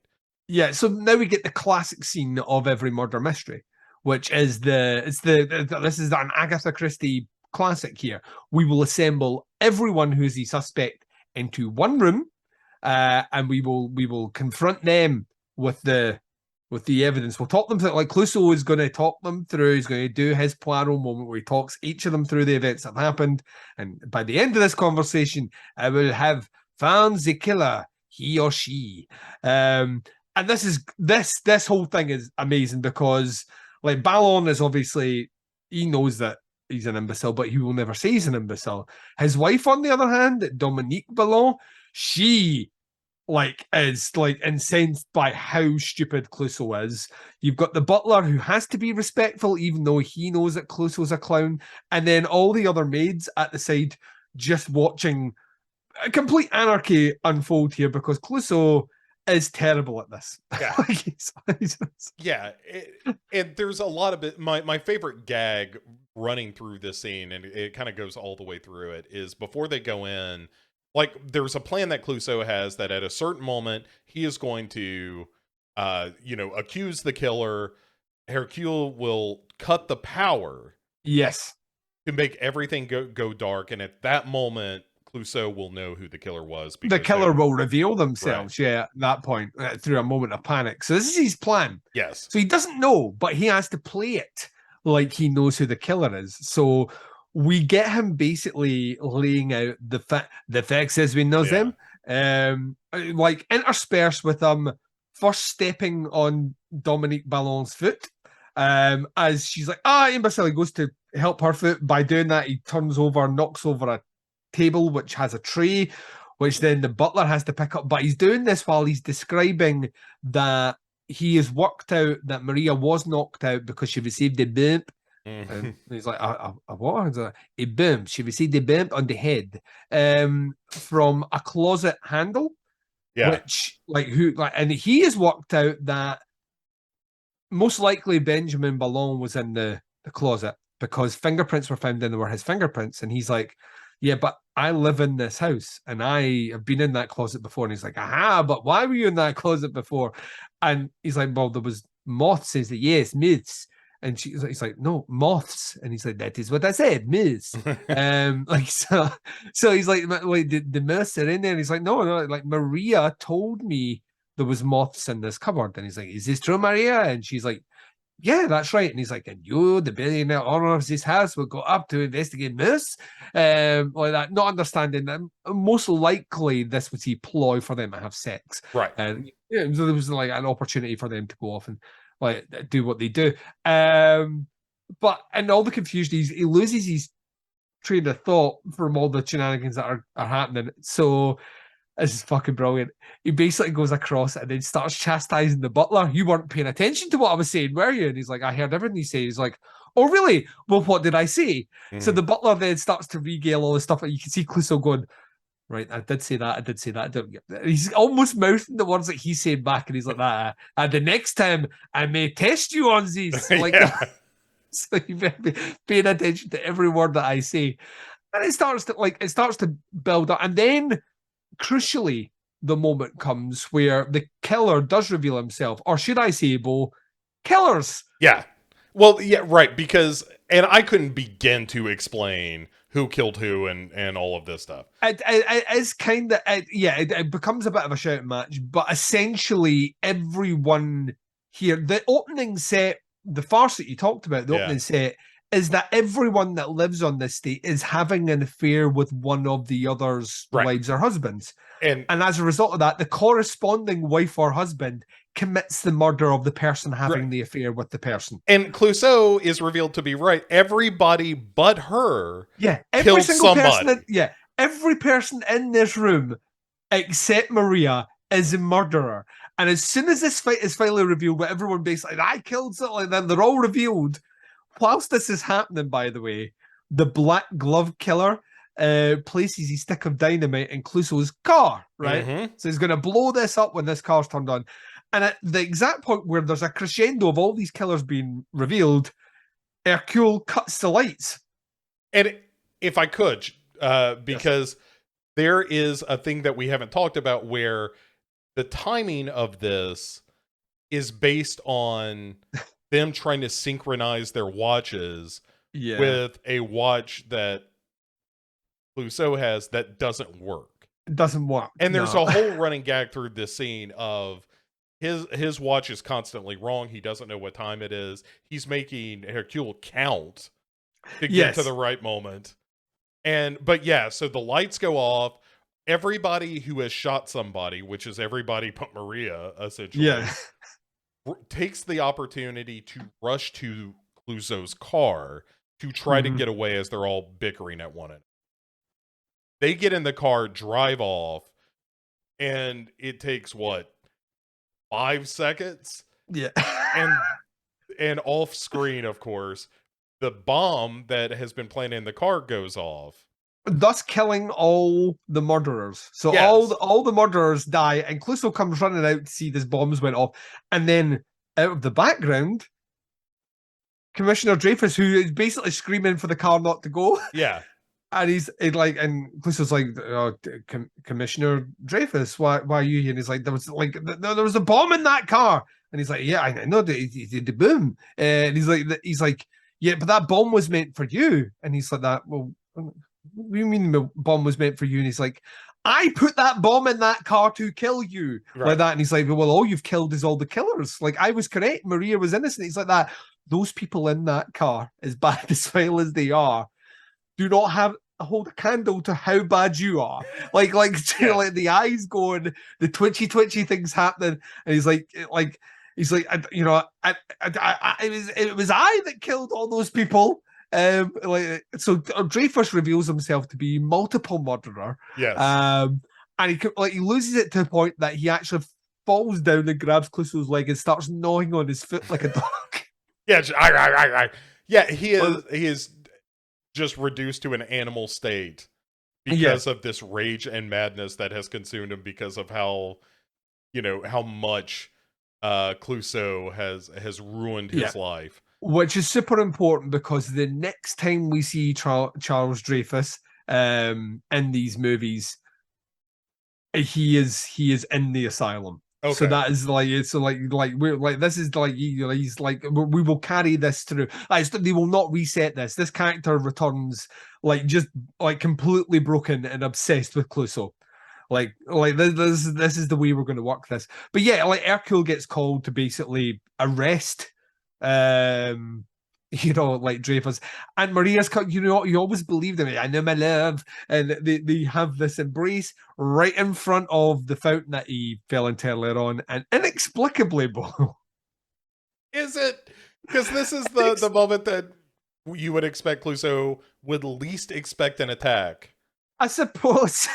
Yeah, so now we get the classic scene of every murder mystery, which is this is an Agatha Christie classic here. We will assemble everyone who's the suspect into one room, and we will confront them with the evidence. We'll talk them through, like Clouseau is going to talk them through. He's going to do his Poirot moment where he talks each of them through the events that have happened. And by the end of this conversation, I will have found the killer, he or she. And this whole thing is amazing because like Ballon is obviously, he knows that he's an imbecile, but he will never say he's an imbecile. His wife, on the other hand, Dominique Ballon, she is incensed by how stupid Clouseau is. You've got the butler who has to be respectful, even though he knows that Clouseau's a clown, and then all the other maids at the side just watching a complete anarchy unfold here because Clouseau is terrible at this. Yeah. And there's a lot of it. My favorite gag running through this scene, and it kind of goes all the way through it, is before they go in, like, there's a plan that Clouseau has that at a certain moment, he is going to, accuse the killer. Hercule will cut the power. Yes. To make everything go dark. And at that moment, Clouseau will know who the killer was. The killer will reveal themselves, right. At that point, through a moment of panic. So this is his plan. Yes. So he doesn't know, but he has to play it like he knows who the killer is. So we get him basically laying out the facts as we know them, like interspersed with first stepping on Dominique Ballon's foot, as she's like, imbecile. He goes to help her foot. By doing that, he knocks over a table which has a tray, which then the butler has to pick up. But he's doing this while he's describing that he has worked out that Maria was knocked out because she received a bump. And he's like, what? A bump. She received a bump on the head from a closet handle. Yeah. Which, and he has worked out that most likely Benjamin Ballon was in the closet because fingerprints were found and there were his fingerprints. And he's like, yeah, but I live in this house and I have been in that closet before. And he's like, but why were you in that closet before? And he's like, well, there was moths. He's like, yes, myths. And he's like, no, moths. And he's like, that is what I said, myths. So he's like, the myths are in there. And he's like, no, like Maria told me there was moths in this cupboard. And he's like, is this true, Maria? And she's like, yeah, that's right. And he's like, and you, the billionaire owner of this house, will go up to investigate myths, like that, not understanding that most likely this was a ploy for them to have sex, right? And so there was like an opportunity for them to go off and like do what they do. But in all the confusion, he loses his train of thought from all the shenanigans that are happening. So this is fucking brilliant. He basically goes across and then starts chastising the butler. You weren't paying attention to what I was saying, were you? And he's like, I heard everything you say. He's like, oh, really? Well, what did I say? So the butler then starts to regale all the stuff. And you can see Clouseau going, right, I did say that. He's almost mouthing the words that he's saying back. And he's like, that. And the next time I may test you on these. Like, so you better be paying attention to every word that I say. And it starts to build up. And then, crucially, the moment comes where the killer does reveal himself, or should I say, Bo, killers. Yeah. Well, yeah, right. Because, and I couldn't begin to explain who killed who and all of this stuff. It is kind of, it becomes a bit of a shout match, but essentially everyone here, the opening set, the farce that you talked about, the opening set, is that everyone that lives on this state is having an affair with one of the other's wives or husbands. And as a result of that, the corresponding wife or husband commits the murder of the person having the affair with the person. And Clouseau is revealed to be right. Everybody but her every single somebody. person, every person in this room except Maria is a murderer. And as soon as this fight is finally revealed, where everyone basically, I killed something, then they're all revealed. Whilst this is happening, by the way, the black glove killer places his stick of dynamite in Clouseau's car, right? Mm-hmm. So he's going to blow this up when this car's turned on. And at the exact point where there's a crescendo of all these killers being revealed, Hercule cuts the lights. And if I could, Yes. because there is a thing that we haven't talked about where the timing of this is based on them trying to synchronize their watches Yeah. with a watch that Clouseau has that doesn't work. It doesn't work. And there's No. a whole running gag through this scene of his watch is constantly wrong. He doesn't know what time it is. He's making Hercule count to get to the right moment. But yeah, so the lights go off. Everybody who has shot somebody, which is everybody but Maria, essentially, Yeah. takes the opportunity to rush to Clouseau's car to try to get away as they're all bickering at one another. They get in the car, drive off, and it takes, 5 seconds? Yeah. And off screen, of course, the bomb that has been planted in the car goes off, thus killing all the murderers. So yes. all the murderers die, and Clouseau comes running out to see this bombs went off, and then out of the background, Commissioner Dreyfus, who is basically screaming for the car not to go. Yeah. And he's like, and Clouseau's like, oh, Commissioner Dreyfus, why are you here? And he's like, there was a bomb in that car. And he's like, yeah, I know the boom. And he's like, yeah, but that bomb was meant for you. And he's like, that. Well, what do you mean the bomb was meant for you? And he's like, I put that bomb in that car to kill you, Right. like that. And he's like, well, all you've killed is all the killers. Like, I was correct. Maria was innocent. He's like that. Those people in that car, as bad as well as they are, do not have hold a candle to how bad you are. Like Yeah. like the eyes going, the twitchy things happening, and he's like, it was I that killed all those people. So Dreyfus reveals himself to be multiple murderer. Yes. And he loses it to the point that he actually falls down and grabs Clouseau's leg and starts gnawing on his foot like a dog. Yeah. Yeah. He is just reduced to an animal state because of this rage and madness that has consumed him because of how much Clouseau has ruined his life. Which is super important because the next time we see Charles Dreyfus in these movies, he is in the asylum. Okay. So that is we're like this is like he's like we will carry this through. They will not reset this. This character returns just completely broken and obsessed with Clouseau. Like this is the way we're going to work this. But yeah, Hercule gets called to basically arrest Dreyfus, and Maria's cut. You always believed in me. I know my love, and they have this embrace right in front of the fountain that he fell into earlier on, and inexplicably, Bo. Is it? Because this is the moment that you would expect Clouseau would least expect an attack. I suppose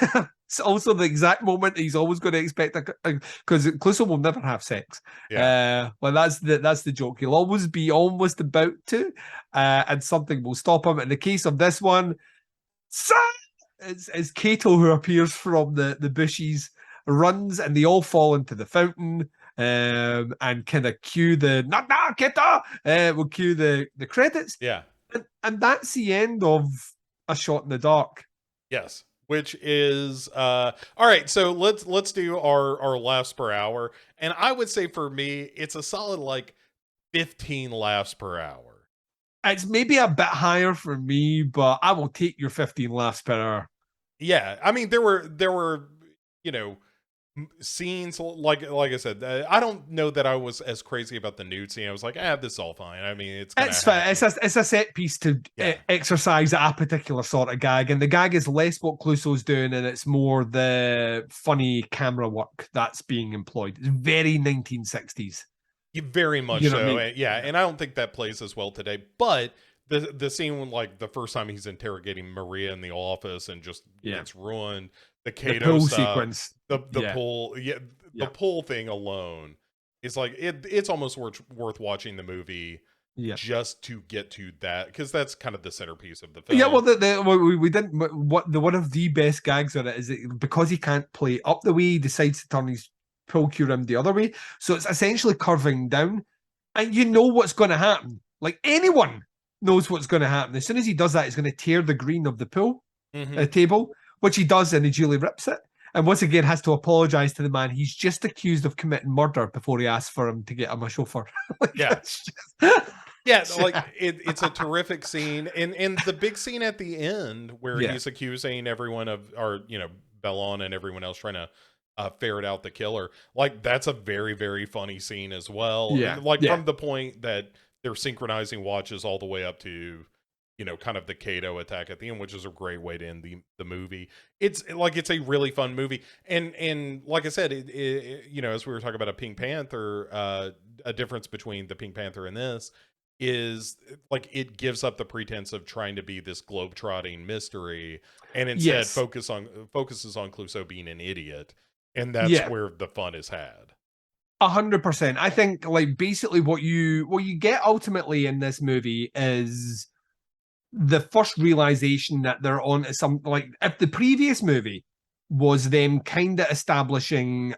it's also the exact moment he's always going to expect, because Clouseau will never have sex. Yeah. That's the joke. He'll always be almost about to, and something will stop him. In the case of this one, it's Cato who appears from the bushes, runs, and they all fall into the fountain. And kind of cue the Cato. We'll cue the credits. Yeah. And that's the end of A Shot in the Dark. Yes, which is all right. So let's do our laughs per hour, and I would say for me, it's a solid 15 laughs per hour. It's maybe a bit higher for me, but I will take your 15 laughs per hour. Yeah, I mean there were scenes like I said. I don't know that I was as crazy about the nude scene. I was like, this is all fine. I mean, it's fine. It's a set piece to exercise a particular sort of gag, and the gag is less what Clouseau's doing, and it's more the funny camera work that's being employed. It's very 1960s. Very much so. I mean? And I don't think that plays as well today. But the scene when the first time he's interrogating Maria in the office and just gets ruined. The Cato sequence, the pull, the pull thing alone is it's almost worth watching the movie Yeah. just to get to that, because that's kind of the centerpiece of the Yeah, well, film. we didn't. What the one of the best gags on it is that because he can't play up the way, he decides to turn his pull cue rim the other way. So it's essentially curving down, and you know what's going to happen. Like anyone knows what's going to happen. As soon as he does that, he's going to tear the green of the pool Mm-hmm. table, which he does, and he duly rips it. And once again, has to apologize to the man he's just accused of committing murder before he asks for him to get him a chauffeur. Like, Yeah. just, Yeah, like it's a terrific scene, and the big scene at the end where yeah, he's accusing everyone of, or Bellon and everyone else trying to ferret out the killer. Like that's a very very funny scene as well. yeah, Like yeah. from the point that they're synchronizing watches all the way up to kind of the Kato attack at the end, which is a great way to end the movie. It's a really fun movie, and like I said, as we were talking about a Pink Panther, a difference between the Pink Panther and this is like it gives up the pretense of trying to be this globe-trotting mystery and instead Yes. focuses on Clouseau being an idiot, and that's Yeah. where the fun is had. 100%. I think like basically what you get ultimately in this movie is the first realization that they're on to some like if the previous movie was them kind of establishing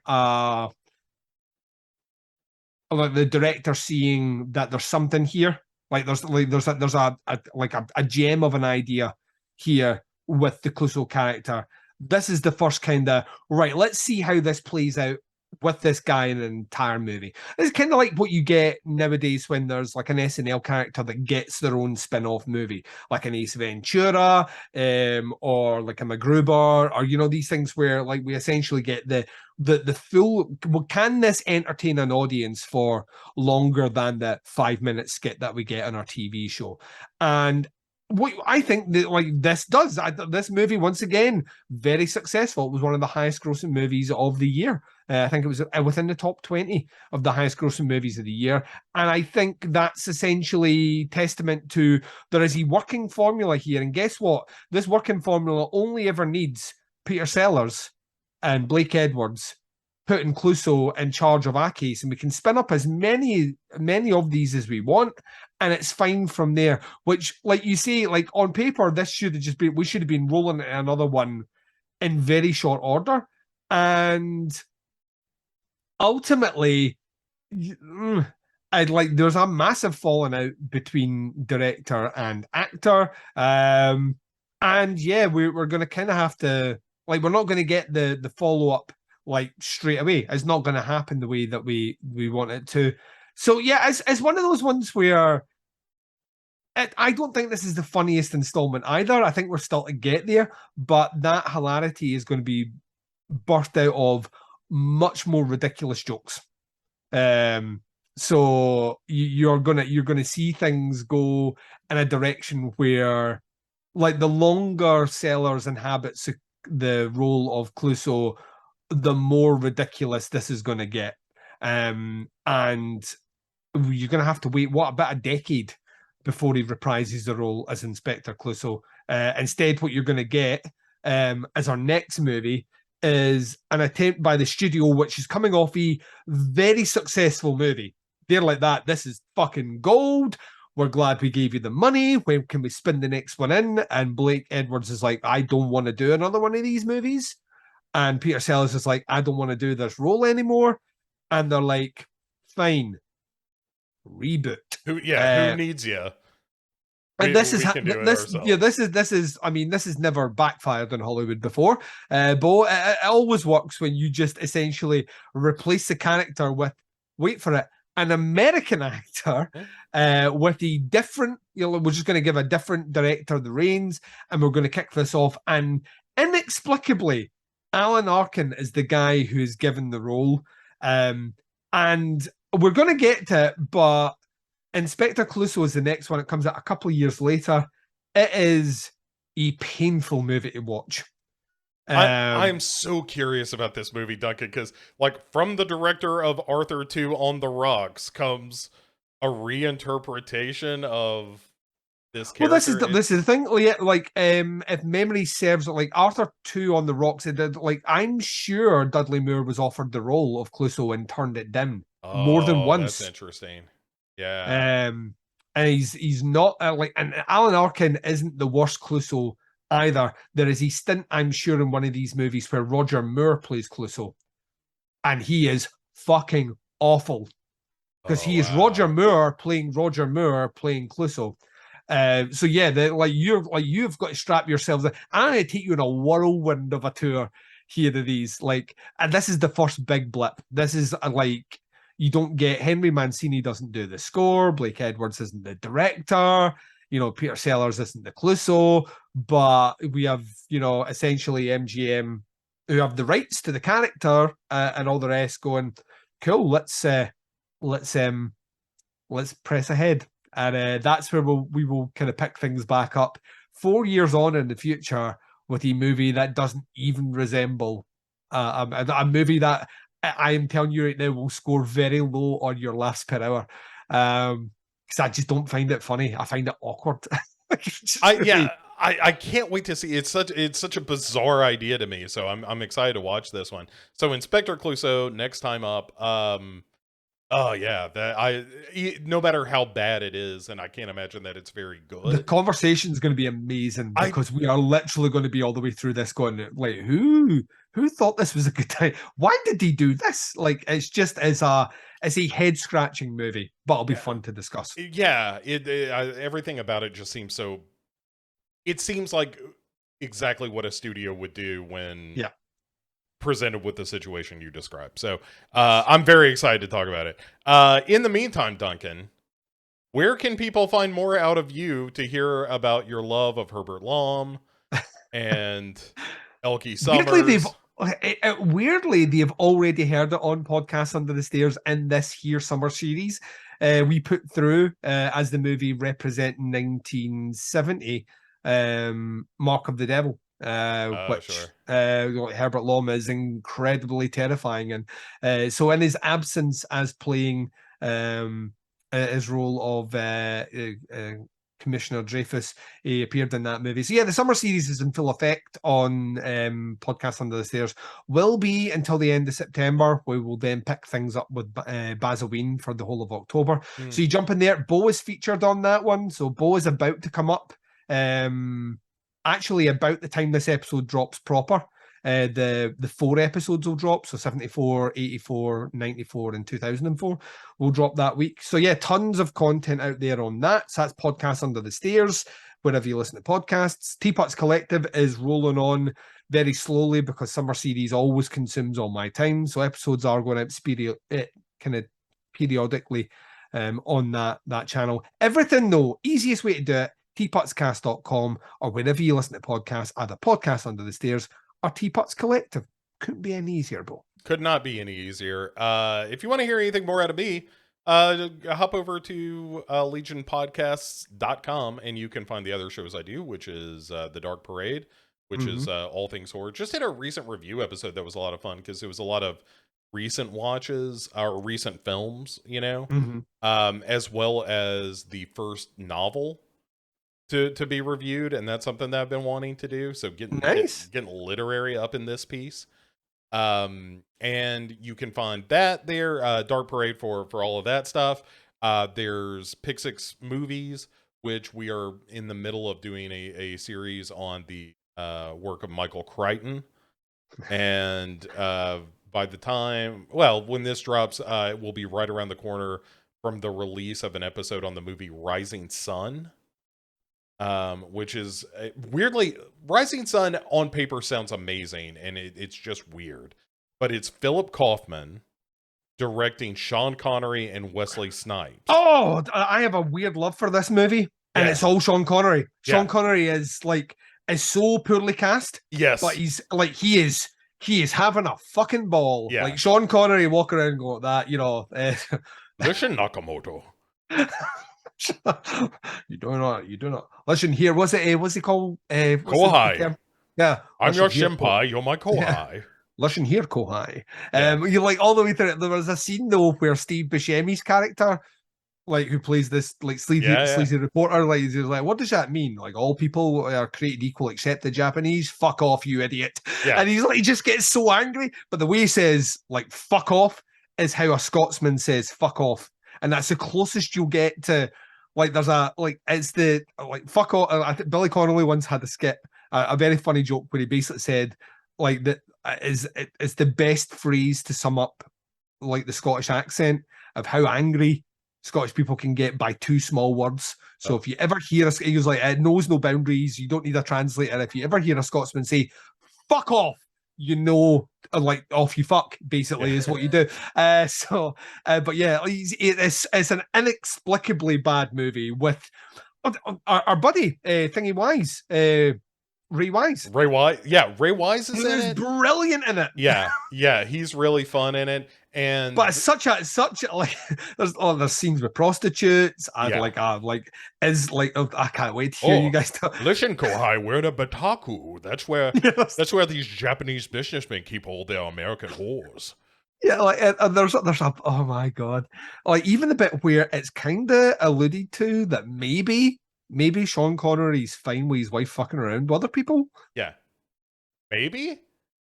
like the director seeing that there's something here, like there's a gem of an idea here with the Clouseau character. This is the first kind of right. Let's see how this plays out with this guy in an entire movie. It's kind of like what you get nowadays when there's like an SNL character that gets their own spin-off movie, like an Ace Ventura, or like a MacGruber, or these things where like we essentially get the full. Well, can this entertain an audience for longer than the 5 minute skit that we get on our TV show? And what I think that like this does, this movie once again very successful. It was one of the highest grossing movies of the year. I think it was within the top 20 of the highest grossing movies of the year. And I think that's essentially testament to there is a working formula here. And guess what? This working formula only ever needs Peter Sellers and Blake Edwards putting Clouseau in charge of our case, and we can spin up as many of these as we want, and it's fine from there. Which, like you say, like on paper, this should have just been we should have been rolling another one in very short order, and ultimately, I'd like there's a massive falling out between director and actor, and yeah, we're going to kind of have to like we're not going to get the follow up like straight away. It's not going to happen the way that we want it to. So yeah, it's one of those ones where I don't think this is the funniest installment either. I think we're still to get there, but that hilarity is going to be birthed out of much more ridiculous jokes. So you're gonna see things go in a direction where, like, the longer Sellers inhabits the role of Clouseau, the more ridiculous this is going to get. And you're going to have to wait about a decade before he reprises the role as Inspector Clouseau. Instead, what you're going to get as our next movie is an attempt by the studio, which is coming off a very successful movie. They're like that. This is fucking gold. We're glad we gave you the money. When can we spin the next one in? And Blake Edwards is like, I don't want to do another one of these movies. And Peter Sellers is like, I don't want to do this role anymore. And they're like, fine, reboot. Who needs you? And this is We can do it this yeah ourselves. this is I mean this has never backfired in Hollywood before, but it always works when you just essentially replace the character with, wait for it, an American actor, with a different, we're just going to give a different director the reins, and we're going to kick this off. And inexplicably, Alan Arkin is the guy who's given the role, and we're going to get to it, but Inspector Clouseau is the next one. It comes out a couple of years later. It is a painful movie to watch. I'm so curious about this movie, Duncan, because like from the director of Arthur 2 on the Rocks comes a reinterpretation of this Well, character. this is the thing. Like, if memory serves, like Arthur 2 on the Rocks, it did. Like, I'm sure Dudley Moore was offered the role of Clouseau and turned it down more than Oh, that's once. interesting. Yeah. Um, and he's not like, and Alan Arkin isn't the worst Clouseau either. There is a stint, I'm sure, in one of these movies where Roger Moore plays Clouseau, and he is fucking awful because Oh he is Roger wow. Moore playing Clouseau. So yeah, you've got to strap yourselves in. I'm going to take you on a whirlwind of a tour here of these. Like, and this is the first big blip. This is like, you don't get Henry Mancini doesn't do the score, Blake Edwards isn't the director, Peter Sellers isn't the Clouseau, but we have, essentially MGM who have the rights to the character and all the rest going, cool, let's press ahead. And that's where we will kind of pick things back up 4 years on in the future with a movie that doesn't even resemble a movie that I am telling you right now will score very low on your laughs per hour. Because I just don't find it funny. I find it awkward. I can't wait to see. It's such a bizarre idea to me. So I'm excited to watch this one. So Inspector Clouseau next time up. Oh yeah, no matter how bad it is, and I can't imagine that it's very good. The conversation is going to be amazing because we are literally going to be all the way through this going like, who thought this was a good time? Why did he do this? Like, it's just as a head scratching movie, but it'll be fun to discuss. Yeah, everything about it just seems so. It seems like exactly what a studio would do when presented with the situation you described. So I'm very excited to talk about it. In the meantime, Duncan, where can people find more out of you to hear about your love of Herbert Lom and Elkie Summers? Weirdly, they've already heard it on Podcasts Under the Stairs in this here summer series. We put through as the movie representing 1970, Mark of the Devil. Which Herbert Lom is incredibly terrifying, and so in his absence as playing his role of Commissioner Dreyfus, he appeared in that movie. So yeah, the summer series is in full effect on Podcast Under the Stairs. Will be until the end of September. We will then pick things up with Baselween for the whole of October. So you jump in there. Bo is featured on that one, so Bo is about to come up. Actually, about the time this episode drops proper, the 4 episodes will drop. So 74, 84, 94, and 2004 will drop that week. So yeah, tons of content out there on that. So that's Podcasts Under the Stairs, wherever you listen to podcasts. Teapots Collective is rolling on very slowly because summer series always consumes all my time. So episodes are going out kind of periodically on that channel. Everything though, easiest way to do it, teapotscast.com, or wherever you listen to podcasts, either Podcasts Under the Stairs or Teapots Collective. Couldn't be any easier, Bo. Could not be any easier. If you want to hear anything more out of me, hop over to legionpodcasts.com and you can find the other shows I do, which is The Dark Parade, which is all things horror. Just did a recent review episode that was a lot of fun because it was a lot of recent watches or recent films, as well as the first novel to be reviewed, and that's something that I've been wanting to do. So getting literary up in this piece. And you can find that there, Dark Parade for all of that stuff. There's Pick6 Movies, which we are in the middle of doing a series on the work of Michael Crichton. And by the time, when this drops, it will be right around the corner from the release of an episode on the movie Rising Sun. Which is weirdly, Rising Sun on paper sounds amazing, and it's just weird. But it's Philip Kaufman directing Sean Connery and Wesley Snipes. Oh, I have a weird love for this movie, and it's all Sean Connery. Sean Connery is so poorly cast. Yes, but he's like he is having a fucking ball. Yeah. Like Sean Connery walking around going like that, Listen, Nakamoto. You do not listen here. What's he called? Kohai. Yeah, I'm your senpai. You're my Kohai. Yeah. Listen here, Kohai. You like all the way through. There was a scene though where Steve Buscemi's character, like who plays this like sleazy reporter, like he's like, what does that mean? Like all people are created equal except the Japanese. Fuck off, you idiot! Yeah. And he's like, he just gets so angry. But the way he says like "fuck off" is how a Scotsman says "fuck off," and that's the closest you'll get to Like there's it's the like fuck all. I think Billy Connolly once had a skit, a very funny joke where he basically said like that is the best phrase to sum up like the Scottish accent of how angry Scottish people can get by two small words. So if you ever hear he was like, it knows no boundaries. You don't need a translator. If you ever hear a Scotsman say, fuck off, you know, like off you fuck, basically, is what you do. But yeah, it's an inexplicably bad movie with our buddy, Thingy Wise, Ray Wise. Ray Wise, yeah, Ray Wise is Who in is it. brilliant in it. Yeah, he's really fun in it. And But it's such a like there's scenes with prostitutes and yeah. I can't wait to hear you guys talk. Listen, Kohai, we're the Bataku. Yes. That's where these Japanese businessmen keep all their American whores. Yeah, like and there's a oh my god, like even the bit where it's kind of alluded to that maybe Sean Connery's fine with his wife fucking around with other people. Yeah, maybe.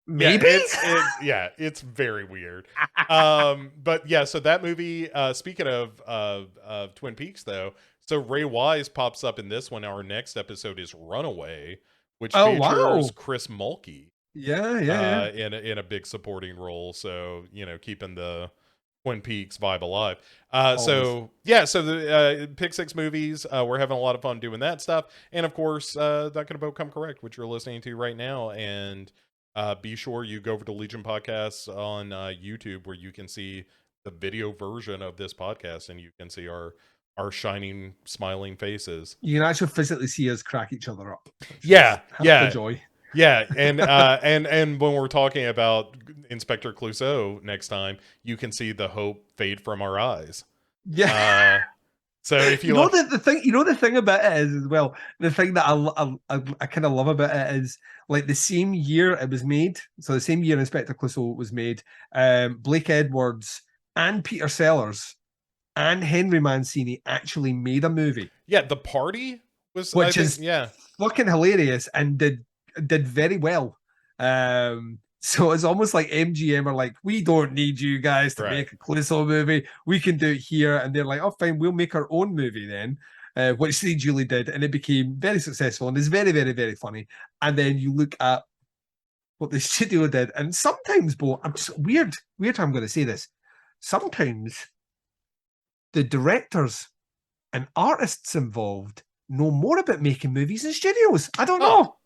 Maybe. It's very weird. But yeah, so that movie. Speaking of Twin Peaks, though, so Ray Wise pops up in this one. Our next episode is Runaway, which Oh features wow. Chris Mulkey. Yeah. In a big supporting role. So keeping the Twin Peaks vibe alive. So the Pick Six movies. We're having a lot of fun doing that stuff, and of course, Duncan About Come Correct, which you're listening to right now, and. Be sure you go over to Legion Podcasts on YouTube, where you can see the video version of this podcast, and you can see our shining, smiling faces. You can actually physically see us crack each other up. Yeah, the joy. Yeah, and when we're talking about Inspector Clouseau next time, you can see the hope fade from our eyes. Yeah. So if you know the thing, the thing about it is as well. The thing that I kind of love about it is like the same year it was made. So the same year Inspector Clouseau was made, Blake Edwards and Peter Sellers and Henry Mancini actually made a movie. Yeah, The Party was, which is fucking hilarious and did very well. So it's almost like MGM are like, we don't need you guys to make a Clouseau movie. We can do it here. And they're like, oh, fine, we'll make our own movie then, which they duly did. And it became very successful and is very, very, very funny. And then you look at what the studio did. And sometimes, Bo, I'm just weird how I'm going to say this. Sometimes the directors and artists involved know more about making movies in studios. I don't know.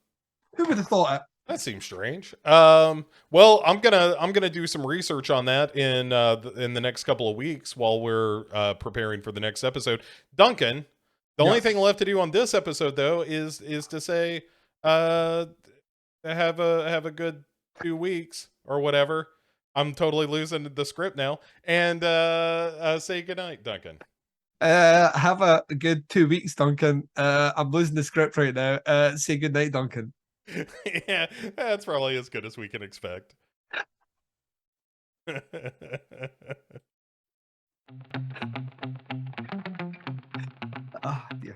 Who would have thought it? That seems strange. Well, I'm gonna do some research on that in the next couple of weeks while we're preparing for the next episode. Duncan, the only thing left to do on this episode though is to say have a good 2 weeks or whatever. I'm totally losing the script now, and say goodnight, Duncan. Have a good 2 weeks, Duncan. I'm losing the script right now. Say goodnight, Duncan. Yeah, that's probably as good as we can expect. Ah, dear.